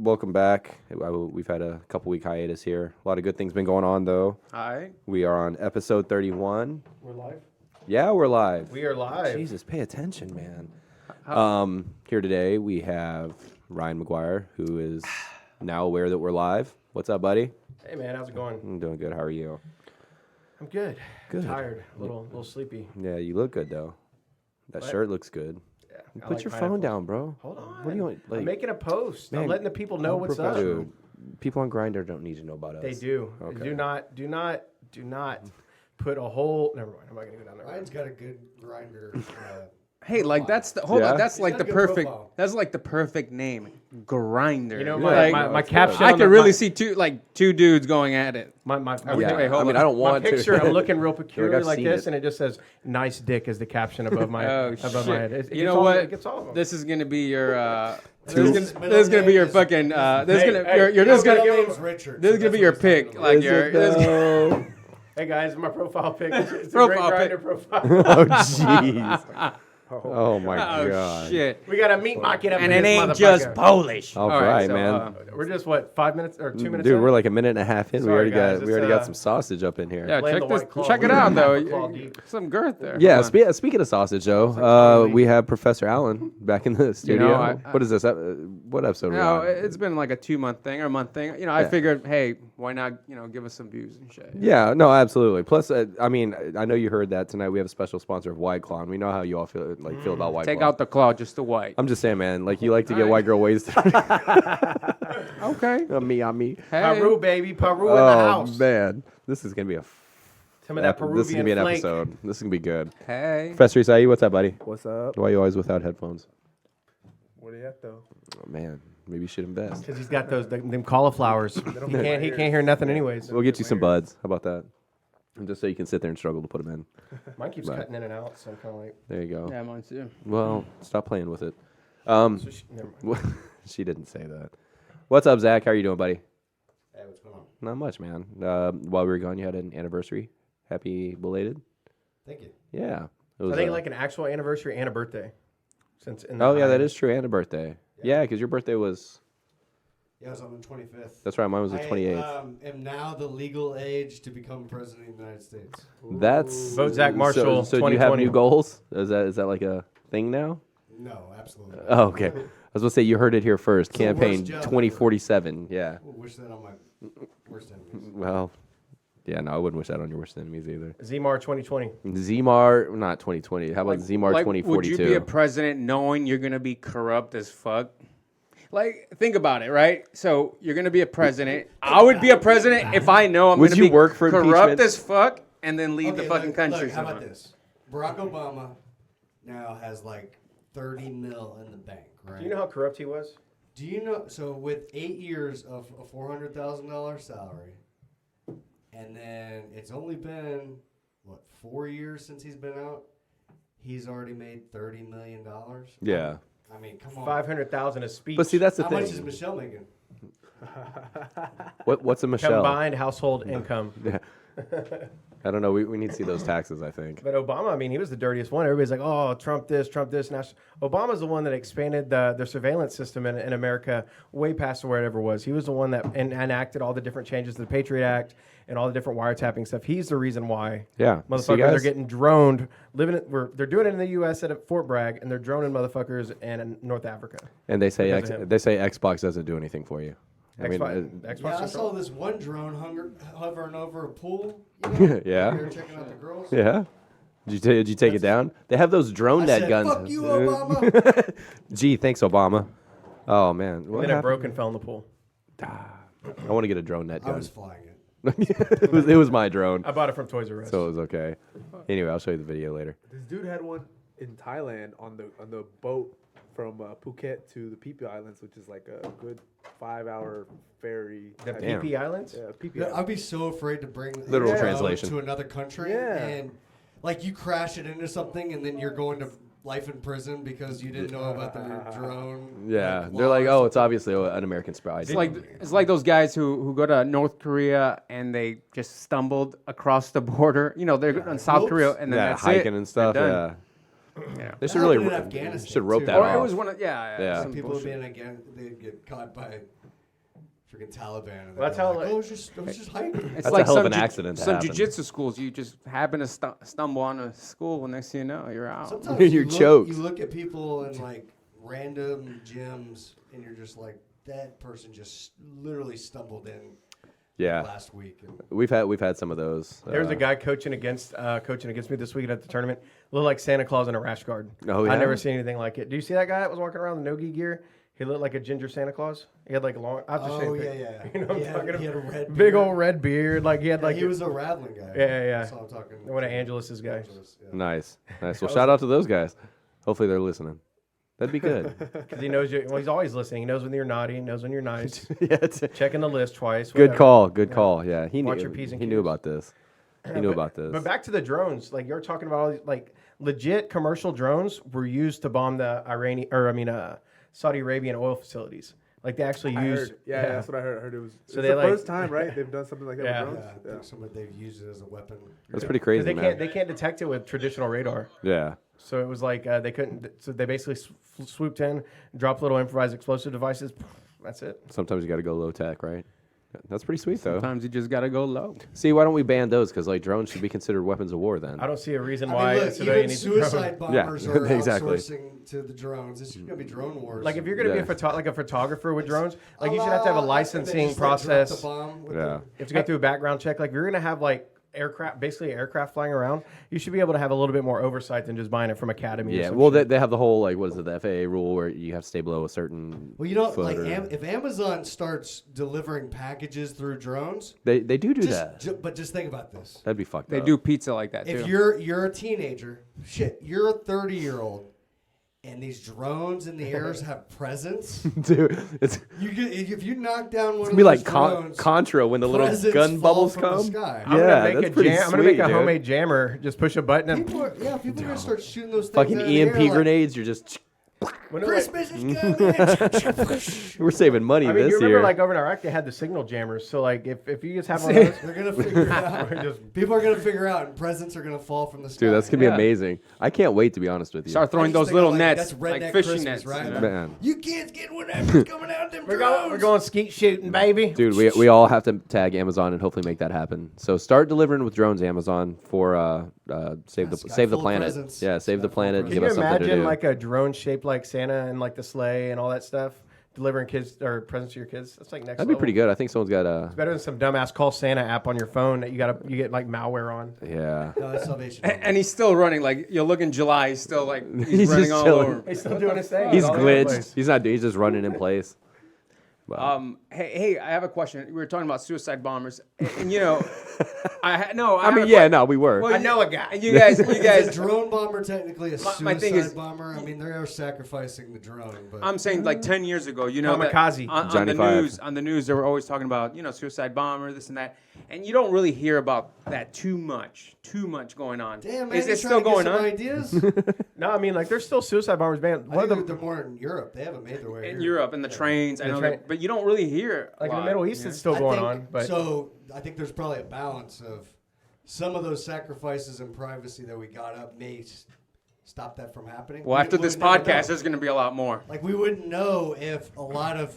welcome back. We've had a couple week hiatus here. A lot of good things been going on though. Hi. We are on episode 31. We're live? Yeah, we're live. We are live. Jesus, pay attention, man. Here today we have Ryan McGuire, who is now aware that we're live. What's up, buddy? Hey, man, how's it going? I'm doing good. How are you? I'm good. Good. Tired. A little sleepy. Yeah, you look good though. That shirt looks good. Yeah, I Put like your pineapple. phone down, bro. Hold on. What do you want? I'm making a post. Man, I'm letting the people know what's up. Dude, people on Grindr don't need to know about us. They do. Okay. Do not put a whole. Never mind. I'm not gonna go down there. Ryan's got a good grinder. Hey, like that's the hold Yeah? on. That's like got the a good perfect. profile. That's like the perfect name, Grinder. You know, Like, my caption. I on could the- really my- see two dudes going at it. My Yeah, Wait, hold I mean, on. I don't my want picture. to. I'm looking real I've peculiar like seen this, it. and it just says "nice dick" as the caption above my Oh above shit! my head. It you gets know all- what? It gets all of them. This is gonna be your. His This middle is gonna be name your is- fucking. This Hey, is gonna. hey, You're just His gonna. middle name's Richard. This is gonna be your that's what he's pick. talking Like Is your. it This, though? Hey guys, my profile pic. It's a Profile great pic. Grindr profile. Oh, jeez. Oh, my oh God. shit! We got a meat market up And in it this ain't just motherfucker. Polish. All right, so, man. We're just what 5 minutes or 2 minutes? Dude, in? we're like a minute and a half in. Sorry, we already guys, got it's, got some sausage up in here. yeah, Blame the check this. White Claw. Check it We out don't though. have a claw deep. Some girth there. Yeah, Hold on. speaking of sausage, though, totally- we have Professor Allen back in the studio. I- What is this? What episode are we No, on? it's been like a 2-month thing or a month thing. You know, I Yeah. figured, hey, why not? You know, give us some views and shit. Yeah, no, absolutely. Plus, I mean, I know you heard that tonight. We have a special sponsor of White Claw, and we know how you all feel about White Take Claw. out the claw, just the white. I'm just saying, man. Like you like to get Alright. white girl wasted. Okay. on me. Hey. Peru, baby, Peru in the Oh house. man, this is gonna be a. Some of that Peruvian this is gonna be an flake. episode. This is gonna be good. Hey. Professor Isai, what's up, buddy? What's up? Why are you always without headphones? What are you at though? Oh, man, maybe you should invest. Because he's got those them cauliflowers. He can't hear nothing anyways. We'll get you some buds. How about that? And just so you can sit there and struggle to put them in. Mine keeps Right. cutting in and out, so I'm kind of like. There you go. Yeah, mine too. Well, stop playing with it. So never mind. She didn't say that. What's up, Zach? How are you doing, buddy? Hey, what's going on? Not much, man. While we were gone, you had an anniversary. Happy belated. Thank you. Yeah. It I was, think like an actual anniversary and a birthday. Since in the oh, yeah, that high- is true. And a birthday. Yeah, because your birthday was. Yeah, I was on the 25th. That's right. Mine was the 28th. I am now the legal age to become president of the United States. That's Vote Zach Marshall, So do you have 2020. new goals? Is that like a thing now? No, absolutely. Oh, okay. I was gonna say you heard it here first. It's the worst Campaign job 2047. Yeah. We'll wish that on my worst enemies. Well, yeah. No, I wouldn't wish that on your worst enemies either. Zmar 2020. Zmar, not 2020. How about Zmar like, 2042? would you be a president knowing you're gonna be corrupt as fuck? Like, think about it, right? So you're gonna be a president. I would be a president if I know I'm Would gonna you be work for corrupt impeachment? as fuck and then leave the Okay, fucking look, country. Look, how about somehow. this? Barack Obama now has like 30 mil in the bank, right? Do you know how corrupt he was? Do you know? So with 8 years of a $400,000 salary, and then it's only been what 4 years since he's been out, he's already made $30 million. Yeah. I mean, come on. 500,000 a speech. But see, that's the How thing. much is Michelle making? What's a Michelle? combined household income. I don't know. We need to see those taxes. I think. But Obama, I mean, he was the dirtiest one. Everybody's like, oh, Trump this. Now, Obama's the one that expanded the surveillance system in America way past where it ever was. He was the one that enacted all the different changes to the Patriot Act and all the different wiretapping stuff. He's the reason why Yeah. See, motherfuckers guys? are getting droned. They're doing it in the U.S. at Fort Bragg, and they're droning motherfuckers in North Africa. And they say Because of him. Xbox doesn't do anything for you. I mean, Xbox Yeah, I control. saw this one drone hovering over a pool. You know? Yeah. We were checking out the girls. yeah. Did you take it down? They have those drone I net said, guns. "Fuck you, Obama." Gee, thanks, Obama. Oh man, And what then it happened? broke and fell in the pool. I want to get a drone net I gun. was flying it. it was my drone, I bought it from Toys R Us. so it was okay. Anyway, I'll show you the video later. This dude had one in Thailand on the boat from Phuket to the Phi Phi Islands, which is like a good 5-hour ferry. the type- Damn. PP Islands? Yeah, Phi Phi Yeah, Islands. I'd be so afraid to bring Literal a drone translation. to another country, Yeah. and like you crash it into something, and then you're going to life in prison because you didn't know about the drone. Yeah, they're like, oh, it's obviously an American spy. It's like those guys who go to North Korea and they just stumbled across the border. You know, they're in South Whoops. Korea and then yeah, that's hiking it. and stuff. They're Yeah, done. Yeah. they should That really happened in Afghanistan, should rope too. that Or off. it was one of Yeah. some People would be bullshit. in again, they'd get caught by freaking Taliban. And Well, that's they're how, like, like- oh, I was just hiking. It's That's a like hell of some an accident to some happen. jujitsu schools. You just happen to stumble on a school, and next thing you know, you're out. Sometimes You're you choked. look at people in like random gyms, and you're just like, that person just literally stumbled in Yeah, last week. And we've had some of those. There was a guy coaching against me this weekend at the tournament. Looked like Santa Claus in a rash guard. Oh, yeah? I never seen anything like it. Do you see that guy that was walking around in the no-gi gear? He looked like a ginger Santa Claus. He had like a long. I'll just show you a pic. yeah. You know what I'm talking He had a about? red Big beard. old red beard. Like he had like he was a Rattling guy. Yeah. That's all I'm talking. one of Angelus's guys. Yeah. Nice. Well, shout out to those guys. Hopefully they're listening. That'd be good. Because he knows you. Well, he's always listening. He knows when you're naughty. He knows when you're nice. Yeah, it's a Checking the list twice. good whatever. call. Good call. Yeah, he Watch knew. your P's and He knew Q's. about this. He knew about this. But back to the drones. Like you're talking about all these like legit commercial drones were used to bomb the Saudi Arabian oil facilities. Like they actually I used. heard, yeah, that's what I heard. I heard it was. So it's they the like- first time, right? They've done something like that Yeah. with Yeah, drones. I think somebody they've used it as a weapon. That's pretty 'Cause crazy, they man. can't detect it with traditional radar. Yeah. So it was like they couldn't. So they basically swooped in, dropped little improvised explosive devices. That's it. Sometimes you got to go low tech, right? That's pretty sweet, though. Sometimes you just gotta go low. See, why don't we ban those? Because like drones should be considered weapons of war then. I don't see a reason I why mean, a look, civilian even needs a drone. suicide Yeah, bombers are exactly. outsourcing to the drones. It's gonna be drone wars. Like if you're gonna Yeah. be a photographer with drones, like you should have to have a licensing The process. bomb with Yeah. You have to go through a background check. Like if you're gonna have like aircraft flying around, you should be able to have a little bit more oversight than just buying it from Academy. or Yeah. some Well, shit. they have the whole like what is it, the FAA rule where you have to stay below a certain. Well, you know, foot like or- if Amazon starts delivering packages through drones, they do that. but just think about this. That'd be fucked They up. do pizza like that too. If you're a teenager, shit, you're a 30-year-old, and these drones in the airs have presence. Dude, it's If you knock down one gonna of be those like drones, Contra when the little presents gun fall bubbles from the come. sky. I'm Yeah, gonna make that's pretty I'm gonna make sweet, a dude. homemade jammer. Just push a button and People are gonna start shooting those things. Fucking out of the air, EMP like, grenades. You're just Christmas is coming. we're saving money I mean, this you remember year. like over in Iraq they had the signal jammers. So like if you just have one of those, They're gonna figure it out. just People are gonna figure out, and presents are gonna fall from the sky. Dude, that's gonna be Yeah. amazing. I can't wait to be honest with you. Start throwing I just those think little like, nets, that's like redneck fishing Christmas, nets. right? you know? Man. You kids get whatever's coming out them drones. we're going skeet shooting, baby. Dude, we all have to tag Amazon and hopefully make that happen. So start delivering with drones, Amazon, for save the Sky save the full of planet. presents. Yeah, save the Sky full of planet. Can Give you us something to imagine do. like a drone shaped like Santa and like the sleigh and all that stuff, delivering kids or presents to your kids? That's like next. That'd be level. pretty good. I think someone's got a. Better than some dumbass call Santa app on your phone that you get like malware on. Yeah. No, that's Salvation. And he's still running. Like you look in July, he's still like he's, He's running just all chilling. over. He's still doing his thing. He's all over the glitched. place. He's not. He's just running in place. Wow. Hey, I have a question. We were talking about suicide bombers, and you know, I mean, yeah, no, we were. Well, I know a guy. And you guys, Is a drone bomber technically a My thing suicide is- bomber? I mean, they are sacrificing the drone, but I'm saying like 10 years ago, you know, that Kamikaze. on Johnny the Five. news, they were always talking about, you know, suicide bomber, this and that, and you don't really hear about that too much going on. damn, man, is you're it still trying to going get on some ideas? No, I mean like there's still suicide bombers, man. I One of think them they're more in Europe. They haven't made their way in here. Europe and the trains? I know, train- that, but you don't really hear a like in the lot, Middle East, you know? it's still I going think- on. But So I think there's probably a balance of some of those sacrifices and privacy that we got up may stop that from happening. Well, after this would never podcast, know. there's going to be a lot more. Like we wouldn't know if a lot of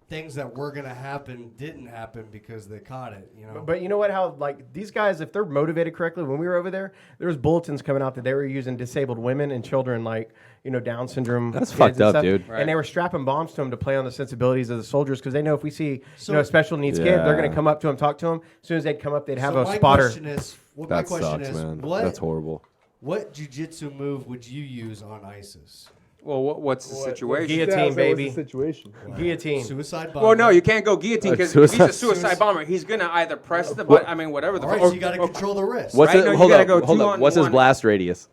things that were gonna happen didn't happen because they caught it. You know. But you know what? How like these guys, if they're motivated correctly, when we were over there was bulletins coming out that they were using disabled women and children, like Down syndrome. That's kids fucked and up, stuff. dude. Right. And they were strapping bombs to them to play on the sensibilities of the soldiers because they know if we see So- a special needs kid, they're going to come up to them, talk to them. As soon as they'd come up, they'd have So a my spotter. Question is, my That question sucks, is, man. what That's horrible. what jujitsu move would you use on ISIS? Well, what's the situation? Guillotine, Yeah, so what's baby. the situation? Guillotine. Suicide bomber. Well, no, you can't go guillotine because if he's a Suicide- suicide bomber, he's gonna either press the button. I mean, whatever the. All right, so you got to control the wrist. What's Right? it? No, you Hold gotta up. go Hold two up. on What's his one. blast radius?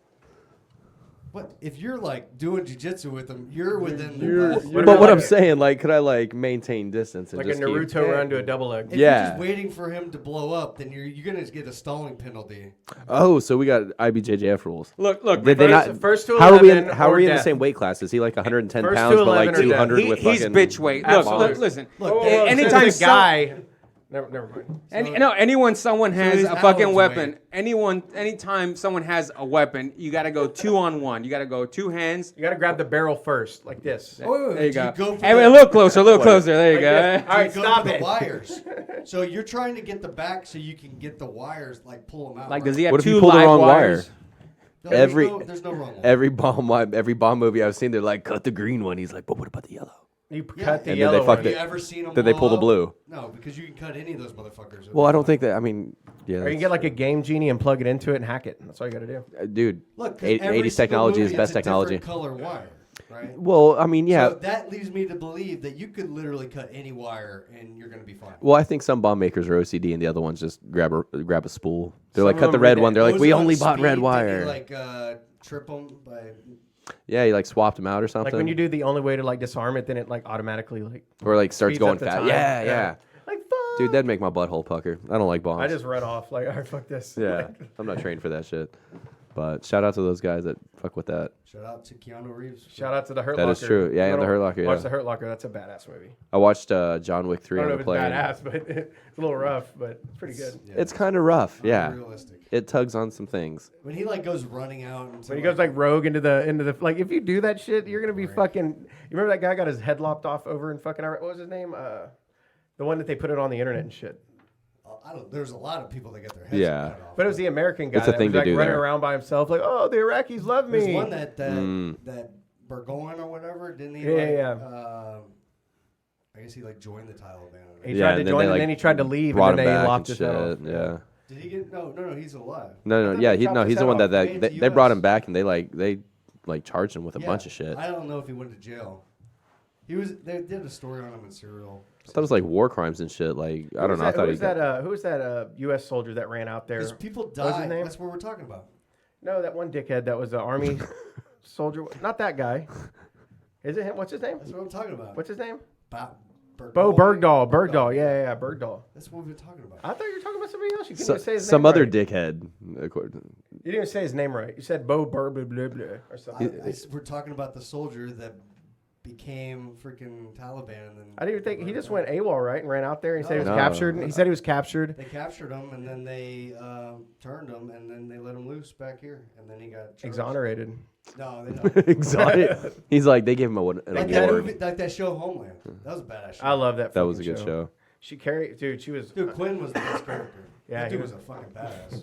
What if you're like doing jujitsu with them? You're within the you're- blast. you're- What But about what I'm like- saying, like, could I like maintain distance and Like a just keep- Naruto run to a double leg. If Yeah. you're just waiting for him to blow up, then you're gonna get a stalling penalty. Oh, so we got IBJJF rules. Look. Did they First- not? first to how are we in? 11 How are or we in the death. same weight class? Is he like 110 First to pounds, but like 11 or death. 200 with He's fucking? bitch weight. Look, Absolutely. listen. Look, anytime There's a guy Never mind. Anyone someone has he's a fucking Alan's weapon. weight. Anytime someone has a weapon, you got to go 2-on-1. You got to go 2 hands. You got to grab the barrel first, like this. Oh, wait, There you do go. for Hey, the- a little closer, a little closer. There you Like go. this. All right, you go stop for the it. wires. So you're trying to get the back so you can get the wires, like pull them out. Like, right? does he have What if 2 you pull the live wrong wires? wire? No, every- there's no wrong one. Every Bond movie I've seen, they're like, cut the green one. He's like, but what about the yellow? You Yeah, cut the and then yellow they fucked one. Have it. you ever seen them? Did they pull the blue? No, because you can cut any of those motherfuckers. Well, I don't think that. I mean, yeah. Or you can get like a game genie and plug it into it and hack it. That's all you got to do. Dude, Look, 'cause 80s every single technology is movie, best it's a technology. different color wire, right? Well, I mean, yeah. So that leads me to believe that you could literally cut any wire and you're gonna be fine. Well, I think some bomb makers are OCD, and the other ones just grab a spool. They're Some like, of cut the them red read one. that. They're like, Those we on only bought speed, red did wire. you, like trip them by. Yeah, you like swapped them out or something. Like when you do the only way to like disarm it, then it like automatically like or like starts speeds going up the fast. time. Yeah. Like fuck. Dude, that'd make my butthole pucker. I don't like bombs. I just run off like, all right, fuck this. yeah, Like, I'm not trained for that shit. But shout out to those guys that fuck with that. Shout out to Keanu Reeves. shout out to the Hurt That Locker. is true. Yeah, and the Hurt Locker, Watch yeah. the Hurt Locker. That's a badass movie. I watched John Wick 3 I on don't the know if it's plane. badass, but it's a little rough, but it's pretty good. Yeah, It's kind of rough. Yeah, Realistic. it tugs on some things. When he like goes running out. Into, When he goes like rogue into the like, if you do that shit, you're gonna be fucking. You remember that guy got his head lopped off over in fucking Iraq? What was his name? The one that they put it on the internet and shit. I don't. There's a lot of people that get their heads Yeah. cut off. But it was the American guy It's a that thing was to like do running there. around by himself, like, oh, the Iraqis love me. There's one that Burgoyne or whatever, didn't he? Yeah, like, yeah. I guess he like joined the Taliban. He Yeah, tried to and then join, they, and like, then he tried to leave, Brought and him then they back lopped and his head off. shit. Yeah. Did he get? No, he's alive. I No, thought yeah, they chopped he's his the one head that off. Made they to brought US. him back and they charged him with a Yeah, bunch of shit. I don't know if he went to jail. They did a story on him in Serial. I thought it was like war crimes and shit. Like I don't know. I thought he got, Who was that U.S. soldier that ran out there? Because people What was his die. name? That's what we're talking about. No, that one dickhead that was an army soldier. Not that guy. Is it him? What's his name? That's what I'm talking about. What's his name? Burgoyne? Bo Bergdahl. Bergdahl. Yeah, Bergdahl. That's what we're talking about. I thought you were talking about somebody else. You couldn't even say his some name other right. dickhead. You didn't even say his name right. You said Bo Blah blah blah or something. We're talking about the soldier that became freaking Taliban. And I didn't even think he just went AWOL, right, and ran out there. And he said he was No. captured. He said he was captured. They captured him, and then they turned him, and then they let him loose back here, and then he got charged. Exonerated. No, they don't. Exotic. He's like they gave him an like, that award. movie, like that show Homeland. That was a badass show. I love that. That was a fucking good show. She carried, dude. She was. Dude, Quinn was the best character. Yeah, that he dude was- was a fucking badass.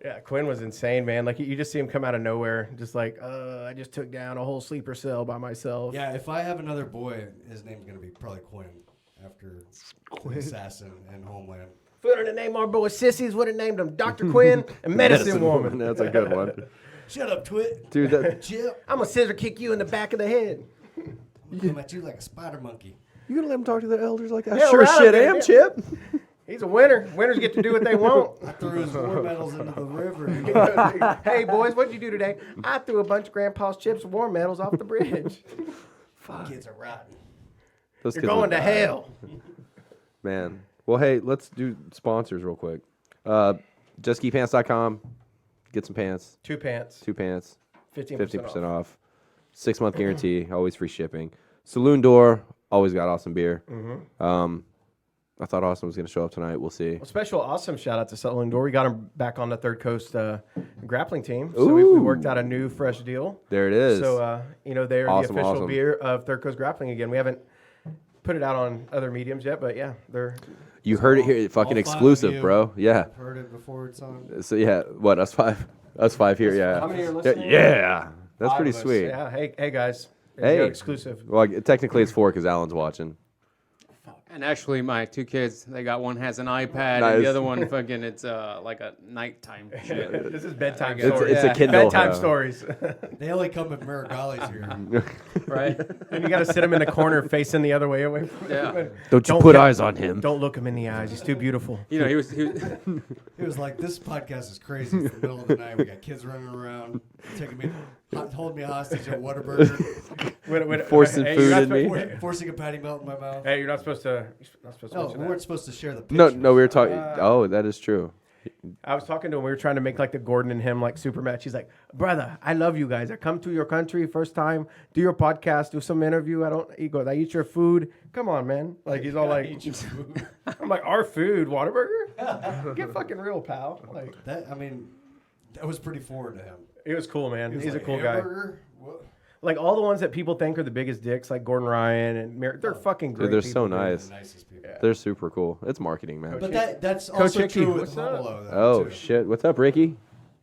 Yeah, Quinn was insane, man. Like you just see him come out of nowhere, just like, I just took down a whole sleeper cell by myself. Yeah, if I have another boy, his name's gonna be probably Quinn after the Assassin and Homeland. If we would have named our boy Sissies, would have named him Dr. Quinn and Medicine Woman. That's a good one, Shut up, Twit. dude. That, Chip. I'm gonna scissor kick you in the back of the head. I'm come at you like a spider monkey. you gonna let him talk to the elders like that? Hell, Sure, right, shit, man. am Yeah. Chip. He's a winner. Winners get to do what they want. I threw his war medals into the river. Hey boys, what'd you do today? I threw a bunch of Grandpa's chips and war medals off the bridge. Kids are rotten. Those You're kids going would to die. hell. Man. Well, hey, let's do sponsors real quick. JustKeyPants.com. Get some pants. 2 pants, 2 pants. 15% 50% off. off. 6-month guarantee. Always free shipping. Saloon door. Always got awesome beer. I thought Austin was going to show up tonight. We'll see. A special awesome shout out to Saloon Door. We got him back on the Third Coast grappling team. So we Ooh. worked out a new fresh deal. There it is. So, they're Awesome, the official awesome. beer of Third Coast Grappling again. We haven't put it out on other mediums yet, but yeah, they're you heard it here. Fucking all 5 of exclusive, you bro. Yeah. I've heard it before it's on. So, yeah. What? Us 5? Us 5 here, yeah. How many are Yeah, listening? yeah. That's 5 pretty of us. sweet. Yeah. Hey guys. Hey. Go exclusive. Well, technically it's 4 because Alan's watching. And actually, my 2 kids, they got one has an iPad, and Nice. the other one fucking it's like a nighttime shit. This is bedtime It's- stories. it's a Kindle, bedtime huh? stories. They only come with Marigalis here. Right? And you got to sit him in the corner facing the other way away from Yeah. him. Don't you Don't put get- eyes on him. Don't look him in the eyes. He's too beautiful. You know, he was It was like, this podcast is crazy. It's the middle of the night. We got kids running around, taking me, holding me hostage at Whataburger, Forcing hey, food you're not in me. supposed- forcing a patty melt in my mouth. Hey, you're not supposed to No, mention we that. weren't supposed to share the No, pictures. no, we were talking. Oh, that is true. I was talking to him. We were trying to make like the Gordon and him like super match. He's like, brother, I love you guys. I come to your country first time, do your podcast, do some interview. He goes, I eat your food. Come on, man. Like he's all like, Eat your food. I'm I'm like, our food, Whataburger? Get fucking real, pal. Like That was pretty forward to him. it was cool, man. He's a like, cool guy. hamburger? What? Like all the ones that people think are the biggest dicks, like Gordon Ryan and they're fucking great. Dude, they're people, so dude. nice. The nicest people. They're super cool. It's marketing, man. But that's Coach also Hickey, true with what's up? Homolo, though, Oh too. shit! What's up, Ricky? Hey,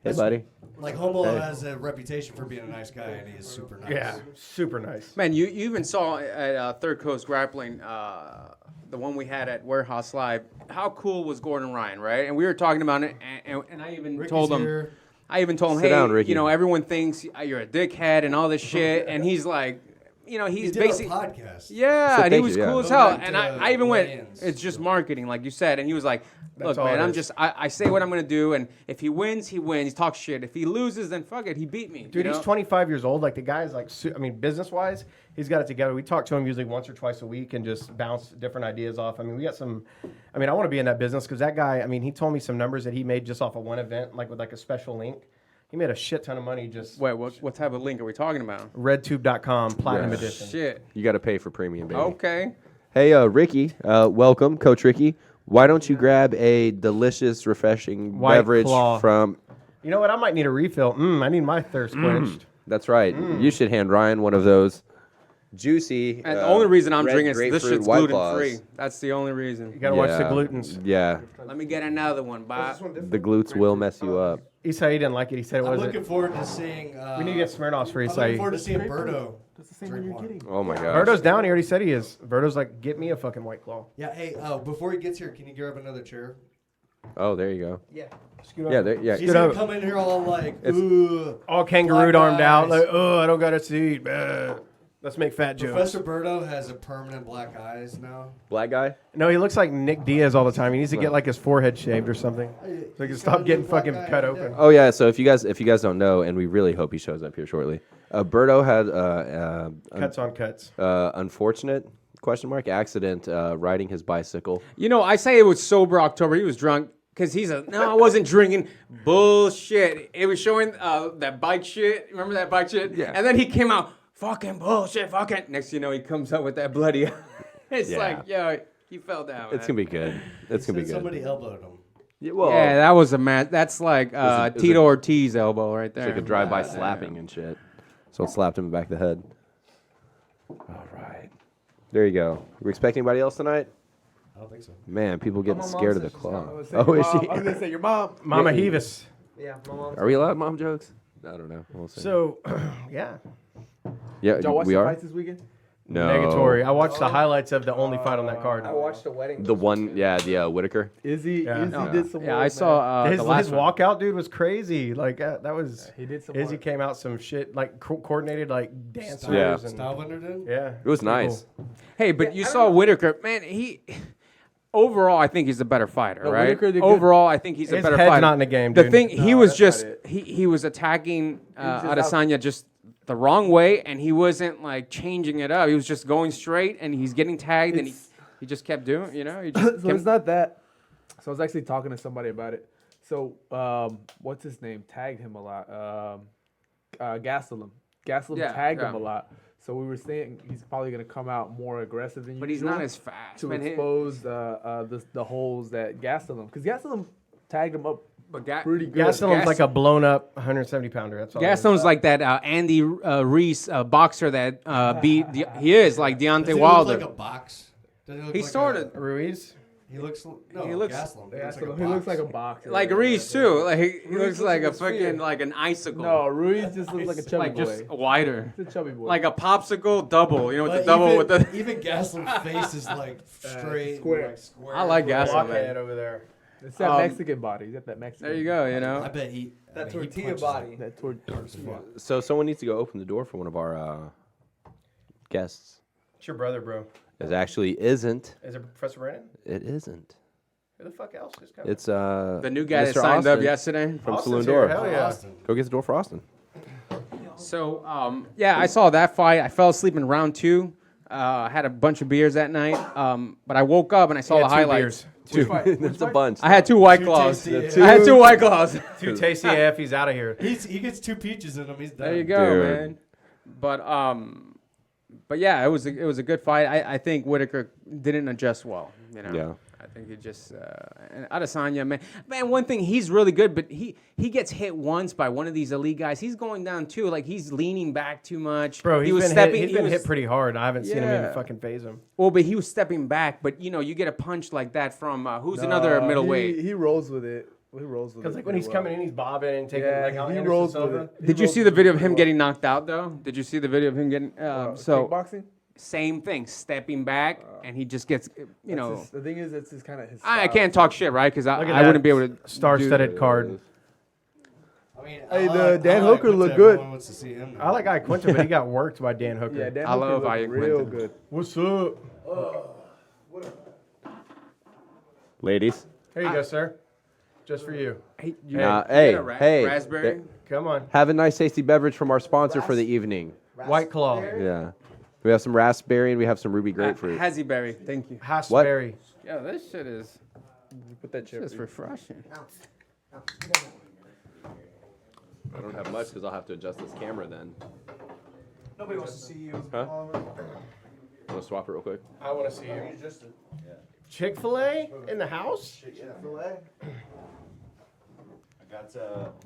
That's- buddy. Like Homolo Hey. has a reputation for being a nice guy, and he is super nice. Yeah, super nice. Man, you even saw at Third Coast Grappling, the one we had at Warehouse Live. How cool was Gordon Ryan, right? And we were talking about it, and I even Ricky's told him. here. I even told him, Sit hey, down, Ricky. you know, everyone thinks you're a dickhead and all this shit, and he's like, you know, He he's did basically. a podcast. Yeah, So and he thank was you, yeah. cool as Go hell. back And to I even went, weigh-ins. it's just marketing, like you said. And he was like, look, all man, it is. I say what I'm going to do. And if he wins, he wins. He talks shit. If he loses, then fuck it. He beat me. Dude, you he's know? 25 years old. Like the guy's like, business wise, he's got it together. We talk to him usually once or twice a week and just bounce different ideas off. I mean, we got some. I mean, I want to be in that business because that guy. I mean, he told me some numbers that he made just off of one event, like with like a special link. He made a shit ton of money just Wait, what type of link are we talking about? redtube.com platinum Yeah. edition. Shit. You got to pay for premium, baby. Okay. Hey, Ricky. Welcome, Coach Ricky. Why don't you grab a delicious, refreshing White beverage Claw. from? You know what? I might need a refill. I need my thirst quenched. That's right. You should hand Ryan one of those juicy. And the only reason I'm red drinking is this grapefruit shit's White gluten Claws. free. That's the only You reason. gotta watch the Yeah. glutens. Yeah, Let me get another one, Bob. the glutes will mess you up. Isai didn't like it. He said it I'm wasn't. looking forward to seeing. We need to get Smirnoffs for I'm looking forward Isai. to seeing Berto. That's the same one you're getting. Oh my gosh. Verto's down. He already said he is. Verto's like, get me a fucking White Claw. Yeah. Hey, before he gets here, can you grab another chair? Oh, there you go. Yeah. Scoot Yeah, over. there, yeah. He's Scoot gonna over. come in here all like, It's- ooh. All kangarooed, Black armed out. eyes. Like, oh, I don't got a seat. Let's make fat jokes. Professor Berto has a permanent black eyes now. Black guy. No, he looks like Nick Diaz all the time. He needs to get like his forehead shaved or something. So he can He's stop got a getting new black fucking eye cut every open. day. Oh yeah. So if you guys don't know, and we really hope he shows up here shortly. Berto had Cuts on cuts. unfortunate accident riding his bicycle. You know, I say it was sober October. He was drunk because no, I wasn't drinking. Bullshit. It was showing that bike shit. Remember that bike shit? Yeah. And then he came out, fucking bullshit, fucking. Next thing you know, he comes up with that bloody. It's Yeah. like, yo, he fell down. It's gonna be good. It's gonna be Said good. somebody elbowed him. Yeah, well, Yeah, that was a match. That's like it was Tito a- Ortiz elbow right there. it's like a drive-by slapping and shit. Someone slapped him in the back of the head. All right. There you go. We expect anybody else tonight? I don't think so. Man, people getting My mom scared of said the she's claw. coming. I was Oh, is saying she? your mom. I was gonna say your mom. Mama Yeah. Hevis. Yeah, my mom. Are we allowed mom jokes? I don't know. We'll see. So, yeah. yeah, Did y'all watch we the are. fights this weekend? No. Negatory. I watched the highlights of the only fight on that card. I watched the wedding. The one, yeah, the Whitaker. Izzy Yeah. did some. Yeah, work, I man. saw his the last one. walkout, dude, was crazy. Like that was. He did some. Izzy work. came out some shit like coordinated like dancers. Yeah. And, Stylebender did? yeah. It was pretty nice. cool. Hey, but you saw Whitaker, man. Overall, I think he's a better fighter, No, right? Whitaker did good. Overall, I think he's a His better head's fighter. not in the game, The dude. thing, he No, was that's just not he was attacking was just Adesanya just the wrong way, and he wasn't like changing it up. He was just going straight, and he's getting tagged, and he just kept doing, you know. He just So kept, it's not that. So I was actually talking to somebody about it. So what's his name? Tagged him a lot. Gastelum. Gastelum Yeah, tagged him yeah. a lot. So we were saying he's probably gonna come out more aggressive than but usual. he's not as fast. to man. expose the holes that Gastelum, because Gastelum tagged him up But pretty good. Gastelum's like a blown up 170 pounder. That's all. it is. Gaston's like that Andy Reese boxer that beat. He is like Does Deontay he Wilder. look like a box? Does he look He like sort a- of Ruiz. He looks. No, he looks- Gastelum. Gastelum, he looks like a boxer. like Reese too. Like he Reese looks like a looks like a sphere. fucking like an icicle. No, Ruiz just looks like a chubby like boy. just wider. He's a chubby boy. Like a popsicle double. You know, with But the double even, with the. even Gaslam's face is like straight, square. like square. I like Gaslam, man. Blockhead over there. it's that um, Mexican body. He's got that Mexican. There you go. You I know. bet he. That I mean, he tortilla punches body. That toward. hard as fuck. So someone needs to go open the door for one of our guests. It's your brother, bro. It actually isn't. Is it Professor Brandon? It isn't. Who the fuck else is coming? It's The new guy that Mr. signed up Austin yesterday. from Austin's Saloon here, Door. hell yeah. Austin. Go get the door for Austin. So yeah, I saw that fight. I fell asleep in round 2. I had a bunch of beers that night. But I woke up and I saw He the had two highlights. beers. That's a bunch. I had 2 White Two Claws. tasty- I had 2 White Claws. Too tasty AF. He's out of here. He gets 2 peaches in him. He's done. There you go, Dude. man. But yeah, it was a good fight. I think Whitaker didn't adjust well. You know. Yeah. I think he just and Adesanya, man. One thing, he's really good, but he gets hit once by one of these elite guys. He's going down too. Like he's leaning back too much. Bro, he he's was been hit. He's been hit pretty hard. I haven't seen him Yeah. even fucking phase him. Well, but he was stepping back. But you get a punch like that from who's another middleweight. He rolls with it. He rolls with it. Because like when he's coming in, he's bobbing and taking Yeah, like how he Anderson rolls with Silva. it. Did you see the video of him getting knocked out though? Did you see the video of him getting kickboxing? Same thing, stepping back, and he just gets The thing is, it's kind of his. I style. can't talk shit, right? Because Look at I that wouldn't be able to star-studded card. I mean, Hey, I the like- Dan I like Hooker Quinta. looked good. Everyone wants to see him. I like Iaquinta, but he got worked by Dan Hooker. Yeah, Dan I love Hooker looked real Iaquinta. good. What's up? Ladies. Here you go, sir. Just for you. Hey, Hey, get a hey. raspberry. Come on. Have a nice, tasty beverage from our sponsor for the evening. White Claw. Yeah. We have some raspberry and we have some ruby grapefruit. Hazyberry, thank you. Hassberry. Yeah, this shit is Put that chip. refreshing. I don't have much because I'll have to adjust this camera then. Nobody wants to see you. Huh? Oliver. Want to swap it real quick? I want to see you. You just Chick-fil-A in the house? Chick-fil-A. I got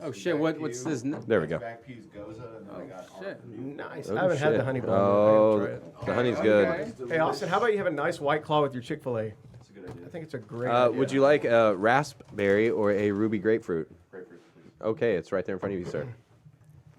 Oh shit! What's this? There we go. back peas goza, and then I got Shit. Nice. Oh, I haven't had shit. the honey bun. Oh, I gotta try it. the honey's good. Okay. Hey, Austin, how about you have a nice White Claw with your Chick-fil-A? That's a good idea. I think it's a great idea. Would you like a raspberry or a ruby grapefruit? Grapefruit, please. Okay, it's right there in front of you, sir.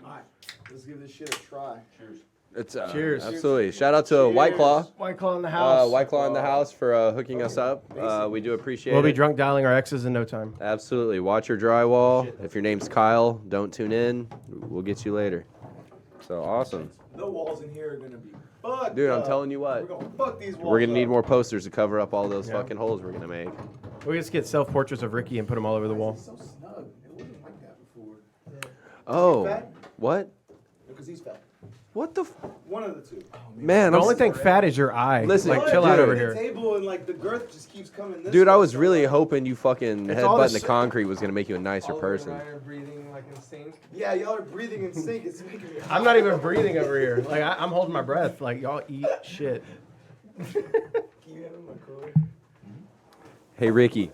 Alright, let's give this shit a try. Cheers. It's Cheers. Absolutely. Shout out to White Claw. White Claw in the house. White Claw in the house for hooking us up. We do appreciate We'll it. be drunk dialing our exes in no time. Absolutely. Watch your drywall. If your name's Kyle, don't tune in. We'll get you later. So awesome. The walls in here are gonna be fucked Dude, I'm up. telling you what. We're gonna fuck these walls We're going to need up. more posters to cover up all those Yeah. fucking holes we're going to make. We just get self-portraits of Ricky and put them all over the wall. It's so snug. It wasn't like that before. Oh. fat? What? Because he's fat. What the One of the two. man? The I'm only s- thing fat is your eye. Listen, like, chill out dude. over The here. table and like the girth just keeps coming this Dude, I way, was so, really like- hoping you fucking It's all headbutting the the s- concrete was going to make you a nicer Oliver person. and I are breathing like in sync. Yeah, y'all are breathing in sync. It's making me. I'm not even breathing over here. Like I'm holding my breath. Like y'all eat shit. Can you handle my cooler? Hey, Ricky.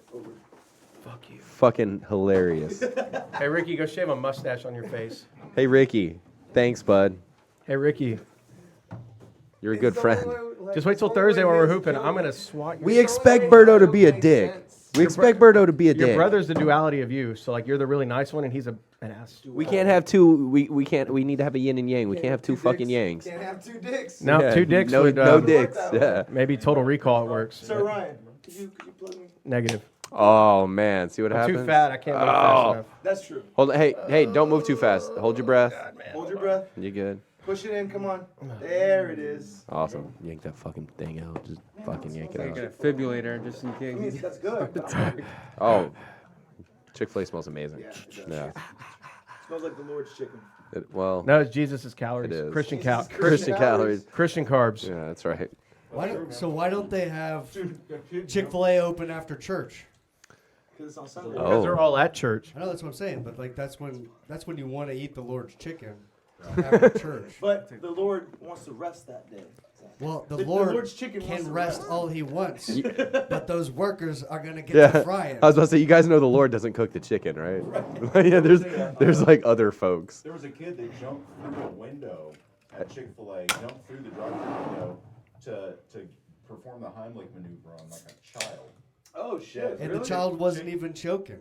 Fuck you. Fucking hilarious. Hey Ricky, go shave a mustache on your face. Hey, Ricky. Thanks, bud. Hey Ricky, You're a good friend. just wait till Thursday when we're hooping. I'm gonna swat. We expect Birdo to be a dick. We expect Birdo to be a Your dick. brother's the duality of you. So like you're the really nice one and he's an ass. We can't have two. We can't. We need to have a yin and yang. We can't have two fucking yangs. Can't have two dicks. No, Yeah, two dicks No, would, no um, dicks. Yeah. Maybe Total Recall it works. Sir Ryan, could you plug me? Negative. Oh man, see what I'm happens. too fat. I can't move fast Oh. enough. That's true. Hold on. Hey, don't move too fast. Hold your breath. Hold your breath. You good? Push it in. Come on. There it is. Awesome. Yank that fucking thing out. Just fucking yank it Take out. a defibrillator just in I mean, case. that's good. Oh, Chick-fil-A smells amazing. Yeah, it does. Yeah. Smells like the Lord's chicken. Well, No, it's Jesus' calories. It is. Christian Christian calories. Christian carbs. Yeah, that's right. Why don't they have Chick-fil-A open after church? Because it's on Sunday. Because they're all at church. I know that's what I'm saying, but like that's when you want to eat the Lord's chicken after church. But the Lord wants to rest that day. Well, the The Lord Lord's chicken wants can to rest rest. all He wants, but those workers are gonna get Yeah. to frying. I was about to say, you guys know the Lord doesn't cook the chicken, right? Yeah, there's like other folks. There was a kid that jumped through a window at Chick-fil-A, jumped through the drive-thru window to perform the Heimlich maneuver on like a child. Oh shit! And really? the child wasn't even choking.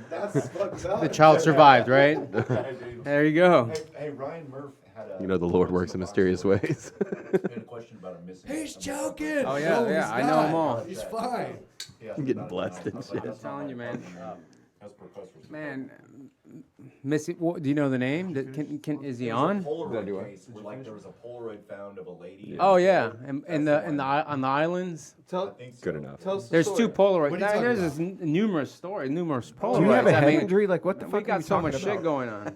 That's fucked up. The child survived, right? There you go. Hey, Ryan Murph had a. You know the Lord works in mysterious ways. Had a question about a missing. He's joking. Oh, yeah, No, yeah, he's I know 'em not. all. He's fine. Yeah, I'm getting not- blessed and not- shit. that's not I'm telling my you, man. problem. As per customers. Man, Missy, do you know the name? Can is he There was on? a Polaroid do what? case where, like, there was a Polaroid found of a lady. Oh yeah, and on the islands. I think so. Good enough. Tell us the There's story. two Polaroid. What are you There's talking this numerous stories, numerous Polaroids. Do you have a I head mean, injury? Like what the we fuck are got you so talking much about? shit going on.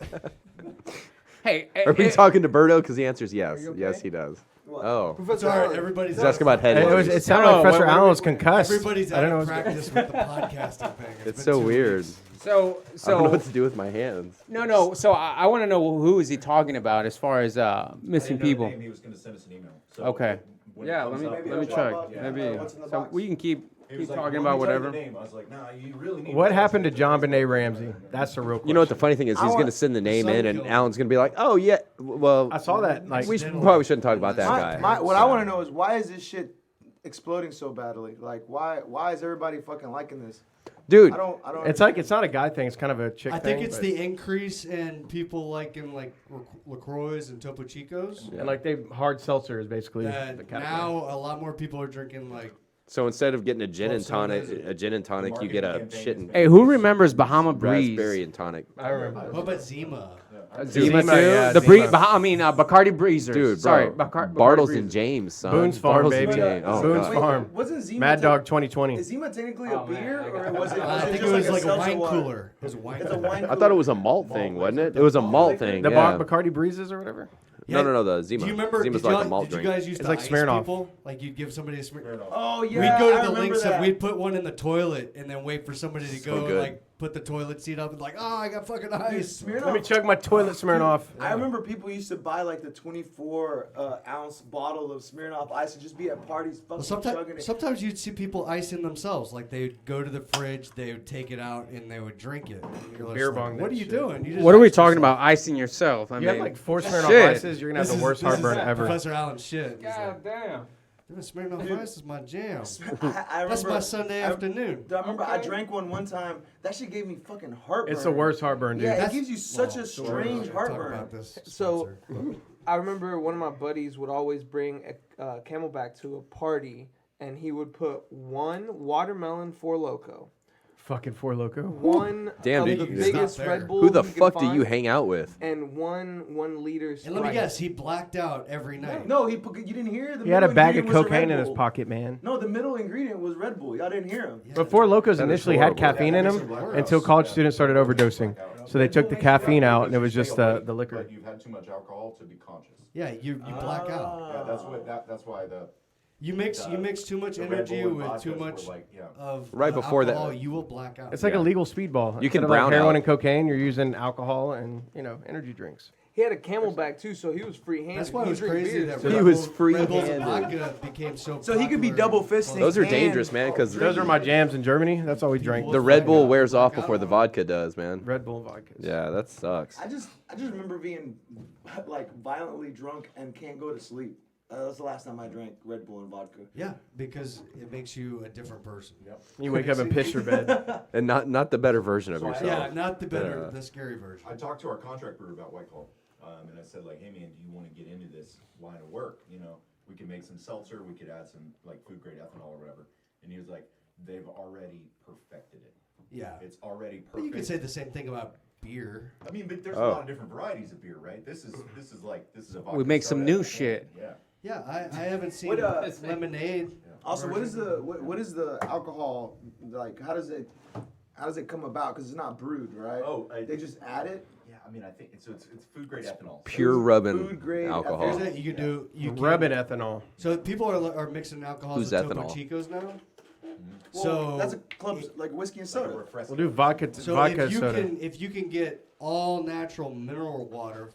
Hey, Are we talking to Birdo? Because the answer is yes. you okay? Yes, he does. Oh. It's all right. Everybody's He's asking about head It, injuries. it sounded No, like Professor what- Allen was concussed. everybody's I out don't know. of What's practice with the podcasting thing. It's been so 2 weird. weeks. So I don't know what to do with my hands. no. So I want to know who is he talking about as far as missing I didn't know the people. name. He was going to send us an email. So Okay. when it Yeah, comes up, let me I'll check. talk about, Maybe. what's in the So box. we can keep he was like, talking "Well, about let me tell you whatever. the name." I was like, nah, you really need. What to happened to test it. John Benet Ramsey? That's the real question. You know what the funny thing is? He's going to send the name in, and Alan's going to be like, "Oh yeah, well, I saw that. Like, probably shouldn't talk about that guy." What I want to know is why is this shit exploding so badly? Like, why is everybody fucking liking this? Dude, I don't. it's like it's not a guy thing. It's kind of a chick I thing. think it's but- the increase in people liking like LaCroix and Topo Chicos. and like they hard seltzer is basically the That category. now a lot more people are drinking like. so instead of getting a gin Well, and so tonic, is it- a gin and tonic, you get a Marketing shit campaign and Hey, who remembers Bahama Breeze? raspberry and tonic. I remember. What about Zima? Zima Zima, too. yeah, The Zima. Bacardi Breezers. Dude, Sorry, bro, Bacardi Bartles Breezers. and James, son. Boone's Farm, Bartles and baby. James. Oh, Boone's God. Farm. Wasn't Zima Mad Dog 2020. Is Zima technically a Oh, man, beer, I or got was it? I think it just was like a seltzer wine water? cooler. It was a wine It's a cooler. wine. I thought it was a malt thing, wasn't it? It was a malt thing. The Yeah. Bacardi Breezes or whatever. No, the Zima. Do you remember? Zima's Did, like y'all, a malt did you drink. guys used It's to like ice Smirnoff. people? Like you'd give somebody a Smirnoff. Oh yeah. We'd go I to the remember links that. and we'd put one in the toilet and then wait for somebody to go and good. like put the toilet seat up and like, oh, I got fucking ice. Smirnoff. Let me chug my toilet Smirnoff. I remember people used to buy like the 24 ounce bottle of Smirnoff Ice and just be at parties fucking Well, chugging it. sometimes you'd see people icing themselves. Like they would go to the fridge, they would take it out, and they would drink it. And you're just Beer like, bong what that are you shit. doing? You just What are we iced talking yourself. about? Icing yourself. I You mean, have like 4 Smirnoff shit. Ices, you're gonna have the worst This is heartburn ever. Professor Allen's shit. He's like, damn. "Dude, Smirnoff Ice is my jam. I That's remember, my Sunday afternoon." I remember I drank one time. That shit gave me fucking heartburn. It's the worst heartburn, dude. Yeah, That's- it gives you such well, a so strange we're gonna talk heartburn. about this, So, Spencer. I remember one of my buddies would always bring a Camelback to a party, and he would put one watermelon Four Loko, Fucking Four Loco. one Damn, of dude, the you- biggest Stop there. Red Bull Who the he could fuck do you find, hang out with? and one liter Sprite. And let me guess, he blacked out every night. No, you didn't hear the He had a middle bag of ingredient was a cocaine Red in his Bull. pocket, man. No, the middle ingredient was Red Bull. Y'all didn't hear him. But Four Locos That is initially had horrible. caffeine in them until college students started overdosing. So they took the caffeine out, and it was just the liquor. But you've had too much alcohol to be conscious. Yeah, you black out. Yeah, that's why the You mix too much the Red energy Bull and with vodkas too were much like, yeah. of Right before that- alcohol, you will black out. It's like a legal speedball. You can Instead of brown like heroin out. and cocaine, you're using alcohol and energy drinks. He had a Camelback too, so he was free-handed. That's why it He was drank crazy beer. that He Red was Bull- Red Bulls and free-handed. vodka became so. So he could be popular double and fisting. Those are And- dangerous, man, because Those are my jams in Germany. That's all we drank. the Red Bull wears off before the vodka does, man. Red Bull vodkas. Yeah, that sucks. I just remember being like violently drunk and can't go to sleep. That's the last time I drank Red Bull and vodka. Yeah, because it makes you a different person. You wake up and piss your bed. And not the better version of So I- yourself. Yeah, not the better, Yeah. the scary version. I talked to our contract brewer about White Claw, and I said like, hey man, do you want to get into this line of work? You know, we could make some seltzer, we could add some like food grade ethanol or whatever. And he was like, they've already perfected it. Yeah, It's already perfect. but you could say the same thing about beer. I mean, but there's Oh. a lot of different varieties of beer, right? This is a vodka We make some soda new and- shit. Yeah. Yeah, I haven't seen What, lemonade. Also, what is the alcohol like? How does it come about? Because it's not brewed, right? Oh, they just add it. Yeah, I mean, I think it's food grade ethanol. Pure Food rubbing grade alcohol. Here's it. You can do. You can, Rubbing ethanol. So people are mixing alcohols Who's with Topo ethanol? Chicos now. Well, So that's a club like whiskey and Like a soda. refresco. We'll do vodka So vodka if you soda. can get all natural mineral water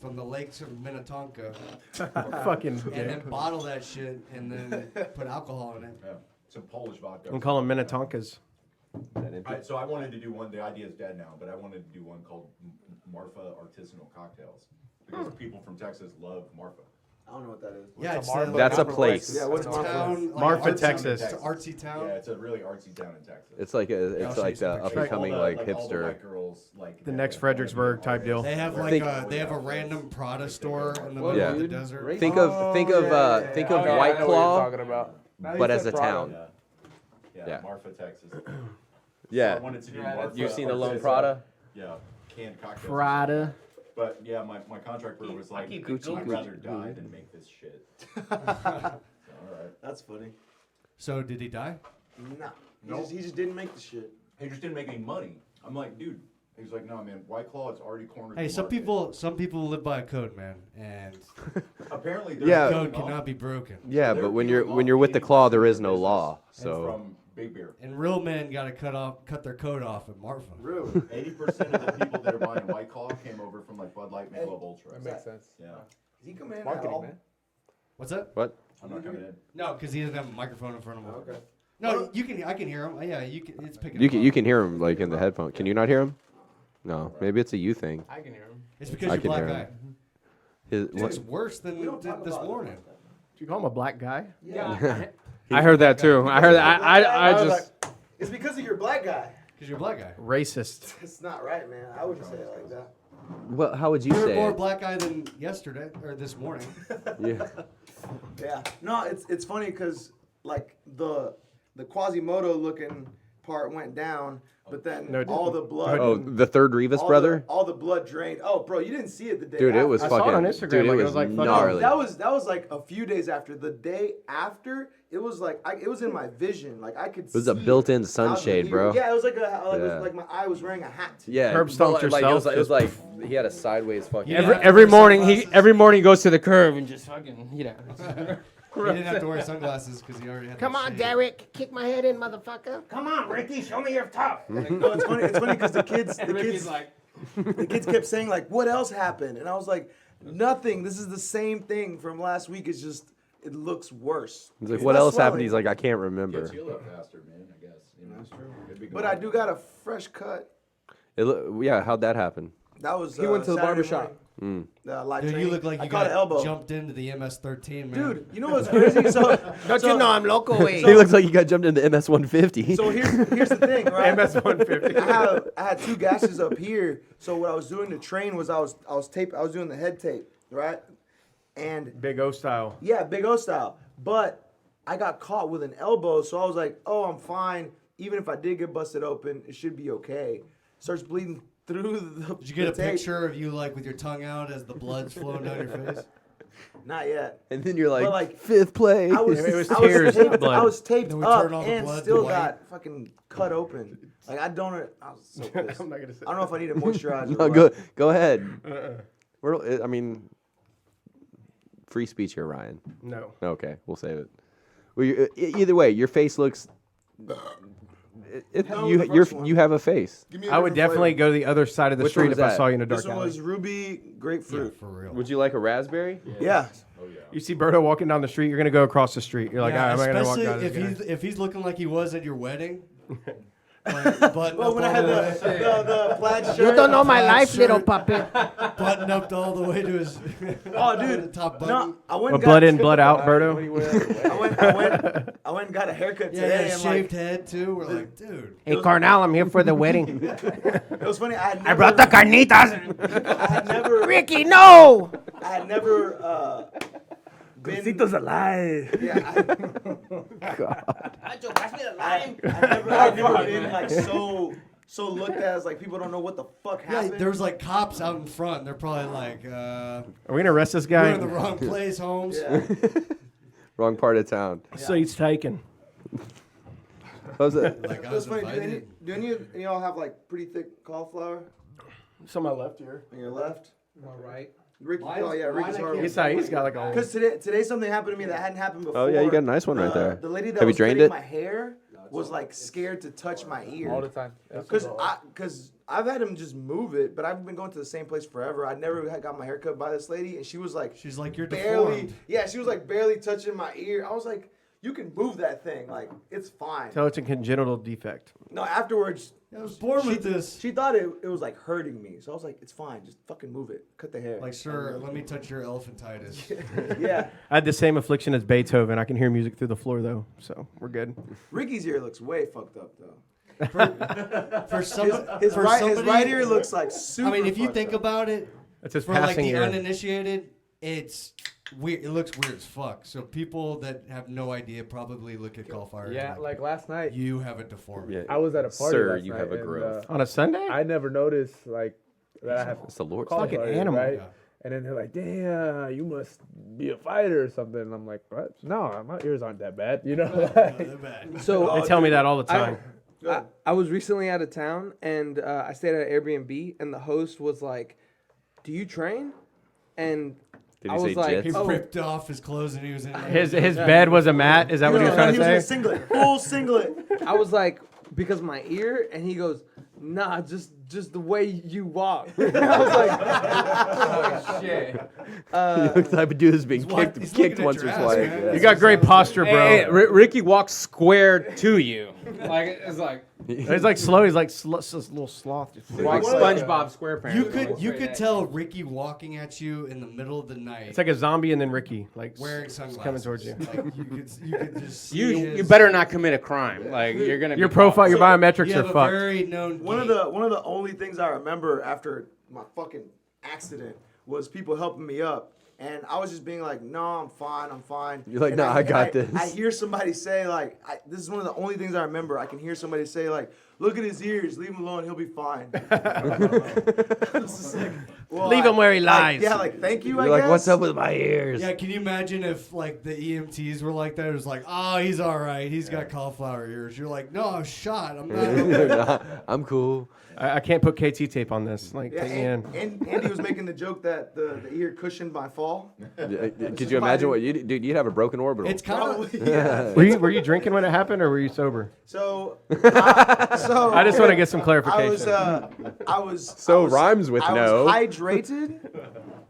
from the lakes of Minnetonka Fucking. and then bottle that shit and then put alcohol in it. Yeah, some Polish vodka. We call them Minnetonkas. So I wanted to do one. The idea is dead now, but I wanted to do one called Marfa Artisanal Cocktails because people from Texas love Marfa. I don't know what that is. Yeah, it's Marfa? That's a place. Yeah, what's Marfa? town, like Marfa, artsy- Texas. It's an artsy town. Yeah, it's a really artsy town in Texas. It's like I'll show you some the pictures. up and coming All the- like all the hipster. white girls, like The next Fredericksburg type deal. They have like Think- they have a random Prada store in the Well, middle of the dude, desert. Think of Oh, yeah, White I know what you're Claw, talking about. Now you but said as a Prada. town. Yeah, Yeah. Marfa, Texas. So I Yeah. wanted to do Yeah, Marfa. You've seen the Lone Artisanal- Prada? Yeah, canned cocktails. Prada. But yeah, my contract brewer was like, Gucci, I'd rather die than make this shit. So, all right. That's funny. So did he die? Nah, Nope. he just didn't make the shit. He just didn't make any money. I'm like, dude. He's like, no, man. White Claw, it's already cornered. Hey, the some market." people live by a code, man, and Apparently, Yeah. the code cannot be broken. Yeah, There but when are you're people with the claw, there is no business law. and So from big beer, And real men got to cut their coat off at Marfa. Really? 80% of the people that are buying White Claw came over from like Bud Light, Michelob Ultra. That makes sense. Yeah. Is he coming in at Marketing, all? man. What's that? What? I'm not coming in. No, because he doesn't have a microphone in front of him. Okay. No, you can. I can hear him. Yeah, you can. It's picking. You him can up. hear him like in the headphone. Can you not hear him? No, maybe it's a you thing. I can hear him. It's because I you're can black hear guy. him. His, Dude, what, it's worse than We don't talk this about it morning. like that. Do you call him a black guy? Yeah. I heard that too. I heard that. I was just. like, it's because of your black guy. Because you're a black guy. Racist. It's not right, man. I wouldn't say it like that. well, how would you You're say more it? black guy than yesterday or this morning. Yeah. Yeah. No, it's funny because like the Quasimodo looking part went down, but then No, it all didn't. the blood. Oh, the third Rivas brother? All the blood drained. Oh, bro, you didn't see it the day. Dude, it after. was I saw it fucking. on Instagram, Dude, it like, it was was like fucking- gnarly. That was like a few days after. The day after, it was like it was in my vision. Like I could. It was a built-in sunshade, bro. Yeah, it was like it Yeah. was like my eye was wearing a hat. Yeah, Curb stomped but, like, yourself, It was like he had a sideways fucking. Yeah. Every morning he goes to the curb and just fucking He didn't have to wear sunglasses because he already had. Come that on, shade. Derek. Kick my head in, motherfucker. Come on, Ricky, show me you're tough. Like, no, it's funny. It's funny because the kids like, the kids kept saying like, "What else happened?" And I was like, "Nothing. This is the same thing from last week. It's just it looks worse." He's like, It's what not else happened? swelling. He's like, I can't remember. Gets healed up faster, man. I guess. You know, that's true. Could be But going I do got a fresh cut. Yeah, how'd that happen? That was He went to the Saturday barbershop. morning. Mm. Live Dude, you training. look like I you caught an elbow. jumped into the MS-13, man. Dude, you know what's crazy? So Don't you know I'm local way? He looks like he got jumped into MS 150. So here's the thing, right? MS 150. I had two gashes up here. So what I was doing to train was I was doing the head tape, right? And Big O style. yeah, Big O style. But I got caught with an elbow, so I was like, oh, I'm fine. Even if I did get busted open, it should be okay. Starts bleeding through the Did you get a the tape. picture of you like with your tongue out as the blood's flowing down your face? Not yet. and then you're like, But, like, fifth place. I was, It was I was tears, taped, not blood. I was taped Then we up turn all the and blood to still white. got fucking cut open. Like I was so pissed. I'm not gonna say. I don't know if I need a moisturizer. No, or go ahead. I mean, free speech here, Ryan. No. Okay, we'll save it. Well, either way, your face looks. Hell with the first one. You have a face. Give me a I would different definitely flavor. go to the other side of the Which street one if was I that? saw you in a dark This one alley. was ruby grapefruit. For real. Would you like a raspberry? Yeah. You see Berto walking down the street, you're gonna go across the street. You're like, Yeah, "Ah, am I gonna walk especially down this guy?" if he's looking like he was at your wedding. Button Well, up when I all had the way. the plaid shirt. You don't know my Plaid life, little shirt. puppet. Button up all the way to his. Oh, dude. the top button. No, I went Well, and blood got, in, blood out, Berto. I went and got a haircut Yeah, today. yeah, and shaved like, head too. We're like, dude. Hey, Carnal, I'm here for the wedding. it was funny. I I brought the carnitas. Ricky, no! I had never been. alive. Yeah, I've never been like so looked at as like people don't know what the fuck Yeah, happened. there was like cops out in front. And they're probably like, Are we gonna arrest this "You're guy? in the wrong place, Holmes." Yeah. Wrong part of town. Seat's taken. What was it? Like I It was was funny. invited. Do any of y'all have like pretty thick cauliflower It's on my left here. on your left? All right. Ricky, Mine's- oh yeah, Ricky's mine I horrible. He's got like a. Because today something happened to me that hadn't happened before. Oh, yeah, you got a nice one right there. The lady that Have you was drained cutting it? my hair was like scared to touch my ear. all the time. Yeah. Because I've had him just move it, but I've been going to the same place forever. I never had got my hair cut by this lady, and she was like, She's like, "You're barely, deformed." yeah, she was like barely touching my ear. I was like, you can move that thing, like it's fine. So it's a congenital defect. No, afterwards, I was born with this. she thought it was like hurting me, so I was like, it's fine, just fucking move it, cut the hair. Like, sir, let me touch your elephantitis. Yeah, I had the same affliction as Beethoven. I can hear music through the floor though, so we're good. Ricky's ear looks way fucked up though. For some, His for right somebody, ear looks like super. I mean, if you fucked think up. about it, It's his for like passing the ear. uninitiated, it's weird. It looks weird as fuck. So people that have no idea probably look at cauliflower. Yeah, and like last night, you have a deformity. Yeah. I was at a party. Sir, last you night, have a and, growth. On a Sunday? I never noticed like that I have It's the Lord's Fucking thing. cauliflower, animal. right? Yeah. And then they're like, "Damn, you must be a fighter or something." And I'm like, "What? No, my ears aren't that bad." You know? They're bad. So They tell me that all the time. I was recently out of town and I stayed at an Airbnb and the host was like, "Do you train?" And Did I he was say like, He jits? "Oh, ripped off his clothes and he was in His bed was a mat. Is that what he was trying he to was in a say? singlet, full singlet. I was like, because of my ear, and he goes, nah, just the way you walk. I was like, Oh shit. You look the type of dude that's been he's kicked looking at once or your ass, twice. man. Yeah. You got great posture, bro. Hey, Ricky walks square to you. Like it's like He's like slow. He's like a little sloth. like One of the- SpongeBob SquarePants. You could tell Ricky walking at you in the middle of the night. It's like a zombie and then Ricky, like wearing sunglasses coming towards you. Like you could just see You his, better not commit a crime. Like you're gonna. Your be profile, caught. your biometrics You are have a fucked. very known. One of gait. the only things I remember after my fucking accident was people helping me up, and I was just being like, "No, I'm fine." You're like, And "Nah, I got this." I hear somebody say like, "This is one of the only things I remember." I can hear somebody say like, "Look at his ears, leave him alone, he'll be fine." It's just like, well, Leave him where he lies. Yeah, like thank you. You're I like, guess. what's up with my ears? Yeah, can you imagine if like the EMTs were like that? It was like, oh, he's all right. He's got cauliflower ears. You're like, no, I'm shot. I'm not. Nah, I'm cool. I can't put KT tape on this. Like, Yeah, take me in. and Andy was making the joke that the ear cushioned my fall. Could you imagine what dude? You'd have a broken orbital. It's kind of. Probably, yeah. Were you drinking when it happened, or were you sober? So I just want to get some clarification. I was So I was- rhymes with I no. was hydrated.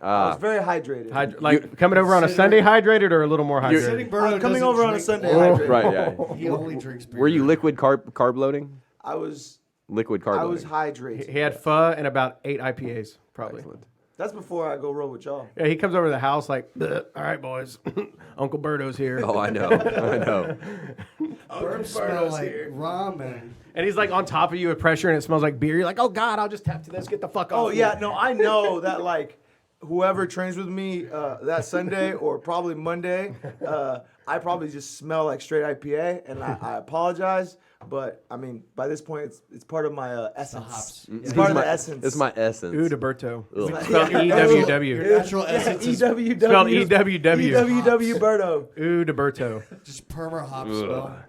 I was very hydrated. Like coming over on a Sunday hydrated, or a little more hydrated. Sitting I Birdo was coming doesn't over on a drink Sunday water. hydrated. Right, yeah. He only drinks beer. Were you liquid carb loading? I was Liquid carb I was loading. hydrated. He had pho and about 8 IPAs, probably. Excellent. That's before I go roll with y'all. Yeah, he comes over to the house like, "Bleh, all right, boys, Uncle Berto's here. Oh, I know. I know. Burps smell like ramen. And he's like on top of you with pressure, and it smells like beer. You're like, oh God, I'll just tap to this. Get the fuck off. Oh me." yeah, no, I know that like whoever trains with me that Sunday or probably Monday, I probably just smell like straight IPA, and I apologize. But I mean, by this point, it's part of my essence. hops. It's part of the essence. It's my essence. Ooh, Berto. Ugh. Spelled Yeah. Your EWW. natural essence is EWW. Spelled EWW. EWW Berto. Ooh, Berto. just perma hop smell.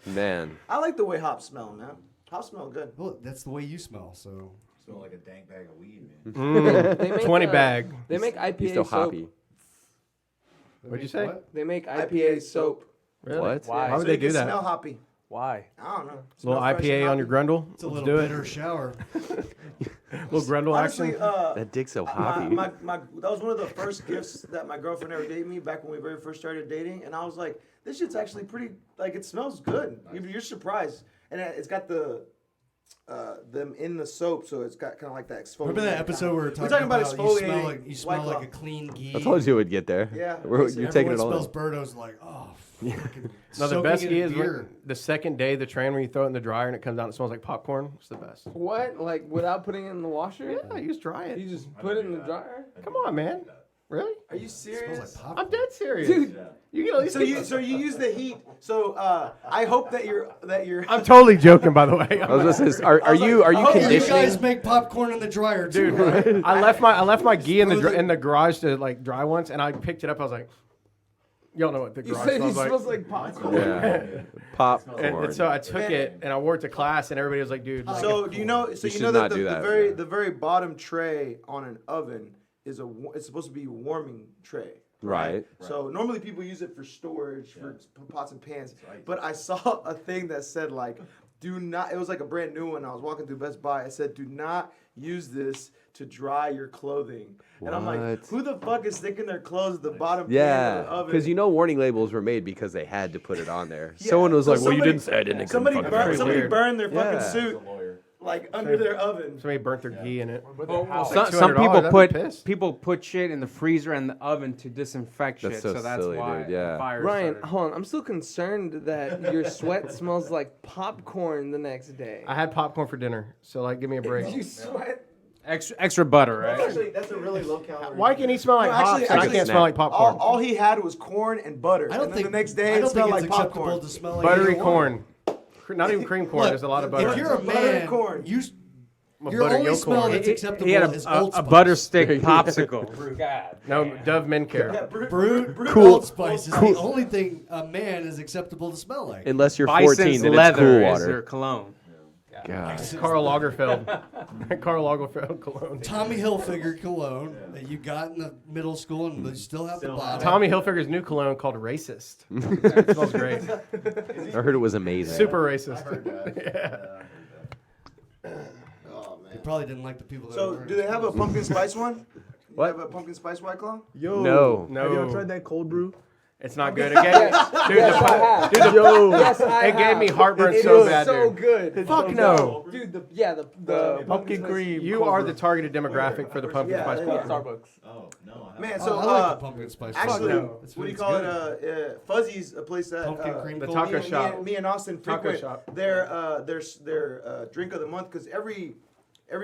Man. I like the way hops smell, man. Hops smell good. Well, that's the way you smell. So Smell like a dank bag of weed, man. they make, 20 bag. They make He's IPA still soap. hoppy. What'd you say? They make IPA soap. Really? What? Why would So they you do can that? Smell hoppy. Why? I don't know. A Smell little fresh and IPA on your hoppy. grundle. it's a Let's little do it. bitter shower. Little grundle Honestly, action. That dick's so my, hoppy. that was one of the first gifts that my girlfriend ever gave me back when we very first started dating, and I was like, this shit's actually pretty, like, it smells good. You're surprised. And it's got the them in the soap, so it's got kind of like that exfoliating. Remember that episode where we were We're talking talking about exfoliating? You exfoliating smell White like Claw. a clean ghee. I told you it would get there. Yeah, You're basically. taking it Everyone all smells in. Birdo's like, oh, fucking No, the soaking best in key is beer. when, the second day the tran when you throw it in the dryer and it comes out and it smells like popcorn. It's the best. What? Like without putting it in the washer? Yeah, you just dry You it. just put it in the dryer? Come on, man. Really? Are you Smells serious? like popcorn. I'm dead serious. Dude, You can at least So you use the heat. So I hope that you're I'm totally joking, by the way. I was gonna say, are you oh, you conditioning? You guys make popcorn in the dryer too, right? I left my ghee in the garage to like dry once, and I picked it up. I was like, y'all know what the you garage said it smells like. smells like popcorn. Yeah. Popcorn. And so I took it and I wore it to class, and everybody was like, "Dude, like, So do you know? So You you know should that not the, do the that. very the very bottom tray on an oven is it's supposed to be a warming tray. Right. So normally people use it for storage for pots and pans. But I saw a thing that said like, do not. It was like a brand new one. I was walking through Best Buy. It said, do not use this to dry your clothing. And I'm like, What? who the fuck is sticking their clothes at the bottom pan of Yeah, the oven? because you know warning labels were made because they had to put it on there. Yeah. Someone was So like, "Well, you somebody- didn't say I didn't." Somebody weird. burned their fucking Yeah. suit like under their oven. somebody burnt their ghee in it." Some people $200, put I'd be pissed. shit in the freezer and the oven to disinfect That's shit, so so that's silly, why dude, yeah. the fire Ryan, started. hold on. I'm still concerned that your sweat smells like popcorn the next day. I had popcorn for dinner, so like, give me a break. You sweat? Extra butter, right? That's a really low calorie. Why can he smell like No, hops and I actually, can't smell like popcorn? All he had was corn and butter. I don't and then think the next day I it don't think smelled it's like acceptable popcorn. to smell like Buttery either one. corn. Not even cream corn. There's a lot of butter. If you're a Buttered man, corn. your butter only yolk smell corn. that's acceptable He had is a Old Spice. butter stick popsicle. God. No, Dove Men Care. Brewed Cool. Old Spice is the only thing a man is acceptable to smell like. Unless you're Bison's 14, then it's leather cool is water. their cologne. God. Karl Lagerfeld. Karl Lagerfeld cologne. Tommy Hilfiger cologne that you got in the middle school and they still have the bottle. Tommy Hilfiger's new cologne called Racist. It smells great. I heard it was amazing. Super racist. Oh They man. probably didn't like the people that So, were do they have a pumpkin spice one? What? You have a pumpkin spice White Claw? Yo, No. Have you ever No. tried that cold brew? It's not good. It gave, dude, Yes, I have. Yes, I it gave me have. heartburn It so is bad, so dude. good. Fuck no. Dude, the Pumpkin cream. You are the targeted demographic for the pumpkin Yeah, spice yeah. pumpkin. Starbucks. Oh, no. I haven't. Man, Oh, so I like the pumpkin spice. actually, no. It's what do you it's call good. it? Fuzzy's, a place that Pumpkin cream The cold. taco me and- shop. Me and Austin Taco frequent shop. their drink of the month because every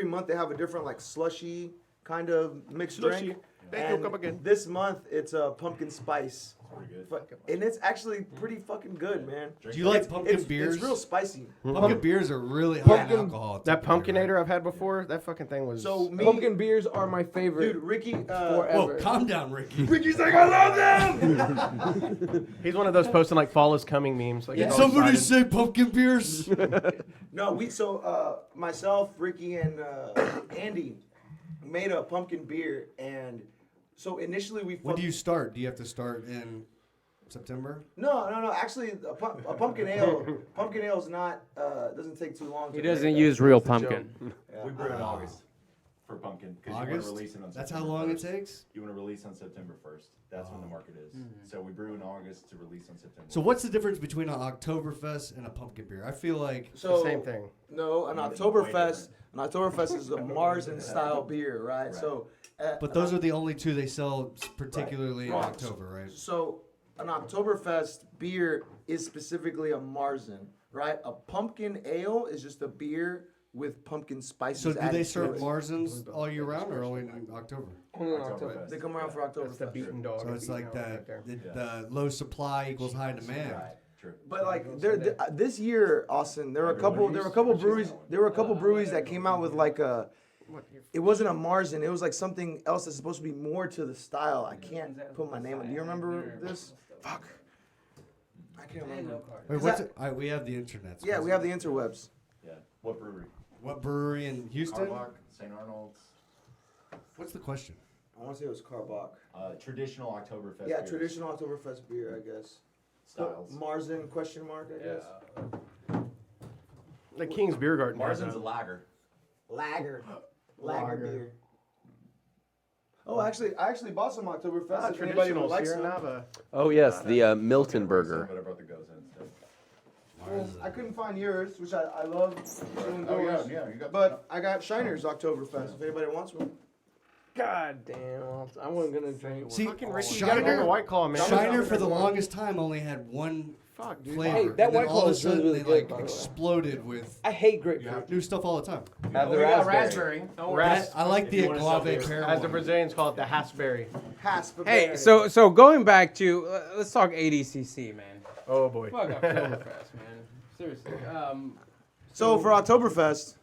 month they have a different like slushy kind of mixed Slushy. drink. Thank you, And come again. this month it's a pumpkin spice, Pretty good. and it's actually pretty fucking good, man. Do you like pumpkin It's beers? real spicy. Pumpkin beers are really high in alcohol. That typically, pumpkinator I've had before, that fucking thing was. So me, Pumpkin beers are my favorite. dude, Ricky, right? forever. Whoa, calm down, Ricky. Ricky's like, I love them. he's one of those posting like fall is coming memes. Like, Yeah. he's all Somebody excited. say pumpkin beers. No, myself, Ricky, and Andy made a pumpkin beer, and so initially we. When do you start? Do you have to start in September? No. Actually, a pumpkin ale. Pumpkin ale is not. Doesn't take too long. He to doesn't make use real pumpkin. Yeah. We brew in August for pumpkin because you want August? to release it on That's how September long it 1st. takes? You want to release on September 1st. That's when the market is. So we brew in August to release on September. So what's the difference between an Oktoberfest and a pumpkin beer? I feel like So the same thing. No, an Oktoberfest. An Oktoberfest is a Marzen style beer, right? So. but those are the only two they sell particularly in October, right? So an Oktoberfest beer is specifically a Marzen, right? A pumpkin ale is just a beer with pumpkin spices. So do added they to serve it. Marzens all year round or only in October? Only in October. They come around for Oktoberfest. That's the beaten dog. So it's beaten like dog the, right there. the low supply equals high demand. Right. True. But like this year, Austin, there were a couple breweries that came out with like a. It wasn't a Marzen. It was like something else that's supposed to be more to the style. I can't put my name on. Do you remember this? Fuck. I can't remember. Wait, Is what's that- it? We have the internet. Yeah, we have the interwebs. Yeah. What brewery? What brewery in Houston? Carbach, St. Arnold's. What's the question? I want to say it was Carbach. Traditional Oktoberfest. Yeah, beers. traditional Oktoberfest beer, I guess. styles. Marzen question mark, I guess. The King's Beer Garden. has Marzen's that. a lager. Lager. Lager Lager. beer. Oh, I actually bought some Oktoberfest. Ah, if anybody would traditional like Sierra some. Nava. Oh yes, the Milton Some, burger. but I brought the goes instead. Well, I couldn't find yours, which I love doing Oh yeah, yours. yeah. You got. But I got Shiner's Oktoberfest if anybody wants one. God damn. I wasn't gonna drink. See, Fucking Ricky, you gotta drink a Shiner, White Claw, man. Shiner for the longest time only had one Fuck, dude. flavor. Hey, that and then White all Claw of a is really, sudden really they good, like by the way. exploded with I hate grapefruit. new stuff all the time. Have the We got raspberry. raspberry. Don't worry. Ras- I like the you wanna sell agave beer. pear As the one. Brazilians call it, the Hasberry. Hasp. Hey, so going back to let's talk ADCC, man. Oh boy. Fuck Oktoberfest, man. Seriously. So for Oktoberfest,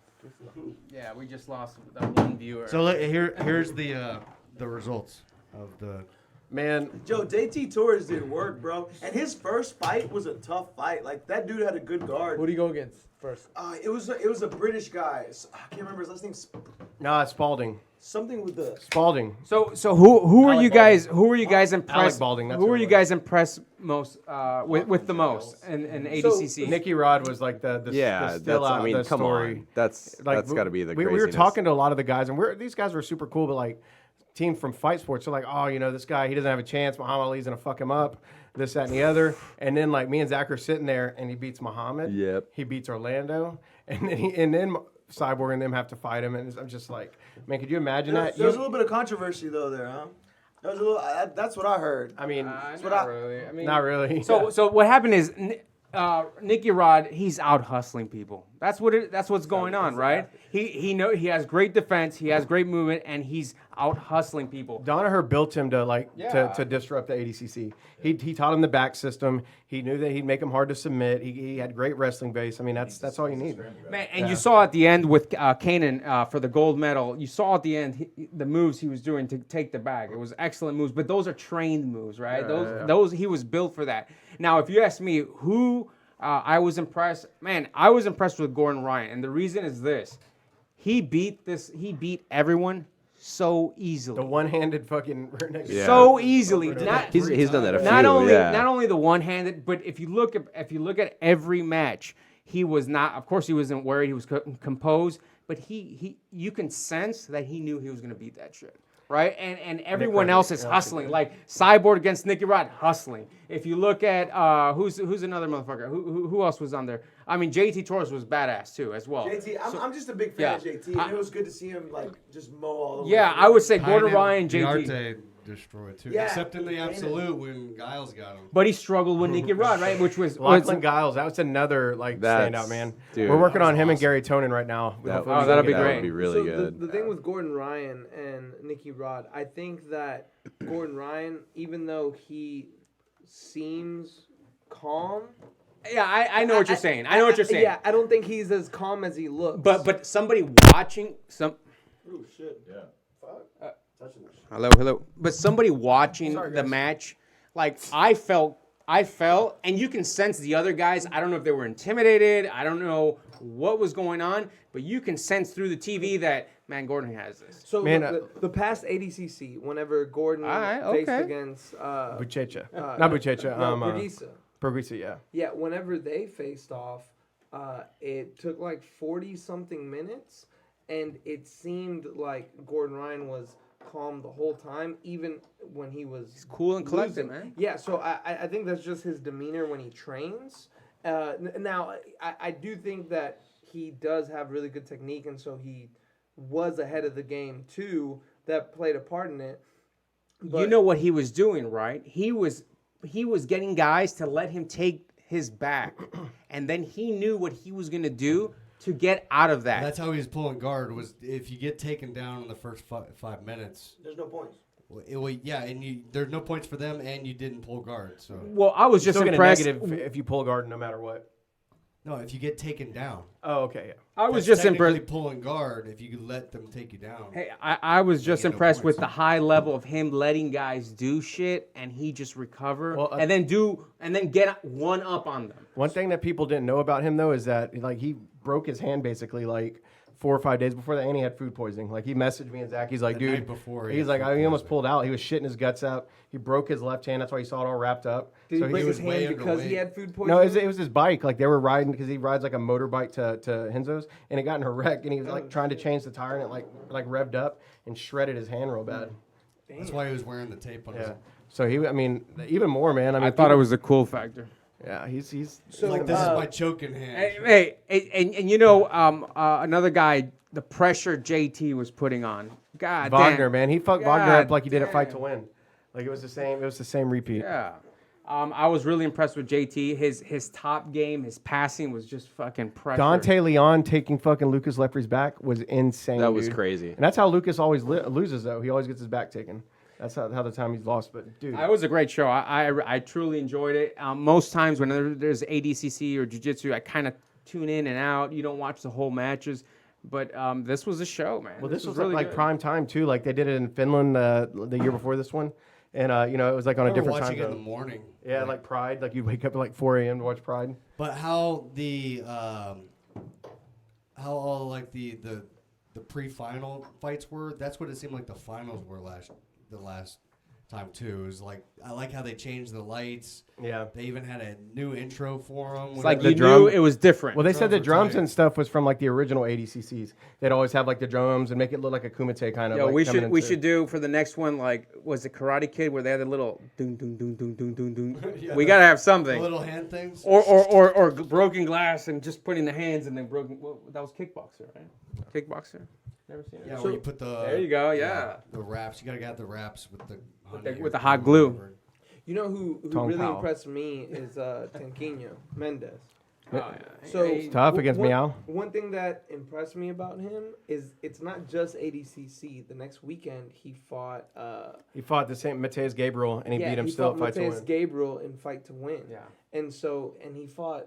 Yeah, we just lost that one viewer. So here's the results of the. Man, Joe, JT Torres did work, bro. And his first fight was a tough fight. Like that dude had a good guard. Who do you go against first? It was a British guy. I can't remember his last name. nah, it's Spalding. Something with the. Spalding. So who are Alec you guys? Who are you guys impressed? Balding, that's Who who are it you was. guys impressed most with the most in ADCC? Nicky Rod was like the Yeah, the that's. still out I mean, the come story. on. That's got to be the we were craziness. talking to a lot of the guys, and these guys were super cool, but like team from Fight Sports, they're like, oh, you know, this guy, he doesn't have a chance. Muhammad Ali's gonna fuck him up, this, that, and the other. And then like me and Zach are sitting there, and he beats Muhammad. Yep. He beats Orlando, and then Cyborg and them have to fight him, and I'm just like, man, could you imagine that? There was a little bit of controversy though there, huh? There was a little. That's what I heard. I mean, Not really. I mean, not really. So what happened is Nicky Rod, he's out hustling people. That's what's going on, right? He has great defense, he has great movement, and he's out hustling people. Danaher built him to Yeah. to disrupt the ADCC. He taught him the back system. He knew that he'd make him hard to submit. He had great wrestling base. I mean, that's all you need. Man, and you saw at the end with Kanan for the gold medal, you saw at the end the moves he was doing to take the bag. It was excellent moves, but those are trained moves, right? Those he was built for that. Now, if you ask me who I was impressed. Man, I was impressed with Gordon Ryan, and the reason is this: he beat everyone so easily. The one-handed fucking rear naked Yeah. So easily. Over and Not, He's done that a few. not only yeah. not only the one-handed, but if you look at every match, he was not. Of course, he wasn't worried. He was composed, but you can sense that he knew he was going to beat that shit. Right, and everyone else is hustling. Like Cyborg against Nicky Rod, hustling. If you look at who's another motherfucker, who else was on there? I mean, JT Torres was badass too, as well. JT, I'm just a big fan yeah. of JT, and it was good to see him like just mow all over. Yeah, I would say Gordon Ryan, JT. Diarte destroyed too. Yeah. Except in the absolute when Giles got him. But he struggled with Nicky Rod, right? Which was Lachlan Giles, that was another like That's- standout, man. dude, We're working that on was him and awesome. Gary Tonin right now. That, Oh, that'll be that great. would be really So good. The thing with Gordon Ryan and Nicky Rod, I think that Gordon Ryan, even though he seems calm, Yeah, I know what you're saying. I know what you're saying. Yeah, I don't think he's as calm as he looks. But somebody watching some. Oh shit. Yeah. Hello. But somebody watching the match, like I felt, and you can sense the other guys. I don't know if they were intimidated. I don't know what was going on, but you can sense through the TV that man, Gordon has this. So Man, the past ADCC, whenever Gordon faced against Buchecha. Not Buchecha. Bergisa. Bergisa, yeah. Yeah, whenever they faced off, it took like 40-something minutes, and it seemed like Gordon Ryan was calm the whole time, even when he was Cool and collected, losing. man. Yeah, so I think that's just his demeanor when he trains. Now, I do think that he does have really good technique, and so he was ahead of the game too. That played a part in it. But You know what he was doing, right? He was getting guys to let him take his back, and then he knew what he was gonna do to get out of that. That's how he was pulling guard. Was if you get taken down in the first 5 minutes. There's no points. Yeah, and there's no points for them, and you didn't pull guard. So Well, I was just Still get a impressed. negative if you pull guard no matter what. no, if you get taken down, Oh, okay, yeah. I was that's just technically impressed. pulling guard if you could let them take you down. Hey, I was just get no impressed with points. the high level of him letting guys do shit and he just recover Well, and then get one up on them. One thing that people didn't know about him though is that like he broke his hand basically like 4 or 5 days before that, and he had food poisoning. Like he messaged me and Zach, he's like, The dude, night before he he's had like, food he almost poisoning. pulled out. He was shitting his guts out. He broke his left hand. That's why you saw it all wrapped up. did So he break was his way hand because he underweight. had food poisoning? No, it was his bike. Like they were riding because he rides like a motorbike to Henzo's, and it got in a wreck, and he was like trying to change the tire, and it like revved up and shredded his hand real bad. That's why he was wearing the tape on his. Yeah. So he, I mean, even more, man. I mean, I thought it was a cool factor. Yeah, he's. So Like this is my choking hand. Hey, and you know, another guy, the pressure JT was putting on. God Wagner, damn. man. He fucked Wagner God up like he did at Fight to damn. Win. Like it was the same. It was the same repeat. Yeah. I was really impressed with JT. His top game, his passing was just fucking pressure. Dante Leon taking fucking Lucas Leprey's back was insane. That was dude. crazy. And that's how Lucas always loses, though. He always gets his back taken. That's how the time he's lost. But dude, It was a great show. I truly enjoyed it. Most times when there's ADCC or Jiu-Jitsu, I kind of tune in and out. You don't watch the whole matches. But this was a show, man. well, this was really like good. prime time too. Like they did it in Finland the year before this one, and you know it was like on I a remember different time watching it in the zone. morning. Yeah, like Pride. Like you'd wake up at like 4 a.m. to watch Pride. But how all like the pre-final fights were. That's what it seemed like the finals were the last time too. It was like I like how they changed the lights. Yeah. They even had a new intro for them. It's like the you drum- knew it was different. Well, they said the Drums were drums tight. and stuff was from like the original ADCCs. They'd always have like the drums and make it look like a kumite kind of. Yo, like, we coming should into- do for the next one, like, was it Karate Kid where they had the little doom doom doom doom doom doom doom. We gotta have the something. little hand things. Or broken glass and just putting the hands and then broken. Well, that was Kickboxer, right? Kickboxer. Never seen it. Yeah, where you put the. There you go, yeah. The wraps. You gotta get the wraps with the. honey with or the hot glue. whatever. You know who Tong really Pao. impressed me is Tanquinho Mendez. Oh, yeah. So Hey, Tough against one, Meow. One thing that impressed me about him is it's not just ADCC. The next weekend he fought. He fought the same Mateus Gabriel and he beat him he still fought at Fight to Mateus Win. Gabriel in Fight to Win. Yeah. And he fought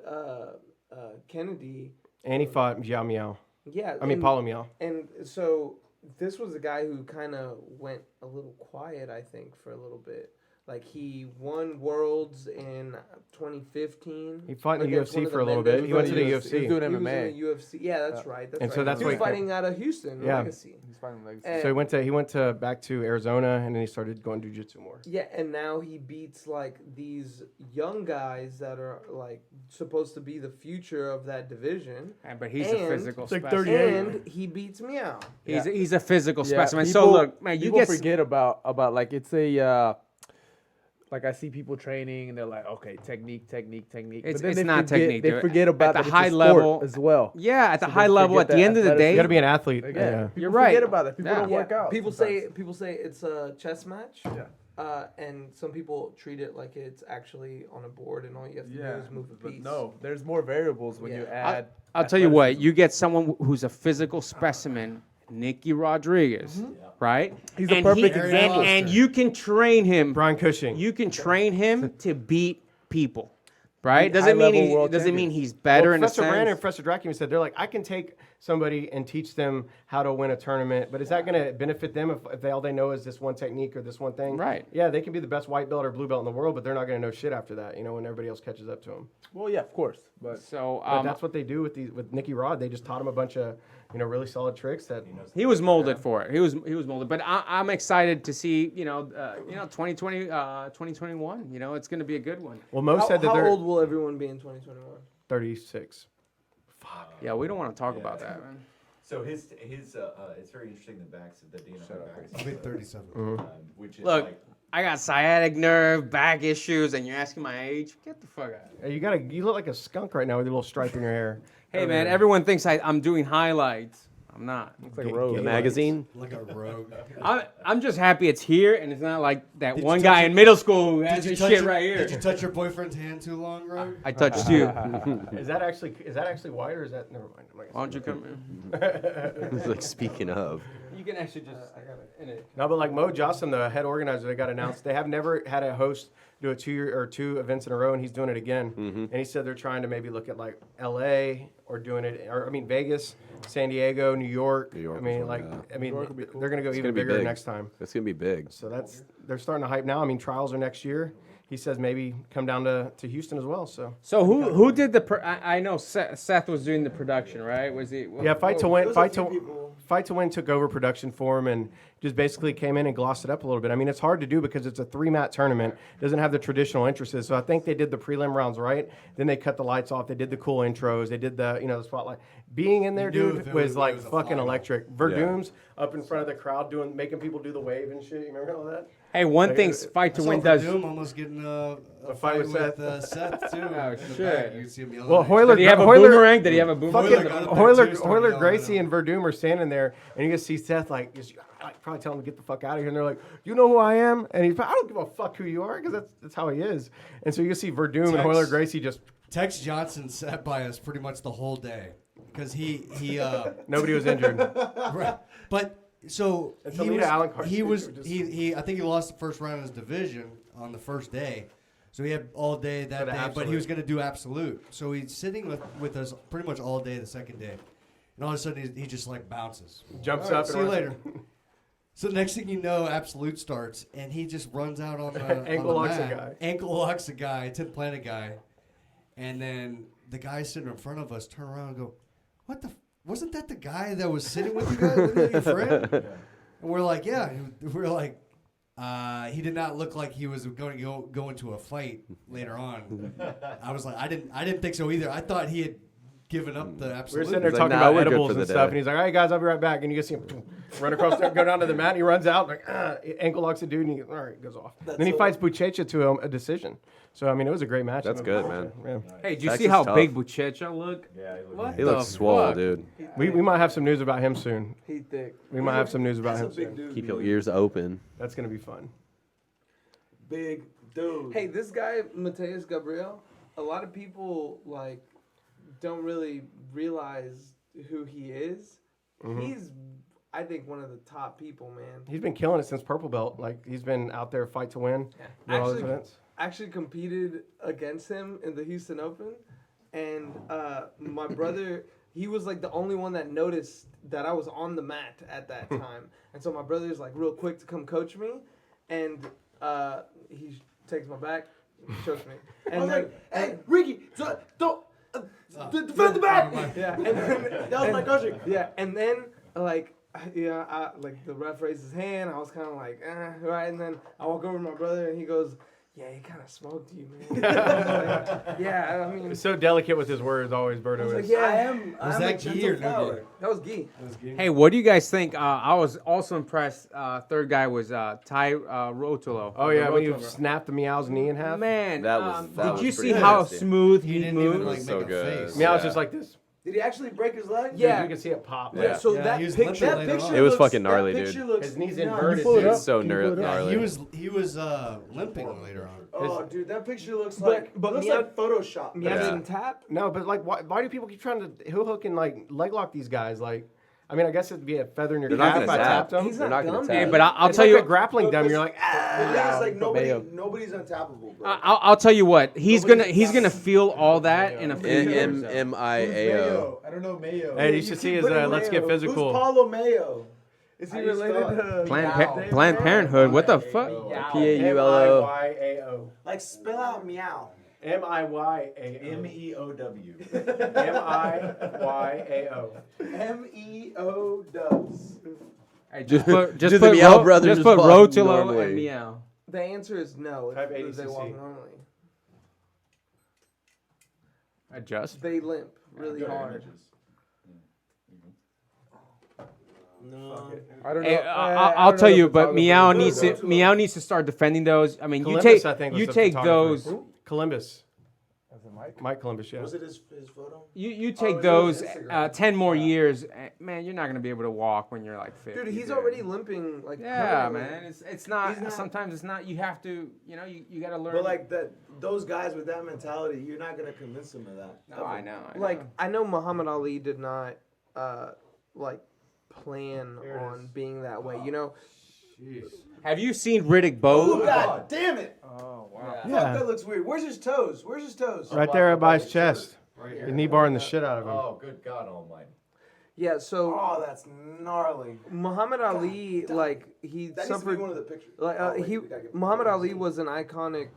Kennedy. And he fought Jiao Miao. Yeah. I mean Paulo Miao. And so this was a guy who kind of went a little quiet, I think, for a little bit. Like he won worlds in 2015. He fought in the against one UFC of for a little bit. He went to the He was UFC. doing He was in MMA. the UFC. Yeah, that's right. That's And right. so that's he why was he fighting out of Houston, Yeah. Legacy. He's fighting like And- So he went to back to Arizona, and then he started going jiu-jitsu more. Yeah, and now he beats like these young guys that are like supposed to be the future of that division. But he's a And- physical It's like specimen. 38. And he beats Meow. He's a physical Yeah, specimen. So people- look, man, you people get forget about like it's a like I see people training and they're like, okay, technique. It's- but then it's they not forget, technique, They dude. forget about At the that it's high a sport level- as well. yeah, at the So high they level. At forget the that end of the athleticism. day, You got to be an athlete. Like, Yeah. People You're right. forget about it. People Yeah. don't work out. People sometimes. say it's a chess match. Yeah. And some people treat it like it's actually on a board and all you have to do is move a but piece. no, there's more variables when you Yeah. add. I'll tell you what, athleticism. you get someone who's a physical specimen, Nicky Rodriguez, right? He's a And perfect he- example. And you can train him. Brian Cushing. You can train him to beat people, right? Beat Doesn't mean high-level world doesn't mean champions. he's better Well, in a Professor Brandon and sense. Professor Drac even said they're like, I can take somebody and teach them how to win a tournament, but is that going to benefit them if all they know is this one technique or this one thing? Right. Yeah, they can be the best white belt or blue belt in the world, but they're not going to know shit after that. When everybody else catches up to them. Well, yeah, of course, but So But that's what they do with Nicky Rod. They just taught him a bunch of really solid tricks that. he was molded for it. He was molded. But I'm excited to see 2020 2021. It's going to be a good one. Well, Mo How, said that how they're old will everyone be in 2021? 36. Yeah, we don't want to talk about that, man. So his it's very interesting the backs of the Dana backs, I'll be 37. which is Look, like I got sciatic nerve, back issues, and you're asking my age? Get the fuck out. Hey, you look like a skunk right now with your little stripe in your hair. Hey, man, everyone thinks I'm doing highlights. I'm not. it's like a road. The magazine. Like a rogue. I'm just happy it's here, and it's not like that Did one you guy touch in it? middle school who has this touch shit your- right here. Did you touch your boyfriend's hand too long, Rogue? I touched you. Is that actually white or is that? Never mind. I'm not Why gonna don't you come in? It's like, speaking of, You can actually just in it. No, but like Mo Jossam, the head organizer, they got announced. They have never had a host do a 2 events in a row, and he's doing it again. And he said they're trying to maybe look at like L.A. or doing it, or Vegas, San Diego, New York. New York I mean, was one, like, yeah. I mean, New York would be cool. they're gonna go It's even gonna be bigger big. next time. it's gonna be big. So they're starting to hype now. I mean, trials are next year. He says maybe come down to Houston as well. So Who did the? I know Seth was doing the production, right? Was he? yeah, Fight to There Win. was a few people. Fight to Win took over production for him and just basically came in and glossed it up a little bit. I mean, it's hard to do because it's a 3-mat tournament. It doesn't have the traditional entrances. So I think they did the prelim rounds right. Then they cut the lights off. They did the cool intros. They did the the spotlight. Being in there, You knew dude, if it was was- like it was a fucking final. electric. Verdum's up in front of the crowd making people do the wave and shit. You remember all that? Hey, one Like, thing it- Fight to I saw Win does. Verdum almost getting a fight with Seth too. Oh, in the shit. back. You can see him yelling Well, at Hoyler, Did he have a Hoyler- boomerang? Did he have a boomerang? Fucking got up there Hoyler, too, started Hoyler yelling at Gracie him. and Verdum are standing there, and you just see Seth like probably telling him to get the fuck out of here. And they're like, "You know who I am?" And he's, "I don't give a fuck who you are," because that's how he is. And so you see Verdum and Tex- Hoyler Gracie just Tex Johnson sat by us pretty much the whole day because he nobody was injured. right. But so Until he Nita was, Allen Carter he was was just- he I think he lost the first round of his division on the first day. So he had all day that For the day, but absolute. he was going to do absolute. So he's sitting with us pretty much all day the second day. And all of a sudden he just like bounces. Jumps All right, up and see you runs- later. So next thing you know, absolute starts, and he just runs out on the Ankle on the locks a mat, guy. ankle locks a guy, 10th planet guy, and then the guy sitting in front of us turn around and go, "What the? Wasn't that the guy that was sitting with you guys? Wasn't that your friend?" And we're like, "Yeah." We're like, he did not look like he was going to go into a fight later on. I was like, I didn't think so either. I thought he had given up the We were absolute. sitting there He's like, talking "Nah, about we're good edibles for the and stuff, day." and he's like, "All right, guys, I'll be right back." And you just see him run across, go down to the mat. And he runs out, like ankle locks a dude, and he all right, goes off. Then he fights Buchecha to a decision. So I mean, it was a great match. That's good, man. Yeah. Hey, did you Texas see how tough. big Buchecha look? yeah, he looked What He the looks swole, fuck? dude. We might have some news about him soon. He thick. We might have some news about him That's a big soon. dude. Keep your ears open. That's gonna be fun. Big dude. Hey, this guy Mateus Gabriel, a lot of people like don't really realize who he is. He's, I think, one of the top people, man. He's been killing it since purple belt. Like he's been out there fight to win. doing all those events. Actually competed against him in the Houston Open, and my brother, he was like the only one that noticed that I was on the mat at that time, and so my brother's like real quick to come coach me, and he takes my back, chokes me, I and was then, like, hey, Ricky, don't defend the back. yeah, and then That was my coaching. yeah, and then like like the ref raised his hand. I was kind of like, right, and then I walk over to my brother and he goes, yeah, he kind of smoked you, man. I was like, yeah, I mean, He's so delicate with his words, always, Berto I was is. like, yeah, I am. Was I'm that a Gee or gentle no flower. that was Gee. Hey, what do you guys think? I was also impressed. Third guy was Ty Rotolo. Oh, yeah, when you snapped the Meow's knee in half. Man, That was did you pretty see how nasty. smooth He he didn't even moved? like So make good. a face. Meow's Yeah. just like this. Did he actually break his leg? Yeah. You can see it pop. Yeah. So Yeah, that he was picture, limping That later picture on. It was looks, fucking gnarly, that picture dude. Looks, His knees no, inverted. you It's so Yeah, gnarly. he was limping later on. Oh, dude, that picture looks But- like but looks Meow- like Photoshop. Meow Yeah. didn't tap. No, but like, why do people keep trying to heel hook and like leg lock these guys? Like, I mean, I guess it'd be a feather in your They're not calf if gonna I tap. tapped them. He's They're not not gonna dumb, tap. Hey, dude. but I'll It's tell like you. a grappling dumb. You're like, It's like Mayo. nobody's untappable, bro. I'll tell you what. He's gonna feel all that in a few years. MIAO. I don't know Mayo. Hey, you should see his Let's Get Physical. Who's Paulo Mayo? Is he How do you related spell to Planned Parenthood. What the fuck? PAULO. MIYAO. Like spell out meow. MIYAO. MEOW. MIYAO. MEO dubs. Hey, just put Do the Meow Brothers Just put walk Rotolo normally? and Meow. The answer is no. Type If they 80cc. walk normally, Adjust. they limp really hard. No. I don't know. Hey, I I'll don't tell know you, the but photographer. Meow needs to start defending those. I mean, Columbus, I think, was you the take photographer. those. Columbus. As a mic. Mike Columbus, yeah. Was it his photo? You Oh, take it was those Instagram. 10 more years, man. You're not gonna be able to walk when you're like 50. Dude, he's already limping like. Yeah, permanently. man. It's not. He's not- Sometimes it's not. You have to. You know. You gotta learn. But like that, those guys with that mentality, you're not gonna convince them of that. No, I know. Like I know Muhammad Ali did not like plan Here it on is. being that way. You know, Have you seen Riddick Bowe? Oh God damn it! Oh wow. Fuck, Yeah. that looks weird. Where's his toes? Where's his toes? Right there by his chest. Right His here. knee barring the shit out of him. Oh, good God Almighty. yeah. So Oh, that's gnarly. Muhammad Ali, damn. like he That needs to be suffered. one of the pictures. Like Oh, wait, he, we gotta get- Muhammad Ali was an iconic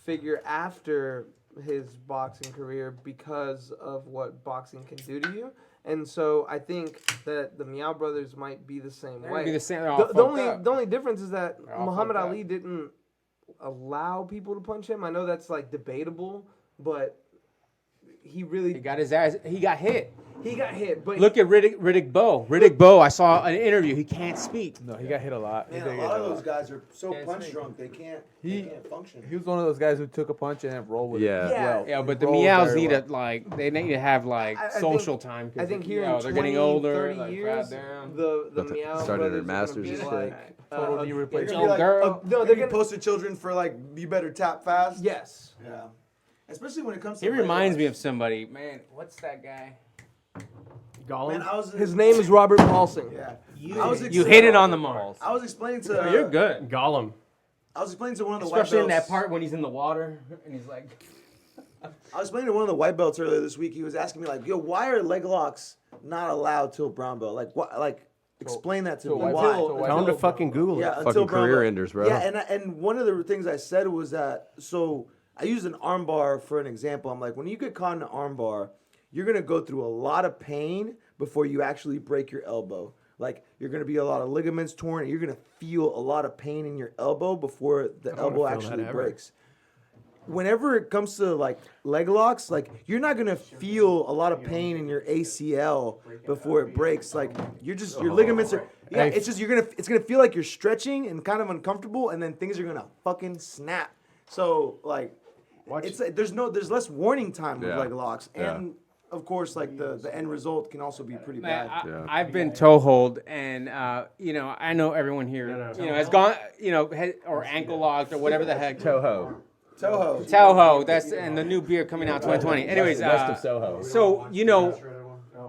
figure after his boxing career because of what boxing can do to you. And so I think that the Meow Brothers might be the same They're way. gonna be the same. They're all The fucked only up. the only difference is that They're all Muhammad fucked up. Ali didn't allow people to punch him. I know that's like debatable, but he really He got his ass. He got hit. he got hit. But Look at Riddick Bowe. Riddick Bowe. I saw an interview. He can't speak. No, he got hit a lot. He Man, did a get lot hit of a those lot. guys are so Can't punch speak. drunk they can't He- function. He was one of those guys who took a punch and then rolled with Yeah. it. Yeah. Well, Yeah, but he the rolled meows very need well. to like. They need to have like I think- social time. 'Cause I think here you know, in they're 20, getting older. 30 like, years, goddamn. the About to Meow start their Brothers are masters gonna and be shit. like Total knee They're replacement. gonna be like, girl. no, they're they're gonna- poster children for like you better tap fast. yes. Yeah. Especially when it comes to He reminds me leg of somebody. Man, what's that guy? locks. Gollum. Man, I was His name is Robert Paulson. Yeah. You, I was you excited. hit it on the mark. I was explaining to Oh, you're good. Gollum. I was explaining to one of the Especially in white that belts. part when he's in the water and he's like, I was explaining to one of the white belts earlier this week. He was asking me like, "Yo, why are leg locks not allowed till brown belt? Like, what? Like, explain that to till me. white Why?" belt, till white Tell him to belt. fucking Google it. Yeah, until Fucking brown career belt. enders, bro. Yeah, and one of the things I said was that so I used an arm bar for an example. I'm like, when you get caught in an arm bar, you're gonna go through a lot of pain before you actually break your elbow. Like you're gonna be a lot of ligaments torn, and you're gonna feel a lot of pain in your elbow before the don't wanna elbow feel actually that ever. breaks. Whenever it comes to like leg locks, like you're not gonna feel a lot of pain in your ACL before it breaks. Like your ligaments are yeah. Hey. It's just it's gonna feel like you're stretching and kind of uncomfortable, and then things are gonna fucking snap. So like, Watch- it's like, there's less warning time with Yeah. leg locks, Yeah. and of course like the end result can also be pretty man, bad. Yeah. I've been toe hold, and you know, I know everyone here, you know, has gone, you know, or ankle locked or whatever the heck. Toho. Toho. Toho, that's and the new beer coming out 2020. Anyways, Best of Soho. so you know,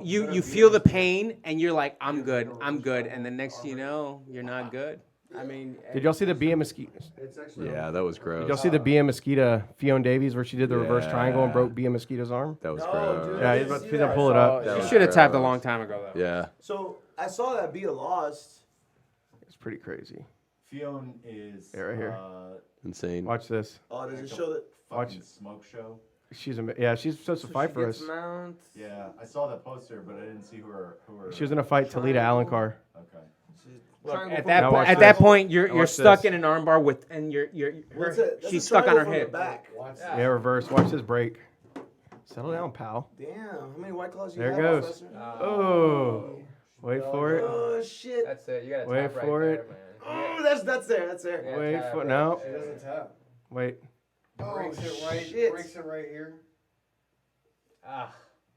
you feel the pain and you're like, I'm good, and the next you know, you're not good. I mean, Did y'all see the BM Mosquito? Yeah, that was gross. Did y'all see the BM Mosquito Fiona Davies where she did the reverse triangle and Yeah. broke BM Mosquito's arm? That was No, gross. dude. Yeah, he's about to pull it up. That you was should have tapped a gross. long time ago though. Yeah. So I saw that Bia lost. It's pretty crazy. Fionn is Yeah, right here. Insane. Watch this. Oh, does it show that? fucking smoke show. She's she's supposed to fight for us. Mount. Yeah, I saw that poster, but I didn't see who her. She was gonna fight Talita Allencar. Okay. Look, Triangle at that Now point, watch at that this. point, you're Watch stuck this. in an armbar with, and What's it? That's she's a stuck on her triangle from hip. the back. Yeah, reverse. Watch this break. Settle down, pal. Damn, how many White Claws you There it have, goes. Professor? Oh, wait for it. Oh shit! That's it. You gotta Wait tap right for there, it. man. Oh, that's there. That's there. Yeah, Wait tap for right no. She doesn't tap. Wait. Breaks it right. shit. Breaks it right here. Ah.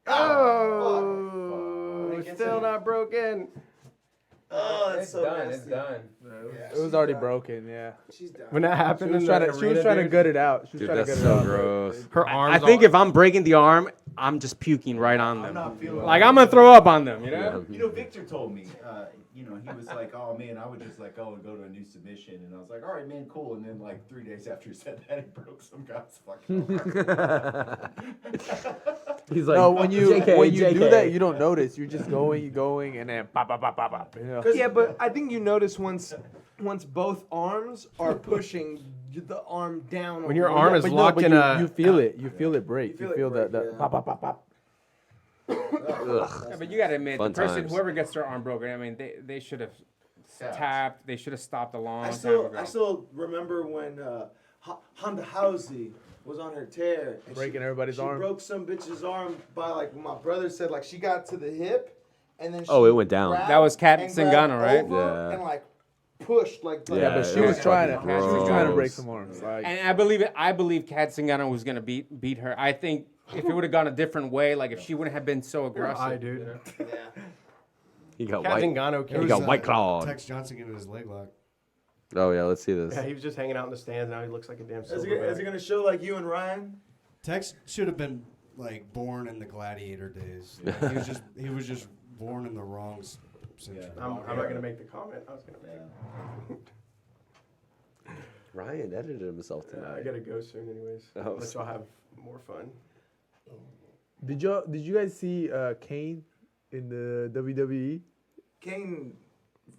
Oh, fuck. still not broken. Oh, that's It's so done. nasty. It's done. It was already broken. Yeah. She's down. When that She happened, was in trying the to. She was arena, trying to dude, gut it out. She was Dude, trying to that's gut it so out. gross. her I arms. think if I'm breaking the arm, I'm just puking right on I'm them. not feeling Like I'm gonna throw up on them, you know? You know, Victor told me, he was like, oh man, I would just let go and go to a new submission. And I was like, all right, man, cool. And then like 3 days after he said that, he broke some guy's fucking arm. He's like, No, when you JK, when you JK. do that, you don't notice. You're just going, and then pop, pop, pop, pop, pop. You know? Yeah, but I think you notice once both arms are pushing the arm down. When your over- arm is But no, locked but in a. you feel it. You feel it break. You You feel feel it the break, yeah. pop, pop, pop, pop. Yeah, but you gotta admit, Fun the person, times. whoever gets their arm broken, I mean, they should have tapped. They should have stopped a long I time still ago. remember when Honda Housey was on her tear. And Breaking everybody's she arm. broke some bitch's arm by like my brother said, like she got to the hip, and then Oh, she it went down. grabbed That was Kat and Zingano, grabbed right? over Yeah. And like pushed like. Yeah, But she it was was trying to. fucking She was trying to break gross. some arms. Like, And I believe it. I believe Kat Zingano was gonna beat her. I think if it would have gone a different way, like if she wouldn't have been so aggressive. Eye, dude. you know? Yeah. He got Cat white. Zingano He came. got white clawed. Tex Johnson getting his leg locked. Oh yeah, let's see this. Yeah, he was just hanging out in the stands. Now he looks like a damn Is he silverback. gonna show like you and Ryan? Tex should have been like born in the gladiator days. He was just born in the wrong century. I'm not gonna make the comment. I was gonna make. Ryan edited himself I tonight. gotta go soon, anyways. Oh, Let y'all have more fun. did you guys see Kane in the WWE? Cain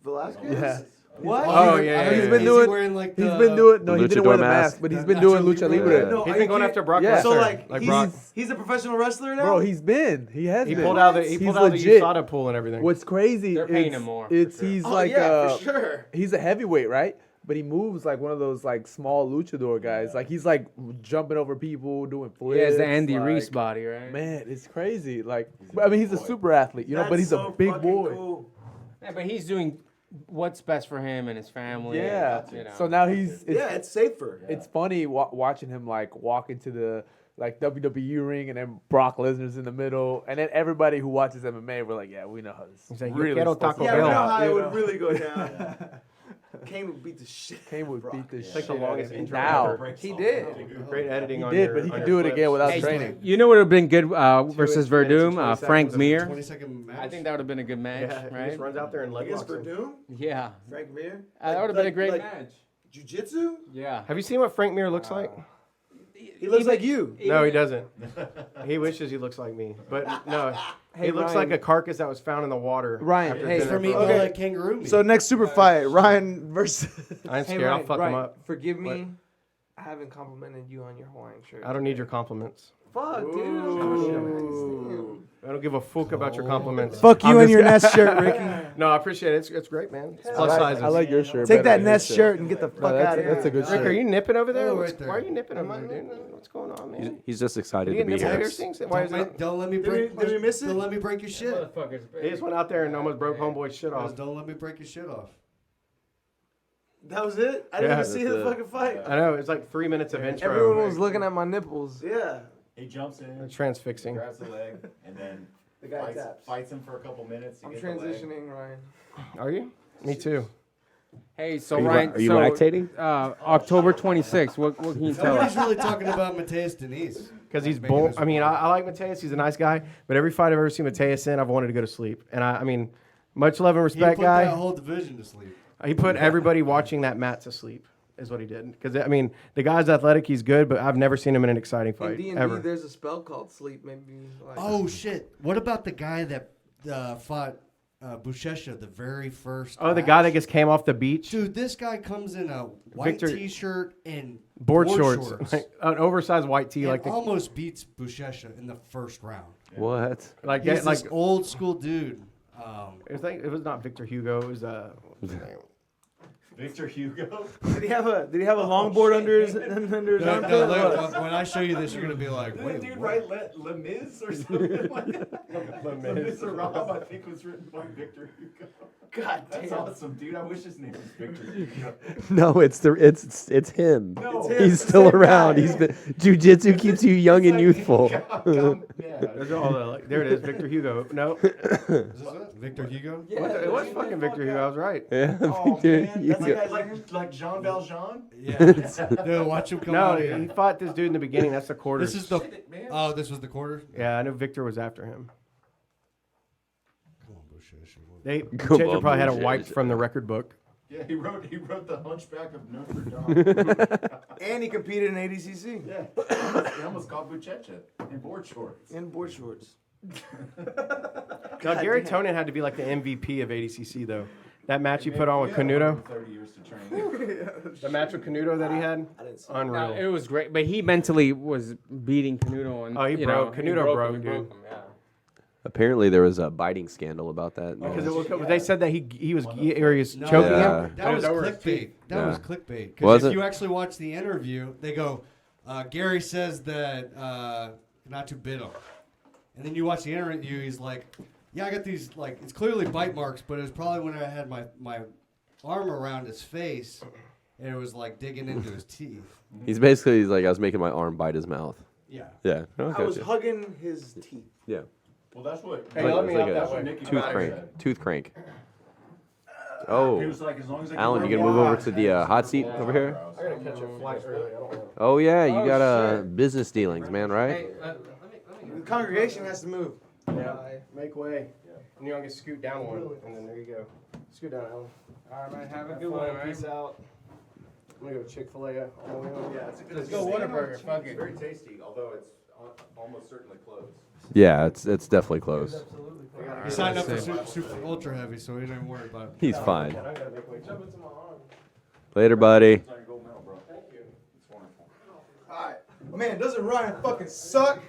Velasquez? Yeah. What? Oh, yeah, I he's don't been know. doing- Is he wearing like He's the, been doing. No, The he didn't wear luchador the mask, mask? but he's The been doing Nacho lucha Libre? libre. No, He's are been you going kidding? after Brock Yeah. Lesnar. So like, like he's, Brock. he's a professional wrestler now? Bro, he's been. He has He been. pulled out the He's he pulled out the legit. USADA pool and everything. What's crazy? They're paying it's, him more, for It's sure. he's Oh, like yeah, for sure. he's a heavyweight, right? But he moves like one of those like small luchador guys. Like he's like jumping over people, doing flips. He has the Andy like, Reese body, right? Man, it's crazy. Like, I mean, he's a super athlete, you know, but That's he's so a big fucking boy. Cool. Yeah, but he's doing what's best for him and his family. Yeah. you know. So now he's. Yeah, it's safer. It's funny watching him like walk into the like WWE ring, and then Brock Lesnar's in the middle, and then everybody who watches MMA, we're like, yeah, we know how this He's like, really "Yo quiero supposed to Taco Yeah, go we know Bell." how it you would know? really go down. Cain would beat the shit. Kane would beat the It's like shit the out longest of him. intro Now ever. He did. Great editing He on did, your, but he on could your do it again clips. without Hey, training. you know what would have been good versus 2 minutes and Verdum? 20 Frank seconds. Mir. 20-second match. I think that would have been a good match, Yeah, he right? just runs out there and leg Against locks him. Verdun? Yeah, Frank Mir? that would have been a great like match. Jiu-jitsu? Yeah. Have you seen what Frank Mir looks like? He looks like you. No, he doesn't. He wishes he looks like me, but no. He looks like a carcass that was found in the water. Ryan, after hey, dinner. For me, Okay. like kangaroo meat. So next super fight, Ryan versus. I'm Hey, scared. I'll Ryan, fuck Ryan, him up. Forgive me. I haven't complimented you on your Hawaiian shirt. I don't need your compliments. Fuck, dude. Ooh. I don't give a fuck about your compliments. Fuck you I'm and just your gonna- Nest shirt, Ricky. No, I appreciate it. It's great, man. It's I plus like- sizes. I like your shirt. Take better that than Nest his shirt and get the fuck No, out of here. that's a good Rick, are shirt. you nipping over there? Oh, What's- right there. Why are you nipping over there, dude? What's going on, man? He's just excited You to get be nipple here. piercings? Why is it? Don't let me Did break. we miss it? Don't let me break your shit. Motherfuckers. He just went out there and almost broke homeboy's shit off. Don't let me break your shit off. That was it? I didn't Yeah, even see that's the it. fucking fight. I know, it's like 3 minutes of intro. Everyone was looking at my nipples. Yeah. He jumps in, Transfixing. grabs the leg, and then The guy taps. fights him for a couple minutes. To I'm get the leg. transitioning, Ryan. Are you? Me too. Hey, so Are you, Ryan, are you so, lactating? October 26th. What can you tell Nobody's us? really talking about Mateus Denise. Because he's Making bull. us I mean, wrong. I like Mateus. He's a nice guy. But every fight I've ever seen Mateus in, I've wanted to go to sleep. And I mean, much love and He respect, put that guy. whole division to sleep. He put everybody watching that mat to sleep, is what he did. Because, I mean, the guy's athletic. He's good, but I've never seen him in an exciting In fight, D&D, ever. there's a spell called sleep. Maybe. Like, Oh shit! What about the guy that fought Buchecha the very first. Oh, the guy that match. just came off the beach. Dude, this guy comes in a white Victor- T-shirt and Board shorts. Like, an oversized white tee, and like the, almost beats Buchecha in the first round. What? like He's that, like this old school dude. it was not Victor Hugo. It was what's his name? Victor Hugo. Did he have a longboard under his armpit? No, or what? look, when I show you this, you're gonna be like, Did wait, that dude what? write Le Miz or something like that? Le Miserable, I think, was written by Victor Hugo. God That's damn. awesome, dude. I wish his name was Victor Hugo. No, it's him. No, He's still around. He's been jujitsu keeps you young and youthful. Yeah. Those are all the, like, there it is, Victor Hugo. No, Is this it? Victor Hugo? it was fucking Victor Hugo. I was right. Yeah, Oh, Victor man. That's Hugo. like Jean Valjean? Yeah. Dude, watch him come No, out he here. fought this dude in the beginning. That's the quarter. This is the. Man. Oh, this was the quarter. Yeah, I knew Victor was after him. Come on, Buchecha. They Come Buchecha on, probably had a Buchecha. wipe from the record book. Yeah, he wrote the Hunchback of Notre Dame. And he competed in ADCC Yeah, he almost caught Buchecha in board shorts. in board shorts. Now, Gary Tonin had to be like the MVP of ADCC though. That match he put on with Canuto, 30 years to train. the match with Canuto that he had, I didn't see No, unreal. it was great, but he mentally was beating Canuto. And, Oh, he you broke. know, Canuto broke, him, dude. him, yeah. Apparently, there was a biting scandal about that. Because they said that he was No, choking Yeah. him. That was over his clickbait. teeth. That Yeah. was clickbait. Was Because if it? you actually watch the interview, they go, Gary says that not to bid him. And then you watch the interview, he's like, yeah, I got these, like, it's clearly bite marks, but it was probably when I had my arm around his face and it was like digging into his teeth. He's like, I was making my arm bite his mouth. Yeah. Yeah. I Okay. was hugging his teeth. Yeah. Well, that's what. Hey, Like- let me it's out like that a way. Nicky Tooth Bobby crank. said. Tooth crank. He Oh, was like, as long as I can Alan, you run gonna move over wide. to the hot seat over here? I gotta catch a flight early. I don't know. Oh yeah, you Oh, got shit. business dealings, man, right? Hey, let me The congregation has to move. Yeah. Make way. And you're gonna scoot down one, and then there you go. Scoot down, Alan. All right, man. Have a Have good fun, one, man. Peace out. I'm gonna go to Chick-fil-A on the way home. Yeah, it's a good Let's go Whataburger. Fuck It's it. very tasty, although it's almost certainly closed. Yeah, it's definitely close. He signed up for super ultra heavy, so he didn't even worry about it. He's fine. I gotta make way. Jump into my arm. Later, buddy. It's on your gold medal, bro. Thank you. It's wonderful. Alright. Man, doesn't Ryan fucking suck?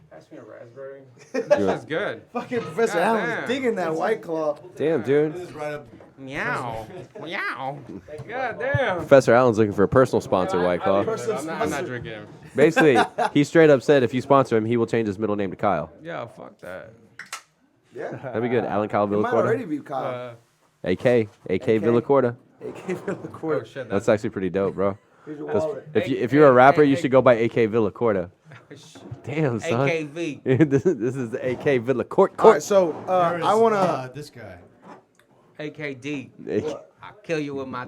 Pass me a raspberry. That's good. Fucking Professor God Allen's damn. digging that White Claw. Damn, dude. This is right up. Meow. Meow. God damn. Professor Allen's looking for a personal sponsor, White Claw. I'm not drinking him. Basically, he straight up said if you sponsor him, he will change his middle name to Kyle. Yeah, fuck that. Yeah. That'd be good. Alan Kyle It might already Villacorta. be Kyle. AK Villacorta. AK Oh Villacorta. shit. That's actually pretty dope, bro. Here's your That's- wallet. if you're a rapper, you should go by AK Villacorta. Damn, son. AKV. this is the AK Villacorta. Alright, so There is, I wanna this guy. AKD. I'll kill you with my.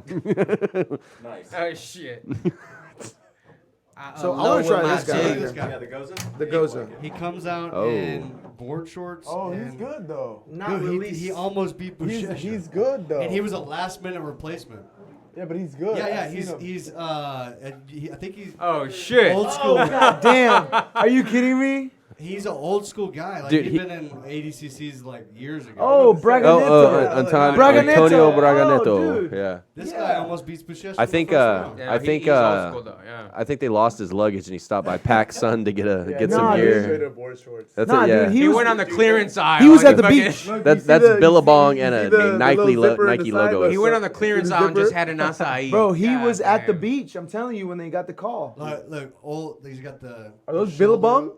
Nice. Oh shit. So I wanna try this guy. Look right at this here. guy. Yeah, the Goza? The Goza. He comes out Oh. in board shorts. and, good though. Not Dude, released. he almost beat Buchecha. good though. And he was a last minute replacement. yeah, but he's good. Yeah, I think he's Oh shit. old school. God damn. Are you kidding me? He's an old school guy. Like Dude, he's he- been in ADCC's like years ago. Oh, Braganeto. Antonio Braganeto. Braganeto. Oh, dude. Yeah. This guy almost beats Buchecha. I in the think first round. Yeah, I think he's old school though, yeah. I think they lost his luggage and he stopped by PacSun to get Nah, some dude. gear. Straight up board shorts. That's Nah, it, yeah. dude, He was- went on the clearance aisle. He was like at the fucking- beach. Look, That- you see that's the- you Billabong see- and you a see the Nike little zipper in the Nike side, logo. He went on the clearance the aisle and just zipper? had an acai. Bro, he God was at the damn. beach. I'm telling you when they got the call. Look, old. He's got the. Are those the shoulder- Billabong?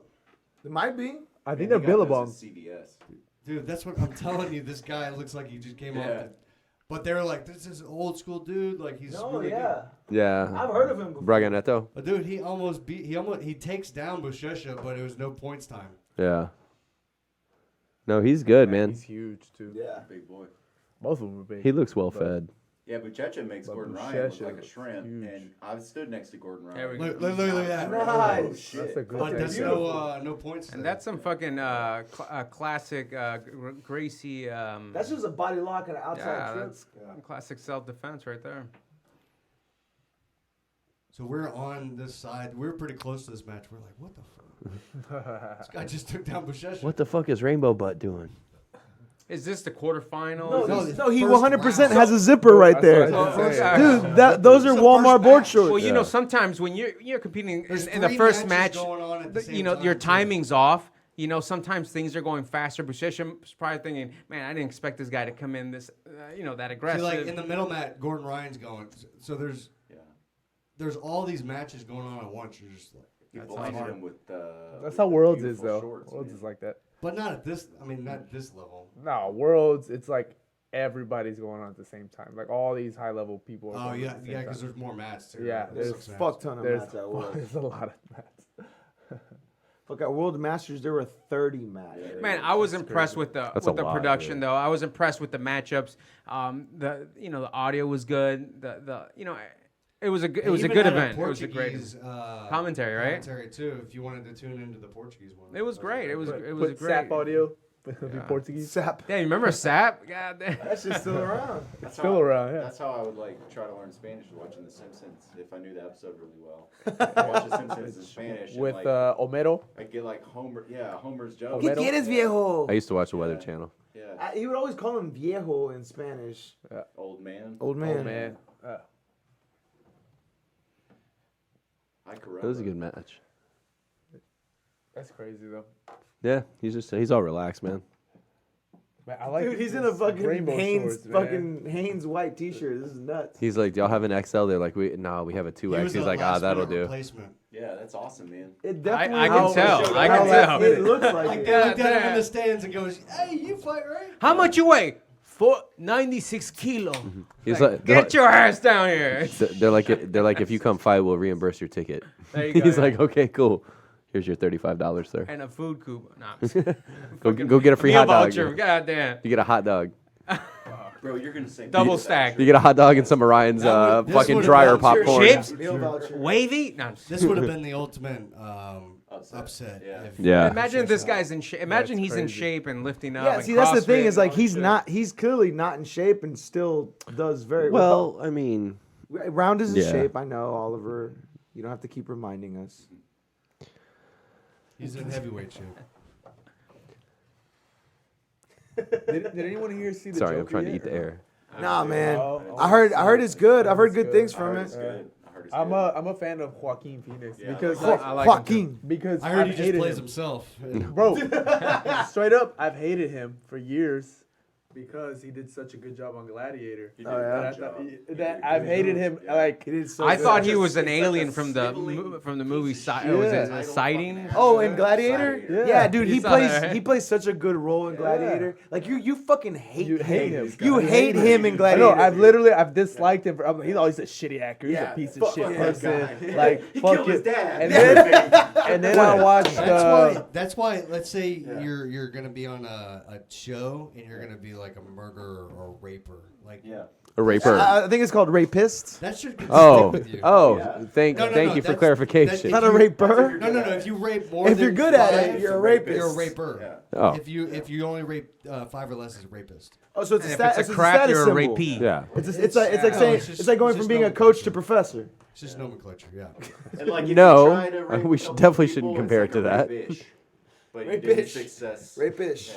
It might be. I think they're Billabong. CBS. Dude, that's what I'm telling you. This guy looks like he just came off. Yeah. But they were like, this is an old school dude. Like he's really Yeah. I've heard of him before. Braganeto. good. But dude, he takes down Buchecha, but it was no points time. Yeah. No, he's good, man. He's huge too. Yeah. Big boy. Both of them are big. He looks well fed. Yeah, Buchecha makes But Gordon Ryan look Buchecha like a looks shrimp, huge. and I've stood next to Gordon There Ryan. we go. Look at that. Nice. Oh, shit. That's a good But that's thing. no points. And there. that's some fucking classic Gracie. That's just a body lock and an outside yeah, trip. that's classic self-defense right there. So we're on this side. We're pretty close to this match. We're like, what the fuck? This guy just took down Buchecha. What the fuck is Rainbow Butt doing? Is this the quarterfinal? No, Is no, this- no, he first 100% round. has a zipper right That's there. what I was gonna say. Dude, those are It's the Walmart first board match. shorts. Well, you know, sometimes when you're competing There's in the three first matches match, going on at the same you know, time, your too. timing's off. You know, sometimes things are going faster. Bushishim's probably thinking, "Man, I didn't expect this guy to come in this, that aggressive." See, like in the middle mat, Gordon Ryan's going. So there's all these matches going on at once. You're just like, You that's blinded hard. him with That's how Worlds is beautiful though. shorts, Worlds man. is like that. But not at this. I mean, not at this level. No, Worlds, it's like everybody's going on at the same time. Like all these high level people. Are Oh going yeah, at the same yeah, because time. there's more mats too. Yeah, There's there's six Fuck ton of There's, mats at World. there's a lot of mats. Fuck, at World Masters, there were 30 mats. Man, I was impressed with the That's a lot, production dude. though. I was impressed with the matchups. The audio was good. It was a good event. It was a great commentary, right? Commentary too. If you wanted to tune into the Portuguese one, It was great. It was a Put great SAP audio. Be Portuguese. Sap. Yeah, you remember Sap? God damn. That shit's still around. That's Still how- around, yeah. That's how I would like try to learn Spanish, watching The Simpsons. If I knew the episode really well, watch The Simpsons in Spanish. And, With like, Homero. I get like Homer's joke. ¿Qué quieres, viejo? I used to watch the Weather Channel. Yeah, He would always call him viejo in Spanish. old man. Old man. Oh man. I It was a good match. That's crazy though. Yeah, he's all relaxed, man. Man, I like Dude, he's in a this fucking rainbow Hanes shorts, man. fucking Hanes white T-shirt. This is nuts. He's like, "Do y'all have an XL?" They're like, "We have a 2X." He's like, that'll do." Replacement. Yeah, that's awesome, man. It definitely. I can tell. I can tell. It looks like Like it. they looked at him in the stands and goes, "Hey, you fight right?" How much you weigh? 96 kilo. He's like, Get your ass down here. they're like, if you come fight, we'll reimburse your ticket. There you go, He's yeah. like, "Okay, cool. Here's your $35, sir. And a food coupon. Nah, Go get a free meal hot dog. voucher. God damn. You get a hot dog. Bro, you're gonna say Double stack. You get a hot dog and some of Ryan's This fucking would've dryer been- popcorn. Chips? Meal voucher. Wavy? No. I'm just- This would have been the ultimate upset. Yeah. if- Yeah. Imagine this guy's in shape. Imagine That's he's in crazy. shape and lifting up. Yeah, and see, that's the CrossFit thing is and like all this shit. he's clearly not in shape and still does very Well, I mean, Round is in Yeah. shape. I know, Oliver. You don't have to keep reminding us. He's in heavyweight shape. Did anyone here see the sorry, I'm Joker trying to yet, eat the or no? air. Nah, man. Oh, I heard it's good. I've heard good things I from heard it. it's good. I heard it's I'm good. a fan of Joaquin Phoenix Yeah, because I like like, I like him Joaquin. because I heard I've he just hated plays him. himself. Bro, straight up, I've hated him for years because he did such a good job on Gladiator. He did Oh, a yeah. good That I job. thought- He did a that good I've hated job. him. Yeah. Like He did so I good. thought he It's was an like a alien from the sniveling movie. piece of Was shit. it a sighting? Oh, in Gladiator? Gladiator. Yeah, dude, You he saw plays that, right? he plays such a good role in Gladiator. Like you fucking hate You him. hate him. You hate him in I Gladiator. know. I've disliked him. He's always a shitty actor. He's Yeah, a piece of fuck shit that person. guy. Like He fuck killed his it. dad. And then I watched. That's why. Let's say you're gonna be on a show and you're gonna be like a murderer or raper. Like A raper. I think it's called Rapist. that should stick Oh, with you. thank No, you for that's- clarification. Not a raper. No. If you rape more, If than you're good at five, it, you're a rapist. You're a raper. Oh. If you only rape 5 or less, is a rapist. Oh, so it's And a, if stat, it's it's a crap, status you're a symbol. rapee. Yeah. It's like No, saying it's just- it's like going it's from just being a nomenclature. coach to professor. It's just nomenclature. Yeah. And like, if you No, try to rape we a couple definitely people, shouldn't it's compare like it to a that. rape-ish. But you Rape-ish. didn't success. Rapish.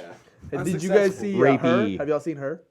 Yeah. Did you guys see her? Rapey. Have y'all seen her?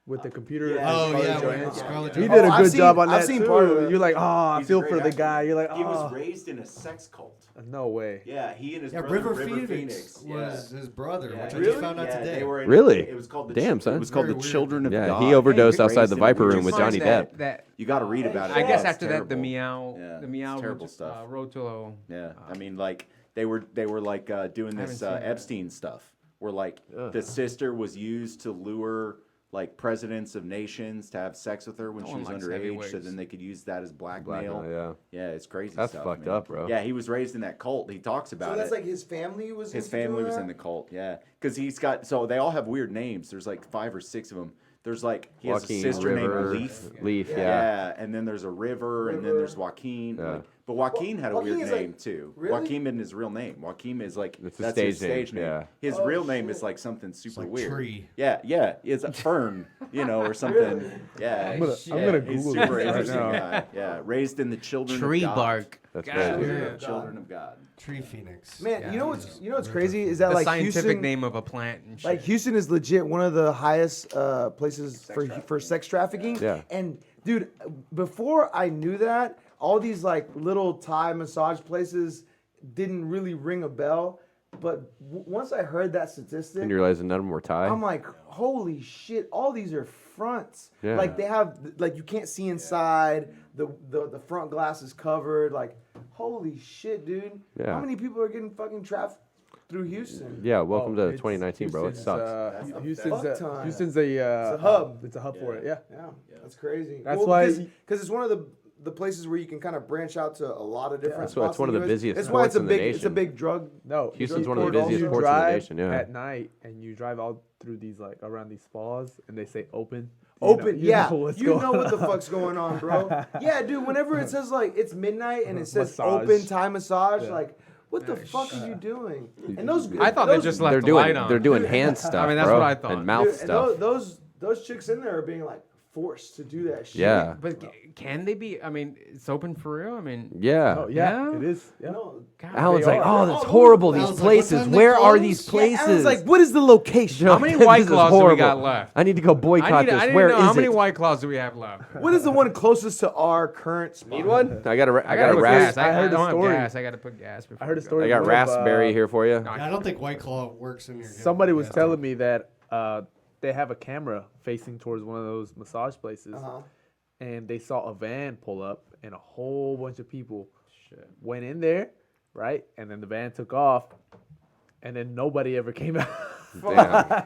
With the computer. Yeah. and Oh Scarlett yeah, Johansson? Scarlett He Johansson. did a I've good seen- job on that I've seen too. part of it. You're like, I He's a feel great for the actor. guy. You're like, He was raised in a sex cult. no way. Yeah, he and his Yeah, brother River Phoenix was his brother, Yeah. which I Really? just found out Yeah, today. they were in- Really? It was called the Damn, son. It was called Very the weird. Children of Yeah, God. he overdosed Raised outside the in Viper weird Room with stuff. Johnny That- Depp. That You got to read about it. I guess It's after that, the terrible. meow, Yeah, the meow, it's terrible stuff. Road to Yeah, I mean, like they were like doing haven't this seen that. Epstein stuff, where like the sister was used to lure like presidents of nations to have sex with her when No she one was likes underage, so heavyweights. then they could use that as blackmail. Blackmail, Yeah, it's crazy. That's stuff, fucked man. up, bro. Yeah, he was raised in that cult. He talks about So that's it. like his family was. His into family doing was that? in the cult, yeah. Because he's got, so they all have weird names. There's like 5 or 6 of them. There's like, he has a Joaquin, sister River, named Leaf. Leaf, yeah. Yeah, and then there's a River, and then there's Joaquin. Yeah. Like, but Joaquin had a Joaquin weird is, like- name too. really? Joaquin isn't his real name. Joaquin is like It's a that's stage his stage name, name. yeah. His Oh, real name shit. is like something super like weird. Tree. Yeah, it's a fern, or something. Yeah, I'm gonna he's Google super this right interesting now. guy. Yeah, raised in the children Tree of God. bark. That's God, crazy. Children yeah. of- Children of God. Tree Phoenix. Man, Yeah. you know what's crazy is that The like scientific Houston, name of a plant and shit. like Houston is legit one of the highest places for sex trafficking. Yeah. And dude, before I knew that, all these like little Thai massage places didn't really ring a bell. But once I heard that statistic, And you realize none of them were Thai. I'm like, holy shit! All these are fronts. Yeah. Like they have, like you can't see inside. The front glass is covered. Like, holy shit, dude! Yeah. How many people are getting fucking trafficked through Houston? Yeah, welcome to It's- 2019, bro. It Houston's, sucks. Houston's fuck ton. Houston's a It's a hub. It's a hub for it. Yeah. Yeah, that's crazy. That's why- because it's one of the places where you can kind of branch out to a lot of different. That's why it's spots one in of the US. busiest That's why it's a ports in the big. It's a nation. big drug. No, Houston's one of the you busiest you ports in the drive nation, yeah. At night, and you drive all through these like around these spas, and they say open. Open, yeah. what's You going know what the on. fuck's going on, bro. Yeah, dude. Whenever it says like it's midnight and it says Massage. open Thai massage, Yeah. like what the fuck are you doing? And those, I thought they those, just left They're the light doing on. they're doing hand stuff. I mean, that's bro, what I thought. And mouth dude, and stuff. those chicks in there are being like forced to do that shit. Yeah. But can they be? I mean, it's open for real. I mean, Yeah. Oh yeah, Yeah? it is. Yeah. No, God, Alan's they like, are. oh, that's horrible. Alan's These like, what places. time they Where are close? these yeah, places? Alan's like, what is the location? How many This White is Claws do we horrible. got left? I need to go boycott I need this. to Where know is how many it? White Claws do we have left? What is the one closest to our current spot? Need one? I got a I gotta put ras- gas. I heard a don't have story. gas. I gotta put gas. Before I heard a we go. story. I got of, raspberry here for you. Yeah, I don't think White Claw works in your. Somebody was gas telling me that they have a camera facing towards one of those massage places, and they saw a van pull up, and a whole bunch of people went in there, right? And then the van took off, and then nobody ever came out. Damn.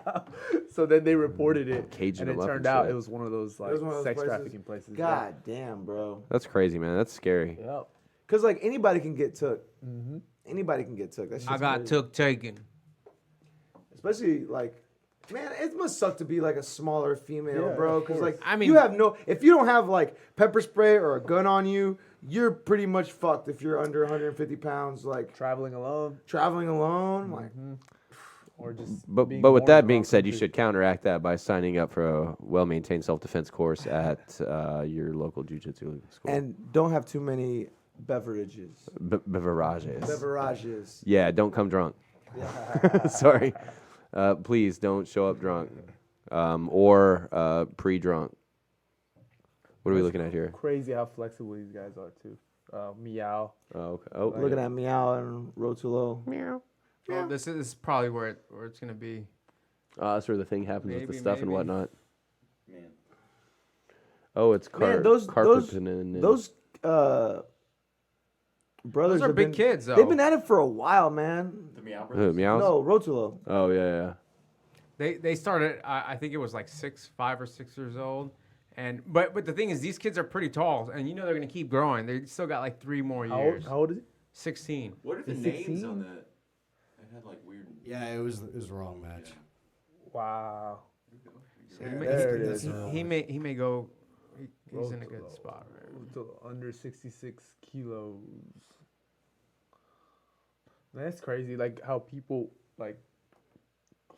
So then they reported it, Caging and it them up turned and out shit. it was one of those like was one of those sex places. trafficking places. God damn, bro. That's crazy, man. That's scary. Yeah. Because like anybody can get took. Anybody can get took. That I shit's got crazy. took taken. Especially like, man, it must suck to be like a smaller female, Yeah, bro. of Because course. like, I mean- you have no. If you don't have like pepper spray or a gun on you, you're pretty much fucked. If you're under 150 pounds, like Traveling alone, traveling alone, like or just. But being but with born that in the being wrong said, you country. should counteract that by signing up for a well-maintained self-defense course at your local jiu-jitsu school. and don't have too many beverages. Beverages. Beverages. Yeah, don't come drunk. Sorry. Please don't show up drunk or pre-drunk. What are we looking at here? Crazy how flexible these guys are too. Meow. Oh, okay. Oh, Looking at Meow and Rotulo. Well, this is probably where it's gonna be. that's where the thing happens with the Maybe, stuff and maybe. whatnot. Man. Oh, it's Man, those carpet those brothers Those are have big been- kids, though. They've been at it for a while, man. The Meow Brothers? Meows? No, Rotulo. Oh yeah, yeah. They started. I think it was like 5 or 6 years old, and but the thing is, these kids are pretty tall, and you know they're gonna keep growing. They still got like 3 more years. How old is he? 16. What are the He's names 16? on the? It had like weird. Yeah, it was the wrong match. Wow. So Yeah, he, may, there it he- is. he may go. He's in a good spot. Right? Under 66 kilos. That's crazy. Like how people like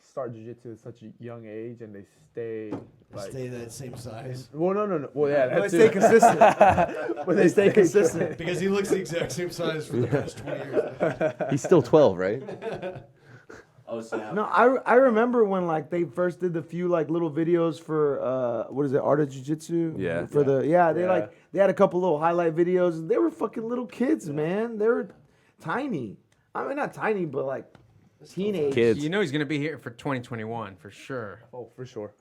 start jiu-jitsu at such a young age and they stay like. Stay that same size. Well, no. Well, yeah, But that's they stay consistent. but they stay consistent. Because he looks the exact same size for the past 20 years. He's still 12, right? Oh snap! No, I remember when like they first did the few like little videos for what is it, Art of Jiu-Jitsu? Yeah. For the they Yeah. like they had a couple little highlight videos and they were fucking little kids, man. They were tiny. I mean not tiny, but like teenage. Kids. You know he's gonna be here for 2021 for sure. Oh, for sure.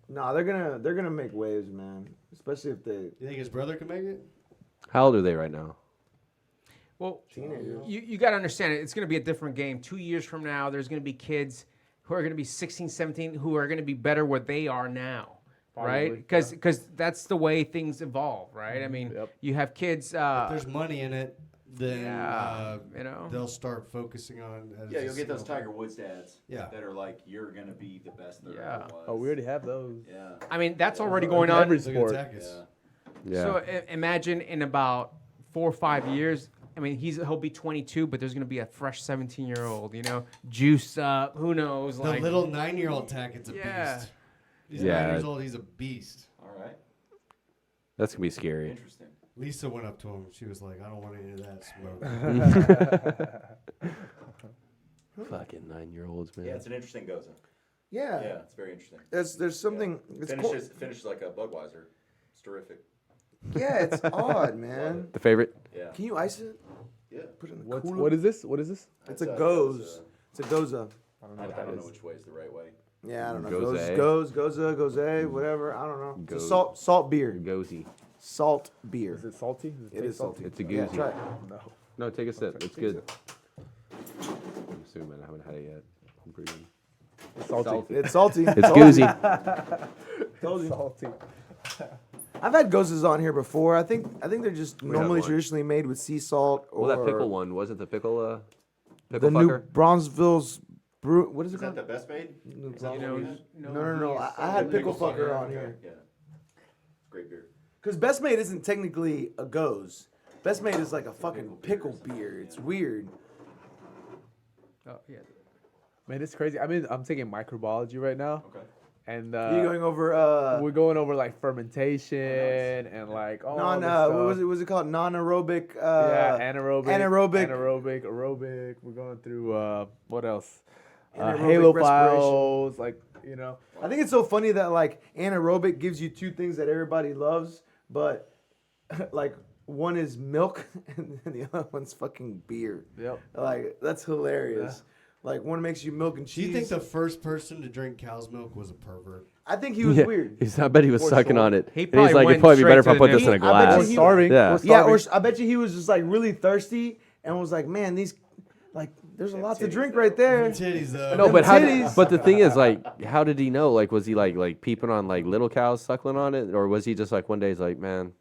No, they're gonna make waves, man. Especially if they You think his brother can make it? How old are they right now? Well, teenagers. you got to understand it. It's going to be a different game. 2 years from now, there's going to be kids who are going to be 16, 17, who are going to be better where they are now, right? Probably, Because that's the way things evolve, right? I mean, Yep. you have kids. If there's money in it, then Yeah, you know. they'll start focusing on. As Yeah, a you'll get those skill. Tiger Woods dads. Yeah. That are like, you're gonna be the best there Yeah. ever was. Oh, we already have those. Yeah. I mean, that's already going In on. every Look at sport. Takis. Yeah. Yeah. So imagine in about 4 or 5 years. I mean, he'll be 22, but there's going to be a fresh 17-year-old, you know, juiced up. Who knows? The Like little 9-year-old Tackett's a Yeah. beast. He's Yeah. 9 years old. He's a beast. All right. That's gonna be scary. Interesting. Lisa went up to him. She was like, "I don't want any of that smoke." Fucking 9-year-olds, man. Yeah, it's an interesting goza. Yeah. Yeah, it's very interesting. There's something. It's cool. Finishes like a Budweiser. It's terrific. Yeah, it's odd, man. The favorite? Yeah. Can you ice it? Yeah. Put it in the What's, cooler? what is this? What is this? It's a goes. It's a goza. I don't know I what that don't know is. which way is the right way. Yeah, I don't know. Goza. Goza, whatever. I don't know. It's a Goes. salt beer. Gozy. Salt beer. Is it salty? Does It taste is salty. It's a Yeah, goozy. try it. No. No, take a sip. It's Take a good. I'm assuming I haven't had it yet. I'm pretty good. It's salty. It's salty. It's goozy. Told you. Salty. I've had gozas on here before. I think they're just We normally had one. traditionally made with sea salt or Well, that pickle one wasn't the pickle. Pickle the new fucker. Bronzeville's brew. What is it Is that called? the best made? You know, No. I had pickle fucker on here Yeah. Great beer. because Best Made isn't technically a goze. Best Made is like a fucking pickle beer. It's weird. Oh, yeah. Man, it's crazy. I'm taking microbiology right now, Okay. and You going over we're going over like fermentation and like all non this what stuff. was it called? Non-aerobic Yeah, anaerobic, anaerobic. aerobic. We're going through what else? Anaerobic Halophiles, like I think it's so funny that like anaerobic gives you two things that everybody loves, but like one is milk and the other one's fucking beer. Yep. Like that's hilarious. Like one makes you milk and Do cheese. you think the first person to drink cow's milk was a pervert? I think he was Yeah. weird. I bet he was For sucking sure. on it. He And he's probably like, went it'd probably be straight better if to I the put this in a nipple. I bet glass. you he- starving. Yeah. We're Yeah, starving. I bet you he was just like really thirsty and was like, man, these like there's a lot to titties, drink though. right there. Titties though. No, Them but how? titties. But the thing is, like, how did he know? Like, was he like peeping on like little cows suckling on it, or was he just like one day he's like, man,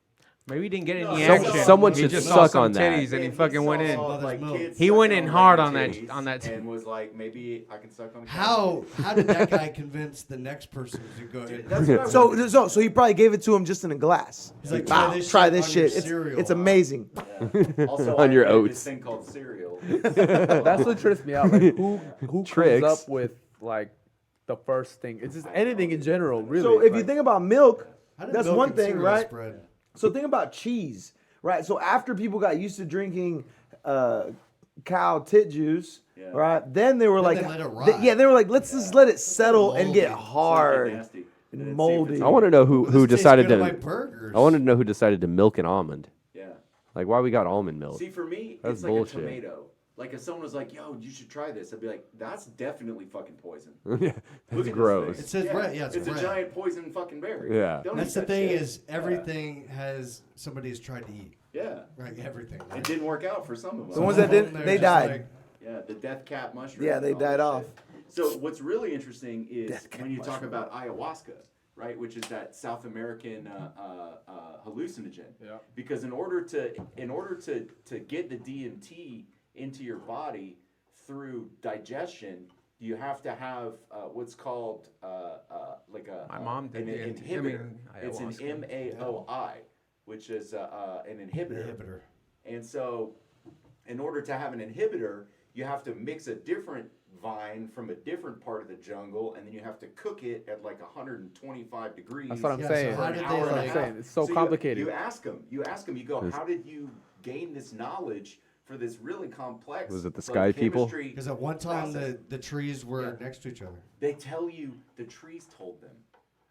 Maybe he didn't get any Some- action. someone he should just suck saw some on that. titties and he fucking went in. Mother's He went in hard on that- and was like, maybe I can suck on. How did that guy convince the next person to go ahead? That's what I So he probably gave it to him just in a glass. He's like, Wow, try this on your shit. It's cereal. amazing. Also, On I your invented oats. This thing called cereal. That's what trips me out. Like who Tricks. comes up with like the first thing? It's just anything in general, really. So if you Like, think about milk, How did that's milk one and thing, cereal right? spread? So think about cheese, right? So after people got used to drinking cow tit juice, Yeah. right? Then they were Then like, they let it ride. yeah, they were like, let's just let it settle and get Moldy. hard. Nasty. and And then see if moldy. it's- I want to know who This tastes decided good on my to. burgers. I wanted to know who decided to milk an almond. Yeah. Like, why we got almond milk? See, for me, That's it's like bullshit. a tomato. Like if someone was like, "Yo, you should try this," I'd be like, "That's definitely fucking poison." yeah, Look that's at this gross. thing. It says red. Yeah, it's a red. giant poison fucking berry. Yeah. Don't That's eat the that thing shit. is everything has somebody's tried to eat. Yeah. Right, everything. It didn't work out for some of them. The ones that didn't, They're they just died. like, Yeah, the death cap mushroom. Yeah, they and all died that off. shit. So what's really interesting is Death cap when you talk mushroom. about ayahuasca, right, which is that South American hallucinogen. Yeah. Because in order to get the DMT into your body through digestion, you have to have what's called like a My mom did an the inhibitor. It's an ayahuasca. MAOI, which is an inhibitor. inhibitor. And so, in order to have an inhibitor, you have to mix a different vine from a different part of the jungle, and then you have to cook it at like 125 degrees. That's what I'm Yeah, saying. so how for an did hour they, and a That's what I'm like- half. saying. It's so you- complicated. You ask them. You go, how did you gain this knowledge for this really complex? Was it the like, sky people? chemistry Because at one time process? the trees were Yeah. next to each other. They tell you the trees told them.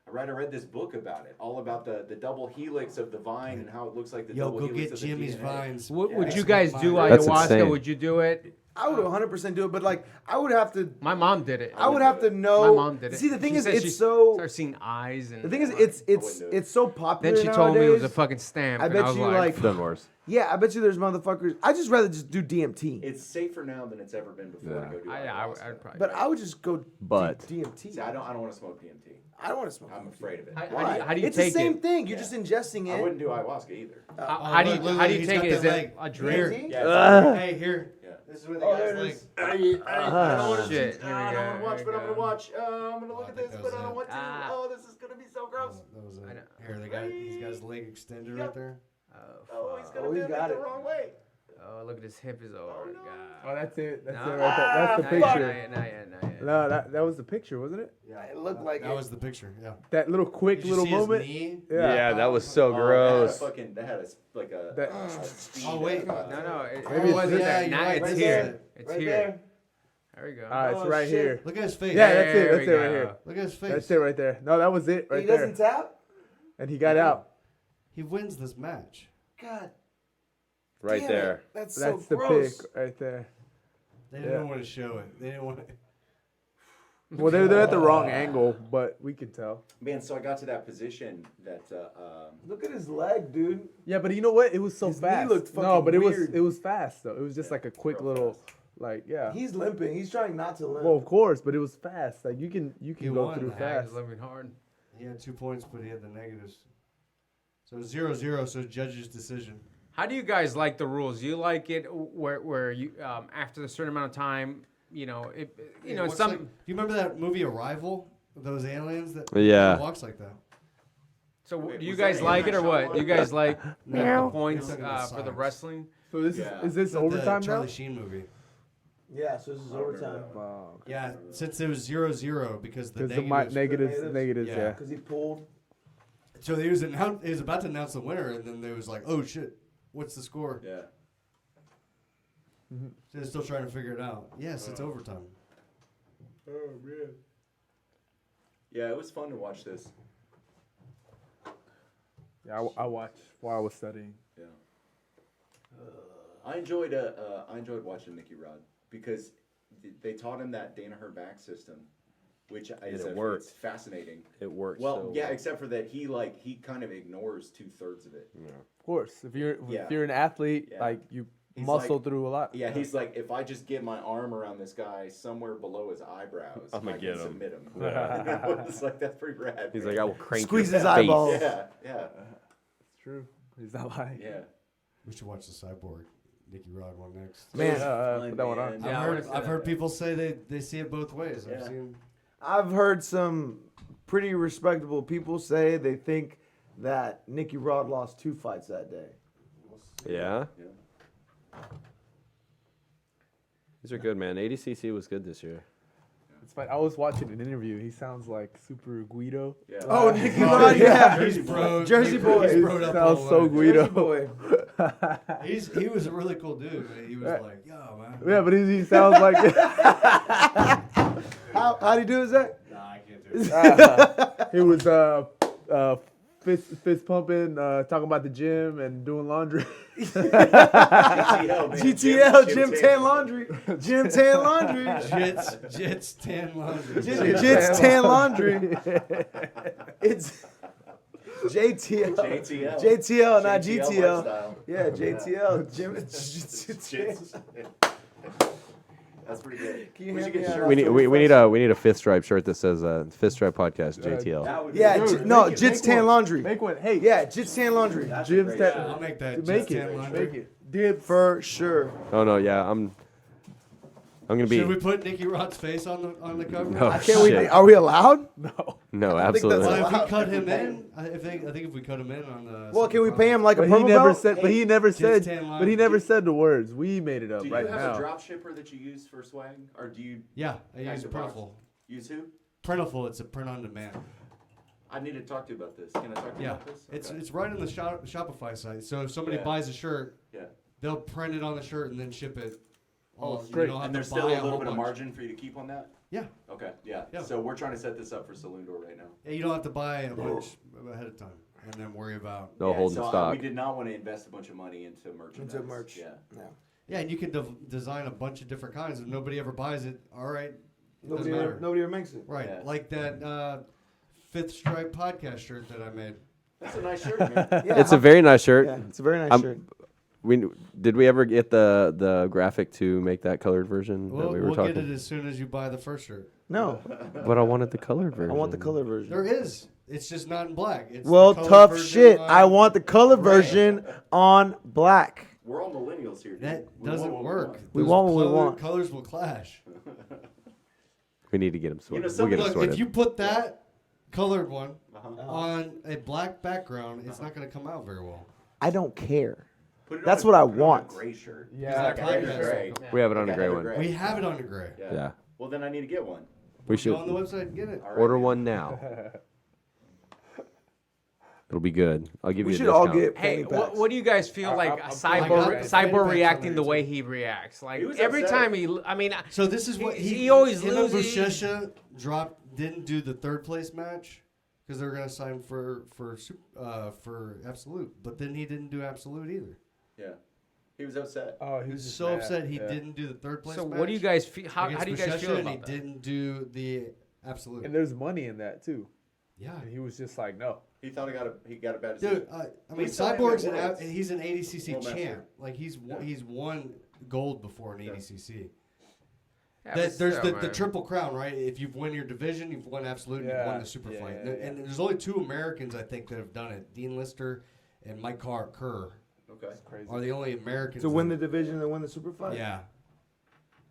I read this book about it, all about the double helix of the vine and how it looks like the Yo, double go helix get of the Jimmy's DNA. vines. Would Yeah. you guys do That's ayahuasca? insane. Would you do it? I would 100% do it, but like I would have to. My mom did it. I would have to know. My mom did it. See, the thing She is, said she it's so. started seeing eyes and. The thing is, wouldn't do it. it's so popular. Then she told me it was a nowadays. fucking stamp. I and bet I was you, like, like- Done worse. Yeah, I bet you there's motherfuckers. I just rather just do DMT. It's safer now than it's ever been before Yeah. to go do I would ayahuasca. probably. But I would just go But- DMT. See, I don't want to smoke DMT. I don't want to smoke. I'm DMT. afraid of it. How do Why? you, how do you it's take the same it? thing. You're Yeah. just ingesting I it. wouldn't do ayahuasca either. How do you he's take got it? Is that, it like, a drink? DMT? Yeah, Hey, here. Yeah. This is where the Oh, guy's there it like. is. I don't want to. Shit, here we I don't go, want to watch, here but we I'm gonna go. watch. I'm gonna look I at think this, that but was I don't it. want to. Ah. Oh, this is gonna be so gross. That was it. I know. Here, the guy. He's got his leg extended right there. Oh, he's gonna Oh, he's bend got it the it. wrong way. Oh, look at his hip is over. no. Oh, God. that's it. That's No. it right there. That's the Not yet, picture. not yet, not yet, not yet. No, that was the picture, wasn't it? Yeah, It looked like that it. was the picture. Yeah. That little quick Did you little see his moment. knee? Yeah. that was so Oh, gross. They had like a. That- speed, Oh, wait. No, Maybe it's wasn't this- there. you're Now right, it's right here. there. It's Right here. there. There we go. All right, it's Oh, right shit. here. Look at his face. Yeah, that's it. There That's we it right go. here. Look at his face. That's it right there. No, that was it right he there. doesn't tap. And he got out. He wins this match. God, Right damn there. it. That's That's so the gross. pick right there. They didn't want to show it. They didn't want to. Well, they're at the wrong angle, but we can tell. Man, so I got to that position that. Look at his leg, dude. Yeah, but you know what? It was so His knee fast. looked No, fucking but weird. it was fast though. It was just like a quick real little, fast. like yeah. He's limping. He's trying not to limp. Well, of course, but it was fast. Like you can He go won through that. Yeah, fast. he's living hard. He had 2 points, but he had the negatives. So 0-0. So judge's decision. How do you guys like the rules? Do you like it where you after a certain amount of time, you know, What's some. like- do you remember that movie Arrival? Those aliens that Yeah. it walks like that. So Wait, do you was guys that like it or Animal what? Show Do you guys like Meow. the points You're talking about for the science. wrestling? So this Yeah. is this The overtime now? Charlie Sheen movie. Yeah, so this is overtime. Wow. Yeah, since it was 0-0 because the Because the negatives. negatives, negatives. Yeah. yeah. Because he pulled. So he was about to announce the winner, and then they was like, "Oh shit, what's the score?" Yeah. So they're still trying to figure it out. Yes, it's overtime. Oh man. Yeah, it was fun to watch this. Yeah, I watched while I was studying. Yeah. I enjoyed watching Nicky Rod because they taught him that Danaher back system, which is it worked. it's fascinating. It worked. Well, so yeah, well. except for that he kind of ignores 2/3 of it. Of course, if you're Yeah. if you're an athlete, Yeah. like you He's muscle like- through a lot. Yeah, he's like, if I just get my arm around this guy somewhere below his eyebrows, I'ma I get can him. submit him. Yeah. It's like that's pretty rad. He's man. like, I will crank Squeeze your his face. eyeballs. yeah, yeah, It's true. He's not lying. yeah. We should watch the Cyborg Nicky Rod one next. Man, Put that one on. Yeah, I wanna see I've that. heard people say they see it both ways. I've Yeah. seen. I've heard some pretty respectable people say they think that Nicky Rod lost 2 fights that day. Yeah. Yeah. These are good, man. ADCC was good this year. It's fine. I was watching an interview. He sounds like super Guido. Yeah. Oh, Nicky Rod, yeah. Jersey bro, Jersey boy. He's broed up all Sounds the so way. Guido. Jersey boy. He was a really cool dude. Man. He was like, yo, man. Yeah, but he sounds like. How'd he do his that? Nah, I can't do it. He was fist pumping, talking about the gym and doing laundry. GTL, man. GTL, Gym Tan Laundry. Gym Tan Laundry. Jits tan laundry. Jits Tan Laundry. It's JTL. JTL. JTL, not JTL GTL. lifestyle. Yeah, JTL. Gym. Jits. That's pretty good. Can you We hand should get me a- shirts. We need a Fifth Stripe shirt that says Fifth Stripe Podcast JTL. That would be Yeah, good. no, make it, Jits make Tan one. Laundry. Make one. Hey, Yeah, Jits Tan Laundry. That's a Jim's great that. show. I'll make that. Make Jits tan it. laundry. Make it. Dibs. For sure. Oh no, yeah, I'm gonna be. Should we put Nicky Rod's face on the cover? No, Can't we? shit. Are we allowed? No, I think that's absolutely. Well, not. if we cut him in, I think if we cut him in on the. Well, can we pay him like a But he promo never belt? said. But he never said. tan But he line. never said the words. We made it up Do you right have now. a drop shipper that you use for swag, or do you Yeah, I use Active box. Printful. use who? Printful, it's a print on demand. I need to talk to you about this. Can I talk to you Yeah, about this? it's Okay. it's right on the Shopify site. So if somebody Yeah. buys a shirt, Yeah. they'll print it on the shirt and then ship it. Oh, You straight. don't have And to there's buy still a whole little bit of bunch. margin for you to keep on that? Yeah. Okay, yeah. Yeah. So we're trying to set this up for Saloon Door right now. Yeah, you don't have to buy a bunch ahead of time and then worry about. No holding so stock. we did not want to invest a bunch of money into merchandise. Into merch. Yeah. Yeah, and you can design a bunch of different kinds. If nobody ever buys it, all right. Doesn't matter. Nobody ever makes it. Right, Yeah. like that Fifth Stripe podcast shirt that I made. That's a nice shirt, man. Yeah, It's a very nice shirt. Yeah, it's a very nice I'm- shirt. Did we ever get the graphic to make that colored version that We'll, we were we'll talking? get it as soon as you buy the first shirt. No, But I wanted the colored I version. want the color version. There is. It's just not in black. It's the Well, colored tough version shit. on- I want the color gray. version on black. We're all millennials here. Dude. That We doesn't want what work. want. We Those want what we want. Colors will clash. We need to get them You know, sorted. some we'll get them Look, sorted. if you put that colored one Uh-huh. on a black background, it's not going to come out very well. I don't care. Put it That's on what I put it on a want. Gray shirt. Yeah. Like a heavy podcast. gray. We have it on Like a gray heavy one. We have it on the gray. Yeah. Yeah. Well, then I need to get one. We Go should on the website and get it. All right. order one now. It'll be good. I'll give We you a should discount. all get Hey, fanny packs. what do you guys feel like I'm Cyborg got the fanny Cyborg packs reacting on the there, way too. he reacts? Like He was every upset. time he, I mean, So this is what he always him and loses. Buchecha didn't do the third place match because they were gonna sign for Absolute, but then he didn't do Absolute either. Yeah. He was upset. Oh, He was just so mad. upset he Yeah. didn't do the third place. So match what do you guys feel? How against do you guys Buchecha, feel and about he that? didn't do the Absolute. And there's money in that too. Yeah, And he was just like, no. He thought he got a bad decision. dude. I mean, He's still Cyborg's having worlds. he's an ADCC World master. champ. Like he's won gold before in ADCC. Yeah, There's but still, the man. triple crown, right? If you've won your division, you've won Absolute, and you've won Yeah, the super yeah, fight. yeah, And there's only 2 Americans, I think, that have done it. Dean Lister and Mike Kerr Okay. Crazy. are the only Americans. To win the that- division and win the super fight. Yeah.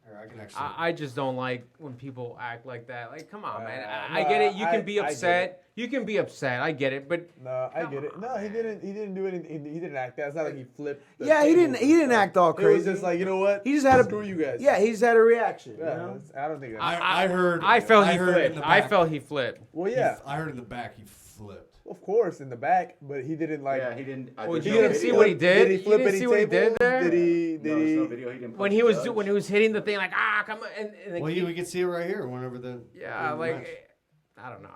Here, I can actually. I just don't like when people act like that. Like, come on, man. No, I get it. You I can be get it. upset. You can be upset. I get it. But No, I get it. No, he didn't. He didn't do anything. He didn't act that. It's not like he flipped. the Yeah, he table. didn't. He didn't act all It was crazy. just like, you know what? He just had a screw you guys. Yeah, he just had a reaction. Yeah, You know? I don't think. That's, I heard. I felt he heard in flipped. the I back- felt he flipped. well, yeah, I heard in the back he flipped. of course, in the back, but he didn't like. Yeah, he didn't. Well, there's you no didn't video. see what he did? Did he You flip didn't any see what he did tables? there? Did he? No, Did there's he? no video. He didn't. When punch he the was judge. when he was hitting the thing like come on and Well, we can see it right here. Whenever the yeah the like match. I don't know.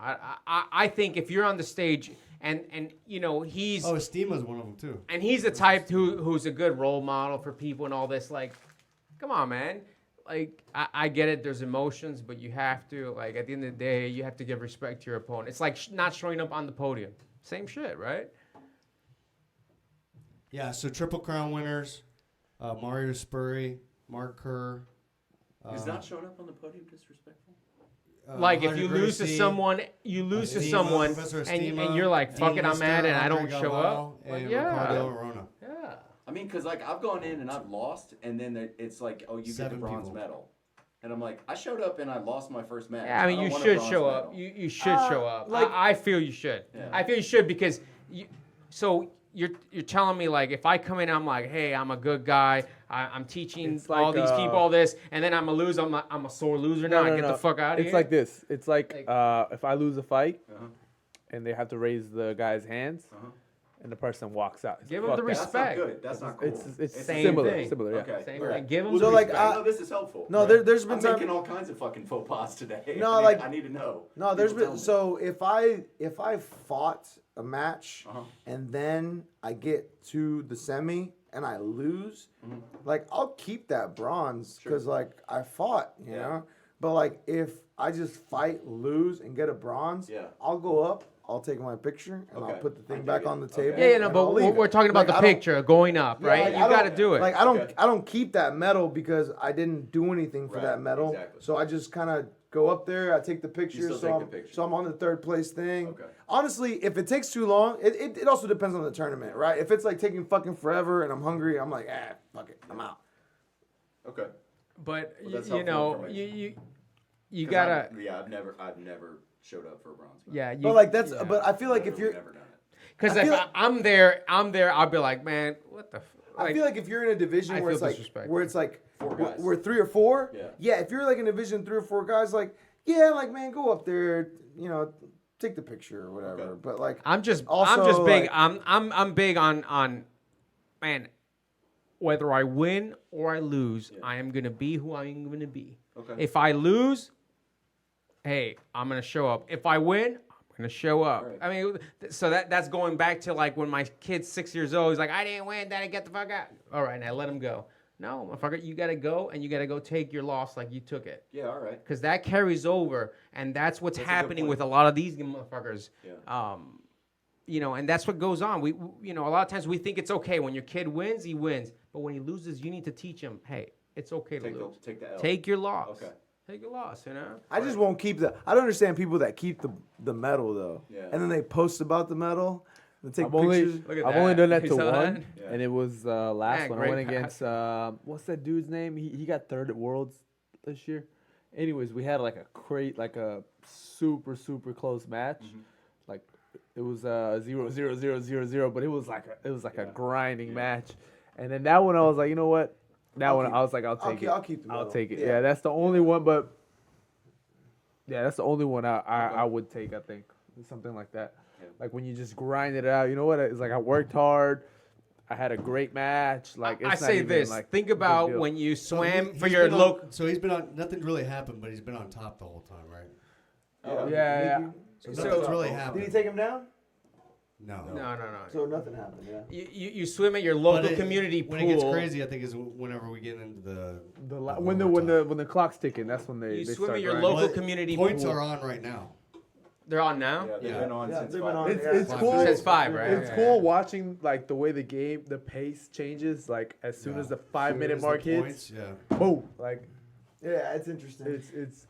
I think if you're on the stage and you know he's Oh, Estima's one of them too. and he's the type who's a good role model for people and all this. Like, come on, man. Like, I get it. There's emotions, but you have to, like, at the end of the day, you have to give respect to your opponent. It's like not showing up on the podium. Same shit, right? Yeah. So Triple Crown winners: Mario Spurry, Mark Kerr. Is not showing up on the podium disrespectful? Like, if you Hunter lose to Gracie, someone, you lose to Estima, someone, Professor and Estima, you're like, fuck Dean it, I'm mad, Lister, and I Andre don't show Galvao, up. Like, and yeah. Ricardo Arona. Yeah. I mean, because like I've gone in and I've lost, and then it's like, oh, you get the 7 bronze people. medal, and I'm like, I showed up and I lost my first match. Yeah, I mean, don't you want a should bronze show medal. up. You should show up. like- I feel you should. Yeah. I feel you should because you. So you're telling me like if I come in, I'm like, hey, I'm a good guy. I'm teaching It's all like, these people all this, and then I'm a loser. I'm a sore loser now. Get the fuck out of It's here. like this. It's like Like- if I lose a fight, Uh-huh. and they have to raise the guy's hands, Uh-huh. and the person walks out. It's Give him fuck the that. respect. That's not good. That's not cool. It's Same similar. thing. Similar. Yeah. Okay. Same All right. thing. Give them So, the like, respect. No, this is helpful. No, there's been I'm time. making all kinds of fucking faux pas today. No, I like- need to know. No, there's People been tell me. so if I fought a match Uh-huh. and then I get to the semi and I lose, like I'll keep that bronze because like I fought, you know. But like if I just fight, lose, and get a bronze, Yeah. I'll go up. I'll take my picture and I'll Okay. put the I thing dig back it. on the Okay. table. Yeah, no, and but I'll leave we're it. talking about Like, the I don't- picture going up, Yeah, right? like, You I got to don't- do it. Like I don't, Okay. I don't keep that medal because I didn't do anything for Right, that medal. exactly. So I just kind of go up there. I take the picture. still So take I'm, the picture. so I'm on the third place thing. Okay. Honestly, if it takes too long, it also depends on the tournament, right? If it's like taking fucking forever and I'm hungry, I'm like, fuck it, I'm out. Okay. But Well, that's you helpful know, information. you 'Cause gotta. I've never showed up for a bronze medal. Yeah, you, But like that's, yeah. but I feel like if Literally you're, never done it. Because I if feel like- I'm there, I'll be like, man, what the? I feel like if you're in a division I where feel it's like, disrespected. where it's like, Four where, guys. where 3 or 4, Yeah. if you're like in a division 3 or 4 guys, like, yeah, like man, go up there, you know, take the picture or whatever. Okay. But like, I'm just Also, big. like- I'm big on man. Whether I win or I lose, I am gonna be who I'm gonna be. Okay. If I lose, hey, I'm gonna show up. If I win, I'm gonna show up. Right. I mean, so that's going back to like when my kid's 6 years old. He's like, I didn't win, Daddy, get the fuck out. All right, now let him go. No, motherfucker, you gotta go and you gotta go take your loss like you took it. Yeah. All right. Because that carries over, and that's what's That's a good happening point. with a lot of these motherfuckers. Yeah. You know, and that's what goes on. You know, a lot of times we think it's okay when your kid wins, he wins, but when he loses, you need to teach him, hey, it's okay to lose. Take the L. Take your loss. Okay. Take your loss. You know. I just won't keep the. I don't understand people that keep the medal though, Yeah. and then they post about the medal. They take I've only, pictures. Look at I've that. only done that You to saw one, that? Yeah. and it was last Man, one. I great went pass. against what's that dude's name? He got third at Worlds this year. Anyways, we had like a super close match. Mm-hmm. Like it was 0-0-0-0-0, but it was like a grinding match. And then that one I was like, you know what? That one I was like, I'll take it. I'll keep the I'll medal. take it. Yeah. Yeah, that's the only one. But Yeah, that's the only one I would take. I think something like that. Like when you just grind it out. You know what? It's like I worked hard. I had a great match. Like it's I not say even, this. like, Think big about deal. when you So swam he's for your been on- local. So he's been on. Nothing really happened, but he's been on top the whole time, right? Yeah. So nothing's really Did happened. he take him down? No. No. So nothing happened. Yeah. You swim at your But local it- community when pool. it gets crazy, I think is whenever we get into the When the clock's ticking, that's when they You they swim start at your grinding. local Well, community points pool. are on right now. They're on now. Yeah, they've Yeah. been on Yeah, since they've been 5 on. minutes. It's Five cool. minutes. Since 5, right? It's Yeah. cool watching like the way the game, the pace changes. Like as soon Yeah. as the Soon 5-minute as the mark hits, points, yeah. boom! Like Yeah, it's interesting.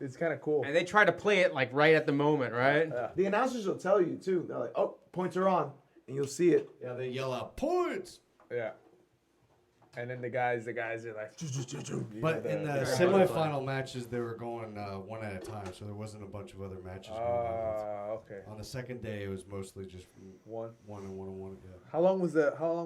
it's kind of cool. And they try to play it like right at the moment, right? The announcers will tell you too. They're like, "Oh, points are on," and you'll see it. Yeah, they yell out points. Yeah. And then the guys are like. But in the semifinal matches, they were going one at a time, so there wasn't a bunch of other matches going on. Okay. On the second day, it was mostly just One. one and one. Yeah. How long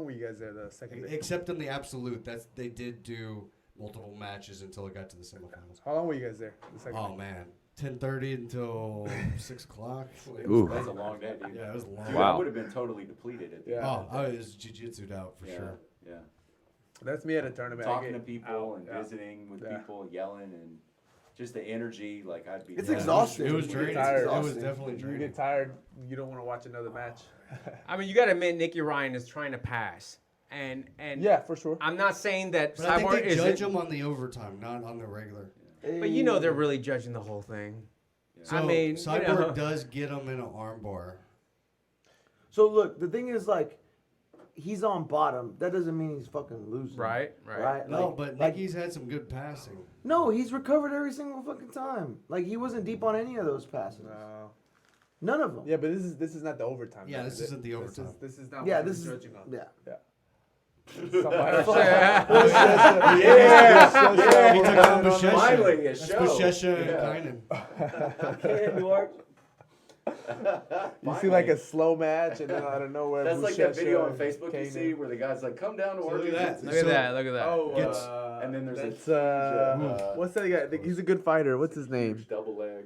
were you guys there the second day? Except in the absolute, they did do multiple matches until it got to the semifinals. How long were you guys there? The second Oh day? man, 10:30 until 6 o'clock. Ooh. That's a long day, dude. Yeah, it was long. Dude, Wow. I would have been totally depleted at the Yeah. end. Oh, I was jiu-jitsu'd out for Yeah, sure. yeah. That's me at a tournament. I Talking to get people out, and yeah. visiting with Yeah. people, yelling, and just the energy. Like I'd be. It's dead. exhausting. It was You get draining. tired. It was Exhausting. definitely You draining. get tired. You don't want to watch another match. I mean, you got to admit, Nicky Ryan is trying to pass, and Yeah, for sure. I'm not saying that But I think Cyborg they is. judge them on the overtime, not on the regular. But you know they're really judging the whole thing. So I mean, you Cyborg know. does get him in an armbar. So look, the thing is like, he's on bottom. That doesn't mean he's fucking losing. Right. Right. No, Like- but like- Nicky's had some good passing. No, he's recovered every single fucking time. Like he wasn't deep on any of those passes. No. None of them. Yeah, but this is not the overtime. Yeah, though, this is it? isn't the overtime. This is not. Yeah, what this we're is. judging on. Yeah. Yeah, He took on Bushesha. Finally, a That's show. Bushesha Yeah. and You see like a slow match, and then out of nowhere, That's like that Bushesha video on and Facebook you Kanan. see where the guy's like, "Come down to So work." look at that. Look at that. Look at that. Oh, Gets- and then there's that's a what's that guy? I think he's a good fighter. What's his name? huge double leg.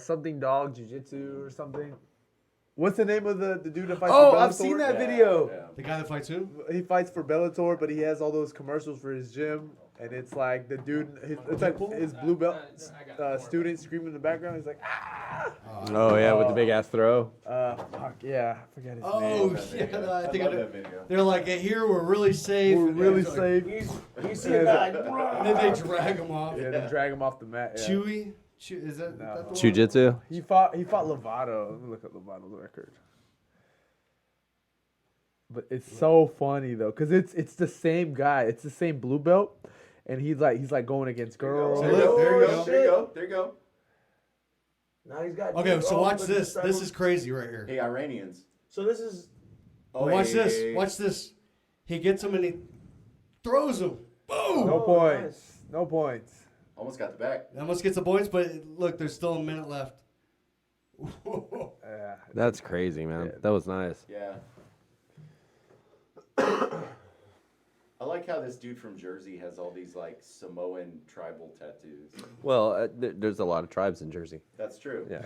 Something dog jiu-jitsu or something. What's the name of the dude that fights Oh, for Bellator? I've seen that video. Yeah. the guy that fights who? He fights for Bellator, but he has all those commercials for his gym, and it's like the dude, it's like his blue belt student screaming in the background. He's like, ah! Oh yeah, with the big ass throw. Fuck yeah, I forget his Oh name. yeah, no, I think love I that video. they're like, "Hey, here we're really safe. We're And really it's like- safe. You see a guy like, And then they drag him off. Yeah, they drag him off the mat. Yeah. Chewy, is that the one? Jiu-jitsu. He fought Lovato. Let me look at Lovato's record. But it's so funny though, cause it's the same guy. It's the same blue belt, and he's like going against girls. There you go. There you go. Oh, There you go. There you go. now he's got. Okay, deep- so oh, watch look, this. Cyborg- This is crazy right here. Hey, Iranians. So this is. Oh, watch this. Watch this. He gets him and he throws him. Boom! No Oh, points. nice. No points. Almost got the back. Almost gets the points, but look, there's still a minute left. Yeah. That's crazy, man. Yeah. That was nice. Yeah. I like how this dude from Jersey has all these like Samoan tribal tattoos. Well, there's a lot of tribes in Jersey. That's true. Yeah.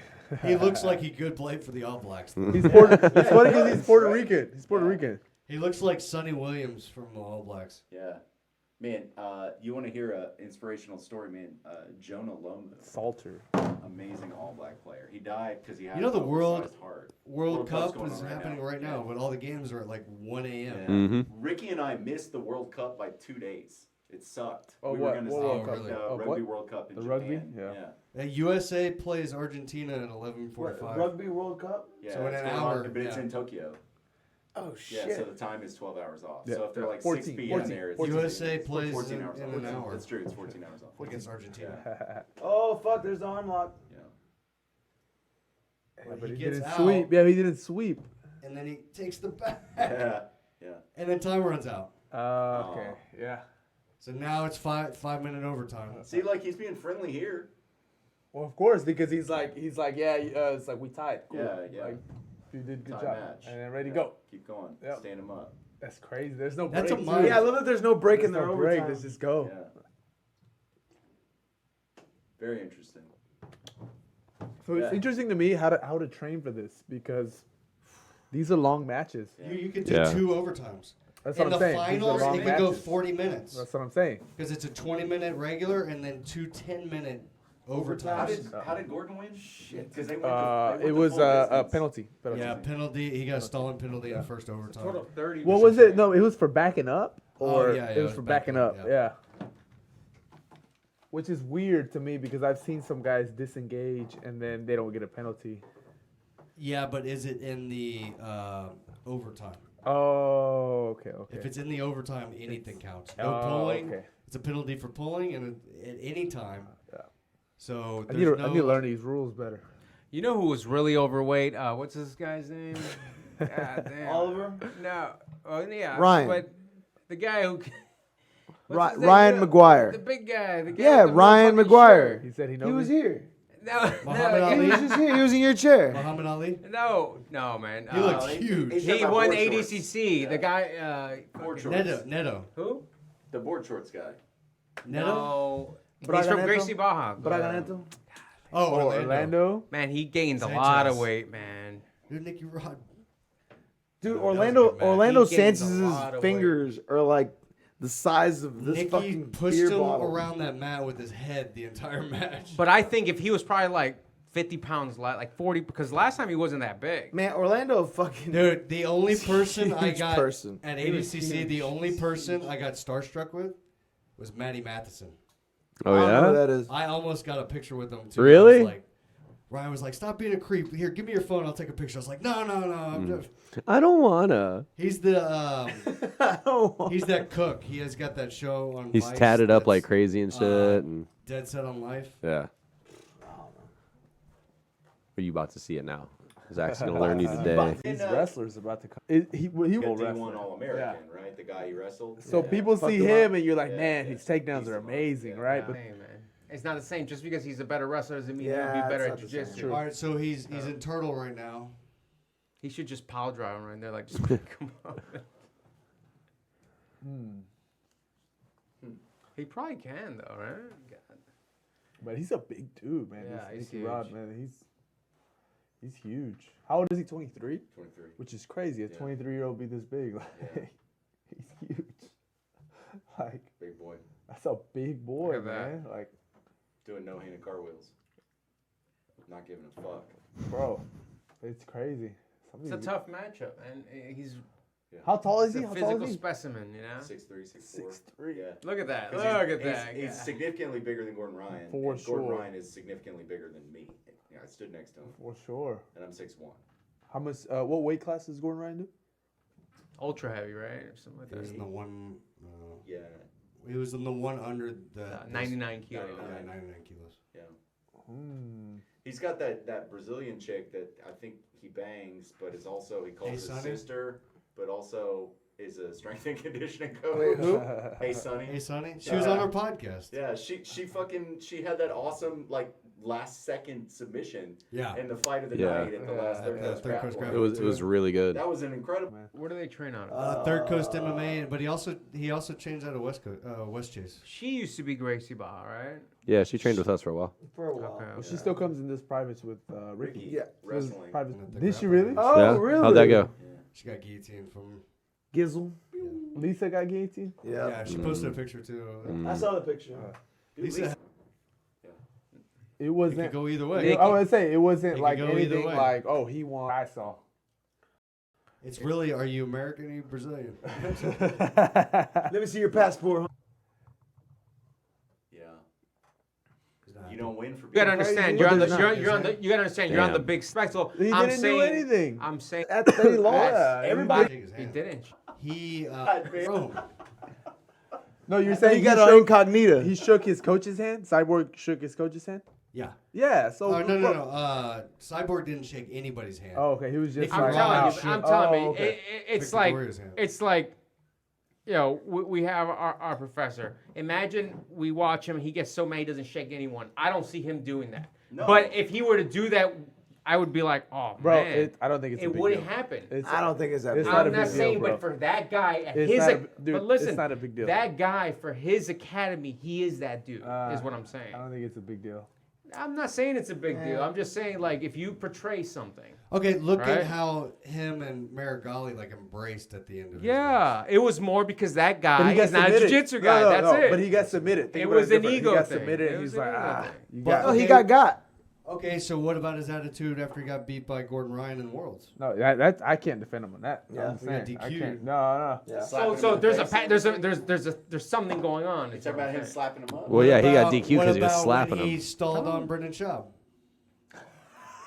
He looks like he could play for the All Blacks. He's it's funny because he's Puerto Rican. He's Puerto Rican. He looks like Sonny Williams from the All Blacks. Yeah. Man, you want to hear an inspirational story, man? Jonah Lomu, Salter. amazing All Black player. He died because he had You know the an World- oversized heart. World Cup's Cup going is on happening right now, but all the games are at like 1 a.m. Yeah. Mhm. Ricky and I missed the World Cup by 2 days. It sucked. Oh, we what? were going to What see World the Cup? Oh, Rugby what? World Cup in The Japan. rugby? Yeah. USA plays Argentina at What, 11:45. Rugby World Cup? Yeah, So in it's an going on, hour, but it's yeah. in Tokyo. Oh Yeah, shit. so the time is 12 hours off. Yeah. So if they're like 14, 6 p.m. 14, there, it's 14. USA plays 14 in, hours in off. an hour That's true. It's 14 hours off. against Argentina. Yeah. Oh fuck! There's the arm lock. Yeah. But But he he gets didn't out. sweep. Yeah, he didn't sweep. And then he takes the back. Yeah. Yeah. And then time runs out. Okay. Yeah. So now it's 5-minute overtime. See, like he's being friendly here. Well, of course, because he's like, yeah, it's like we tied. Cool. Yeah, yeah. Like, you did good Tie job. match. And then ready to Yeah. go. Keep going. Yep. Stand him up. That's crazy. There's no That's break. a too. mind. Yeah, I love that there's no break in There's their no break. overtime. Let's just go. Yeah. Very interesting. So it's interesting to me how to train for this because these are long matches. You could do Yeah. 2 overtimes. That's In what the I'm saying. These are finals, long it could go matches. 40 minutes. That's what I'm saying. Because it's a 20-minute regular and then 2 10-minute overtimes. How did Gordon win? Because they went It was a penalty. Yeah, penalty. He got a stolen penalty in the first overtime. Total of 30. What was it? No, it was for backing up, Oh, or yeah, it was for backing up. yeah. Yeah. Which is weird to me because I've seen some guys disengage and then they don't get a penalty. Yeah, but is it in the overtime? Oh, okay. If it's in the overtime, anything counts. No Oh, pulling. okay. It's a penalty for pulling, and at any time. Yeah. So I need there's to learn these rules better. You know who was really overweight? What's this guy's name? God damn. Oliver? No. Oh, yeah. Ryan. But the guy who. what's his name? Ryan You know, McGuire. The big guy. The guy Yeah, with the Ryan motherfucking McGuire. He said he knows. He was me. here. shirt. No, Muhammad no, Ali? He was just here. He was in your chair. Muhammad Ali. no, man. He looks huge. He won ADCC. The guy. Board fucking- shorts. Neto. Who? The board shorts guy. Neto. No. Braga He's from Neto? Gracie Baja. Braga Neto? Oh, Oh, Orlando. Orlando. Man, he gained a Sanchez. lot of weight, man. Dude, Nicky Rod. Dude, That was a Orlando good match. Orlando He gained a Sanchez's lot of fingers are like the size of this Nicky fucking pushed beer him bottle. around that mat with his head the entire match. But I think if he was probably like 50 pounds light, like 40, because last time he wasn't that big. Man, Orlando fucking Dude, the only person I huge got person. at He was ADCC, the only person I got starstruck with was Matty Matheson. Oh I don't know who yeah. that is. I almost got a picture with him too. Really? I was like, Ryan was like, "Stop being a creep. Here, give me your phone. I'll take a picture." I was like, "No, no, no." I'm just... I don't wanna. He's the he's that cook. He has got that show on. He's Vice tatted up that's like crazy and shit. And Dead set on life. yeah. Are you about to see it now? Zach's gonna learn you today. These wrestlers about to come. He He will got wrestle. D1 All-American, right? The guy he wrestled. So people Fucked see him him up. and you're like, Yeah, man, yeah. his takedowns Beast are him up. amazing, Yeah. right? But Hey, man. It's not the same. Just because he's a better wrestler doesn't mean Yeah, he'll be better it's at not the same. jiu-jitsu. All right, so he's in Turtle right now. He should just pile drive him right there. Like, just come on. He probably can, though, right? God. But he's a big dude, man. Yeah, This he's Nicky Rod, huge. man, he's huge. How old is he? 23? 23. Which is crazy. A Yeah. 23-year-old be this big. Like, Yeah. he's huge. Like, Big boy. that's a big boy, Look at that. man. Like, Doing no-handed cartwheels. Not giving a fuck. bro, it's crazy. It's a Somebody's- tough matchup, and he's How tall is a he? How tall physical is he? specimen, you know? 6'3", 6'4". 6'3". Yeah. Look at that. 'Cause Look he's- at that. He's yeah. significantly bigger than Gordon Ryan. For and Gordon sure. Ryan is significantly bigger than me. Yeah, I stood next to him, For sure. and I'm 6'1". How much? What weight class does Gordon Ryan do? Ultra heavy, right? Or something like He was in that. the one. Yeah. He was in the one under the 99 kilos. Yeah, 99 kilos. Yeah. Hmm. He's got that Brazilian chick that I think he bangs, but is also he calls Hey, his Sonny? sister, but also is a strength and conditioning coach. Wait, who? Hey, Sonny. Hey, Sonny. She was on our podcast. Yeah, she had that awesome like last second submission Yeah. in the fight of the Yeah. night at the last Yeah. third Yeah, coast Third Coast Grappling. Grappling. It was really good. That was an incredible. Where do they train out of? Third Coast MMA, but he also changed out of West Coast, West Chase. She used to be Gracie Baja, right? Yeah, she trained with us for a while. For a while. Okay. Well, she still comes in this privates with Ricky. Yeah. Wrestling. Private. And at the Did she grappling. really? Oh, yeah? really? How'd that go? She got guillotined from. Gizzle. Lisa got guillotined. Yeah. Yeah, she posted a picture too. I saw the picture. Lisa, It it wasn't. could go either way. I would say it wasn't It like could go either anything way. like, oh, he won. I saw. It's really, are you American or are you Brazilian? Let me see your passport. Yeah. You don't win for You gotta being understand. But You're on the. there's You're on the. You gotta understand. You're on the Damn. big spectacle. He I'm didn't saying, do anything. I'm saying. At they lost. Yeah, Everybody. Shake his He hand. didn't. He, God, man. bro, No, you're Then saying you got he an shook, incognita. he shook his coach's hand. Cyborg shook his coach's hand. yeah. Yeah. So. Oh, no. Cyborg didn't shake anybody's hand. Oh, okay. He was just. Nicky I'm like, Rod telling wow. you. I'm telling Oh, you. okay. It's Victor like. Warrior's hand. It's like. You know, we have our professor. Imagine we watch him. He gets so mad he doesn't shake anyone. I don't see him doing that. No. But if he were to do that, I would be like, oh Bro, man, I don't think it's a it big wouldn't deal. happen. I don't think it's that It's big. not a I'm big not deal, saying, bro. but for that guy at It's his, not a- dude, but listen, it's not a big deal. that guy for his academy, he is that dude. Is what I'm saying. I don't think it's a big deal. I'm not saying it's a big deal. I'm just saying, like, if you portray something. Okay, look Right? at how him and Marigali like embraced at the end of his Yeah, it was more because that But guy he got is not a submitted. jiu-jitsu No, guy. no, That's no, it. But he got submitted. Think It about was an different. ego He got thing. submitted. It And was he's an like, ego ah, thing. you But- got. Oh, he Okay. got. Okay, so what about his attitude after he got beat by Gordon Ryan in the Worlds? No, that I can't defend him on that. Yeah. I'm We got saying, I DQ'd. can't. No. Yeah. So there's something going on. You talk about him slapping him up. Well, yeah, he got About- DQ what because he was about slapping when him. He stalled on Brendan Schaub.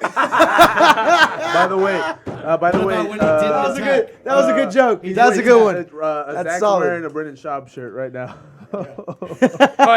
By the way, What about when he didn't That was a attack? good. That was a good joke. he That's a did good one. That's That's solid. wearing a Brendan Schaub shirt right now. Oh,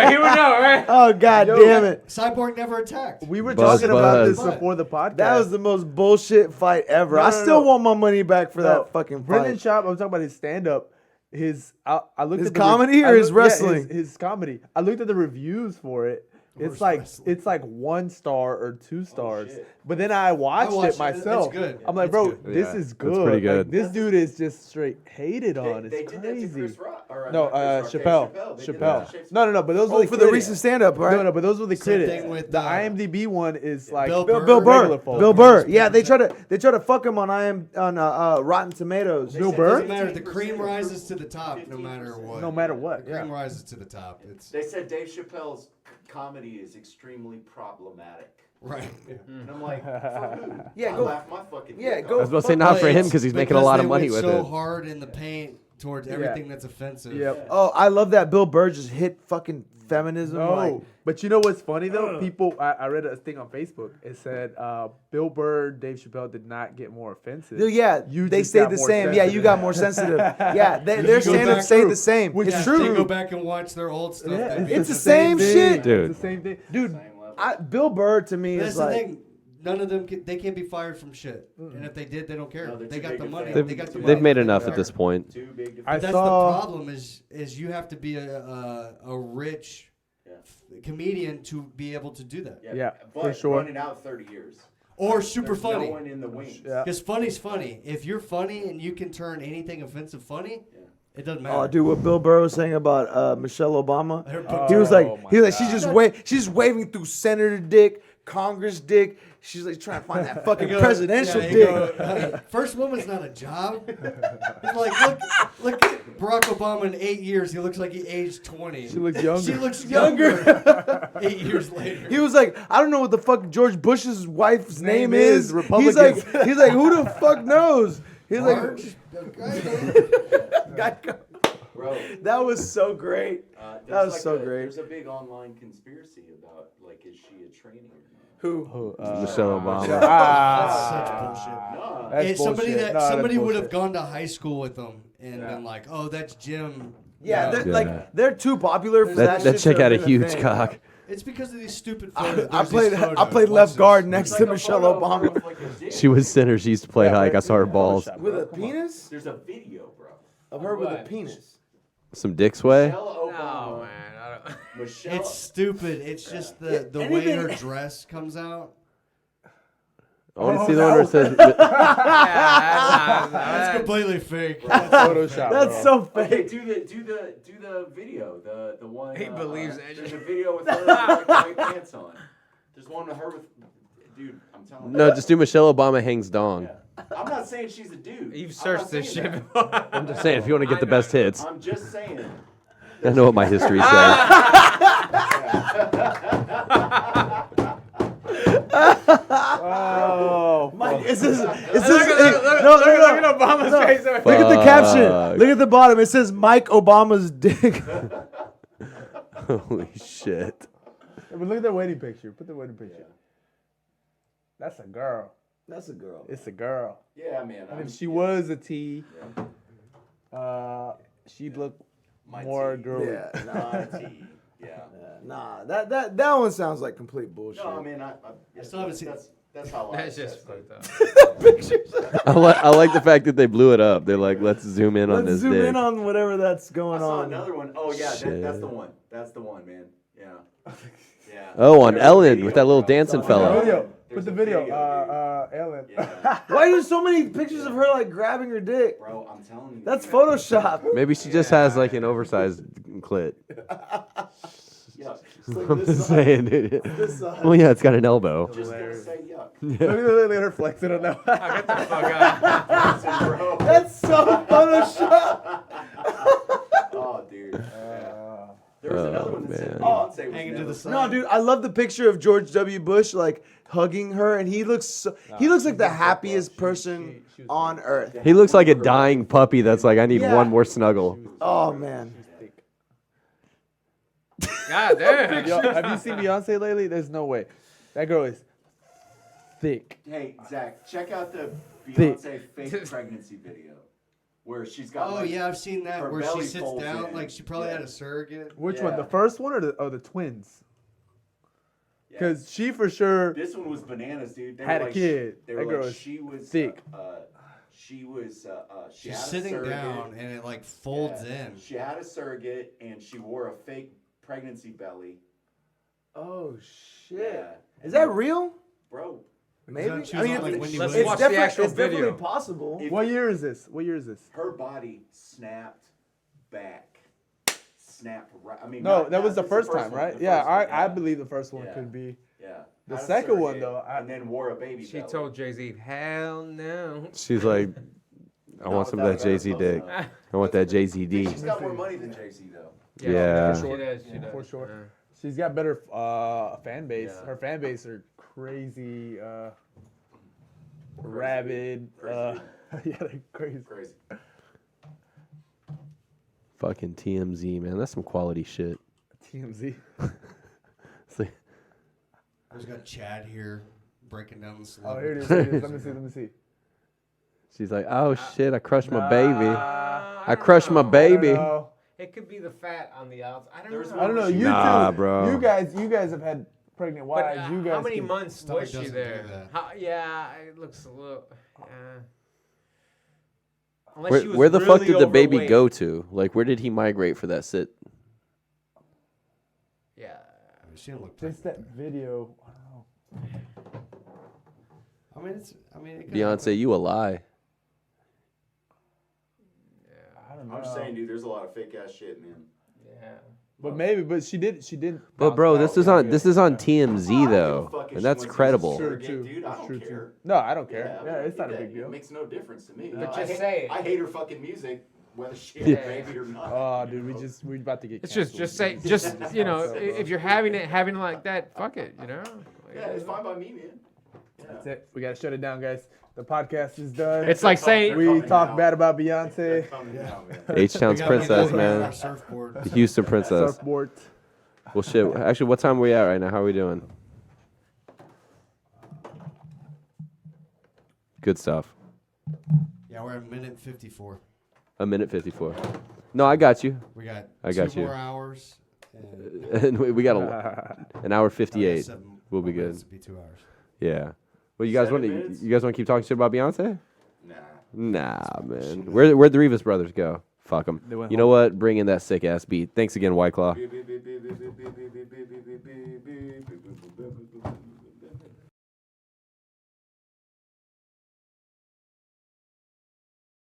he would know, right? Oh god Yo, damn it! Cyborg never attacked. We were Buzz, talking about buzz. this before the podcast. That was the most bullshit fight ever. No, I no, still no. want my money back for No, that fucking Brendan fight. Schaub. I'm talking about his stand-up. I looked His at the comedy or I his looked- yeah, wrestling? his comedy. I looked at the reviews for it. It's Horse like wrestling. it's like 1 star or 2 stars. But then I watched watched it it. myself. It's good. I'm like, It's bro, good. this Yeah, is it's good. pretty good. Like, this dude is just straight hated on. They It's did that to crazy. Chris Rock. Or, No, not Chris Rock, Dave Chappelle. They did that Chappelle. to Chase- No, but those were Oh, the for the critics. recent stand-up, right? No, but those were the Same critics. thing with, The IMDb one is like Bill Bill, Burr. Bill Burr. Regular folk. Bill Burr. Burr. Yeah, they try to fuck him on Rotten Tomatoes. Bill It Burr. doesn't matter. The cream rises to the top no matter what. No matter what. The cream Yeah. rises to the top. It's They said Dave Chappelle's comedy is extremely problematic. right. Yeah. And I'm like, for who? Yeah, I go- laugh my fucking yeah, dick go I off. was about to say not for him because he's making a lot of money they with went so it. hard in the paint towards everything that's offensive. Yep. Oh, I love that Bill Burr just hit fucking feminism. No, Like, but you know what's funny though? People, I read a thing on Facebook. It said Bill Burr, Dave Chappelle did not get more offensive. yeah, You they just stayed got the more same. Yeah, you sensitive. got more sensitive. Yeah, their go stand-up back stayed through. the same. Which It's is true. They go back and watch their old stuff. Yeah, they'd be it's the just- same shit. Dude. It's the same thing. Dude, Same level. Bill Burr to me That's is the like. thing. None of them they can't be fired from shit. And if they did, they don't care. No, they're They too got big the to money. fail. They got the money. They've made They enough don't at this care. point. Too big to I But that's saw- the problem is you have to be a rich comedian to be able to do that. Yeah, but for sure. running out 30 years. Or super There's funny. No one in the wings. Yeah. Because funny's funny. If you're funny and you can turn anything offensive funny, it doesn't matter. Oh, dude, what Bill Burr was saying about Michelle Obama. Her- He was like, Oh, my she's just waving through Senator dick, Congress dick. She's like trying to find that fucking You go- presidential yeah, you dick. go, First woman's not a job. He's like, look at Barack Obama in 8 years. He looks like he aged 20. She looks younger. She looks younger 8 years later. He was like, I don't know what the fuck George Bush's wife's name is. Republicans. He's like, who the fuck knows? He's Marge? like, Bro, that was so great. there's That was like so great. There's a big online conspiracy about, like, is she a trainee or not? Who? Michelle Obama. That's such bullshit. No. That's It's somebody bullshit. that No, that's somebody would have bullshit. gone to high school with them and been like, oh, that's Jim. Yeah, You know, they're, like they're too popular for that. That shit chick to had a have been huge thing. cock. it's because of these stupid photos. I There's these played photos. left Watch guard this. next It's to like a Michelle photo Obama of, like, a dick. She was center. She used to play hike. I saw her balls. with a penis There's a video, bro. of her with a What? penis. Some dick sway. Michelle No, Obama. man. I don't. Michelle. It's stupid. It's just the way anything- her dress comes out. I want to see the one where it says. That's completely fake. Photoshop. That's bro. so Okay, fake. do the video. The one. He believes that There's shit. a video with her with like white pants on. There's one with her with. Dude, I'm telling you. No, just do Michelle Obama hangs dong. Yeah. I'm not saying she's a dude. You've I'm searched not this saying shit. that. I'm just saying, if you want to get the best hits, I'm just saying. I know what my history says. Oh, Mike, is this? Look at Obama's face. Look at the caption. Fuck. Look at the bottom. It says Mike Obama's dick. Holy shit. but look at the wedding picture. Put the wedding picture. That's a girl. That's a girl. It's a girl. Yeah, man. And if she was a T, she'd look My more T. girly. Yeah, Not T. Yeah. nah. That one sounds like complete bullshit. No, I mean, I still haven't seen- That's how I. That's just assess fucked up. I like the fact that they blew it up. They're like, let's zoom in on Let's this zoom dick. in on whatever that's I going saw on. another one. Oh yeah, that's Shit. the one. That's the one, man. Yeah. Yeah. Oh, on There's a Ellen video, with that little bro. dancing Put fella. Video. There's Put the a video. dude. Ellen. Yeah, Why are there so many pictures of her like grabbing her dick? bro, I'm telling you. That's man. Photoshop. Maybe she just has like an oversized clit. Yeah. like I'm this just side. saying, dude. This side. Well, yeah, it's got an elbow. Just gonna say yuck. Look at her flexing it now. Get the fuck out. Listen, bro. That's so Photoshop. Oh, dude. There was another one that said man. Beyonce was Hanging to never the side. No, dude, I love the picture of George W. Bush like hugging her, and he looks like the happiest person on earth. He looks like a dying puppy that's like, I need Yeah. one more snuggle. Oh man. God damn. Yo, have you seen Beyonce lately? There's no way. That girl is thick. Hey, Zach, check out the Thick. Beyonce fake pregnancy video where she's got. Oh like, yeah, I've seen that her where she belly sits folds down in. like she probably Yeah. had a surrogate. Which one? Yeah. The first one or the twins? yeah. Because she for sure This one was bananas, dude. They had were a like, kid. They That were girl like, is she was thick. She She's had a sitting surrogate. down and it like folds Yeah. in. She had a surrogate and she wore a fake pregnancy belly. Oh shit. Yeah. Is that real? Bro? Maybe. She was on, like, Wendy let's Williams. watch it's the actual it's definitely video. possible. If- What year is this? What year is this? Her body snapped back. Snapped right. I mean, No, not- that was the it's first time, one, right? the Yeah, first one, I believe the first one Yeah. could be. Yeah. The Had a second one, surrogate though, and then wore a baby She belly. told Jay-Z, hell no. She's like, I want some of that Jay-Z dick. I want that Jay-Z D. She's got more money than Jay-Z, though. Yeah. She does. She does. For sure. Yeah. She's got better fan base. Yeah. Her fan base are crazy, rabid. Crazy. Yeah, they're crazy. Crazy. Fucking TMZ, man. That's some quality shit. TMZ. It's like, There's got Chad here breaking down the Oh, celebrity. here it is. Here it is. Let me see. she's like, oh shit, I crushed my baby. I I don't crushed my know. baby. No. It could be the fat on the outside. I don't There's know. I don't know. You Nah, two, bro. You guys have had pregnant But, wives. You guys. how many can- months Stomach was she doesn't there? do that. Yeah, it looks a little. Unless Where, she was where the fuck really did the baby overweight. go to? Like, where did he migrate for that sit? Yeah. She didn't look Just pregnant. that video. I don't know. I mean, it could Beyonce, happen. you a lie. I don't know. I'm just saying, dude, there's a lot of fake ass shit, man. Yeah. But maybe, but she did. But bro, this is on I don't TMZ give a though, fuck if and she that's wants to use a credible. surrogate, True, dude. I it's don't true, too. care. No, I don't care. I Yeah, mean, it's not a it- big deal. It makes no difference to me. But I just hate- say it. I hate her fucking music, whether she had Yeah. a baby or not. Oh, dude, we about to get. It's canceled. just say, you know, if you're having it like that, fuck it, you know. Yeah, it's fine by me, man. That's it. We gotta shut it down, guys. The podcast is done. It's like saying we talk bad about Beyonce. H-Town's We got princess, one on our man. surfboard. The Houston princess. Surfboard. Well, shit. Actually, what time are we at right now? How are we doing? Good stuff. Yeah, we're at minute 54. A minute 54. No, I got you. We got I got two you. more hours. And And we got an hour 58. seven We'll be more minutes good. to be 2 hours. Yeah. Well, you guys 7 want minutes? to keep talking shit about Beyonce? Nah. Nah, man. Where'd the Rivas brothers go? Fuck them. They went You know home. what? Bring in that sick ass beat. Thanks again, White Claw. Be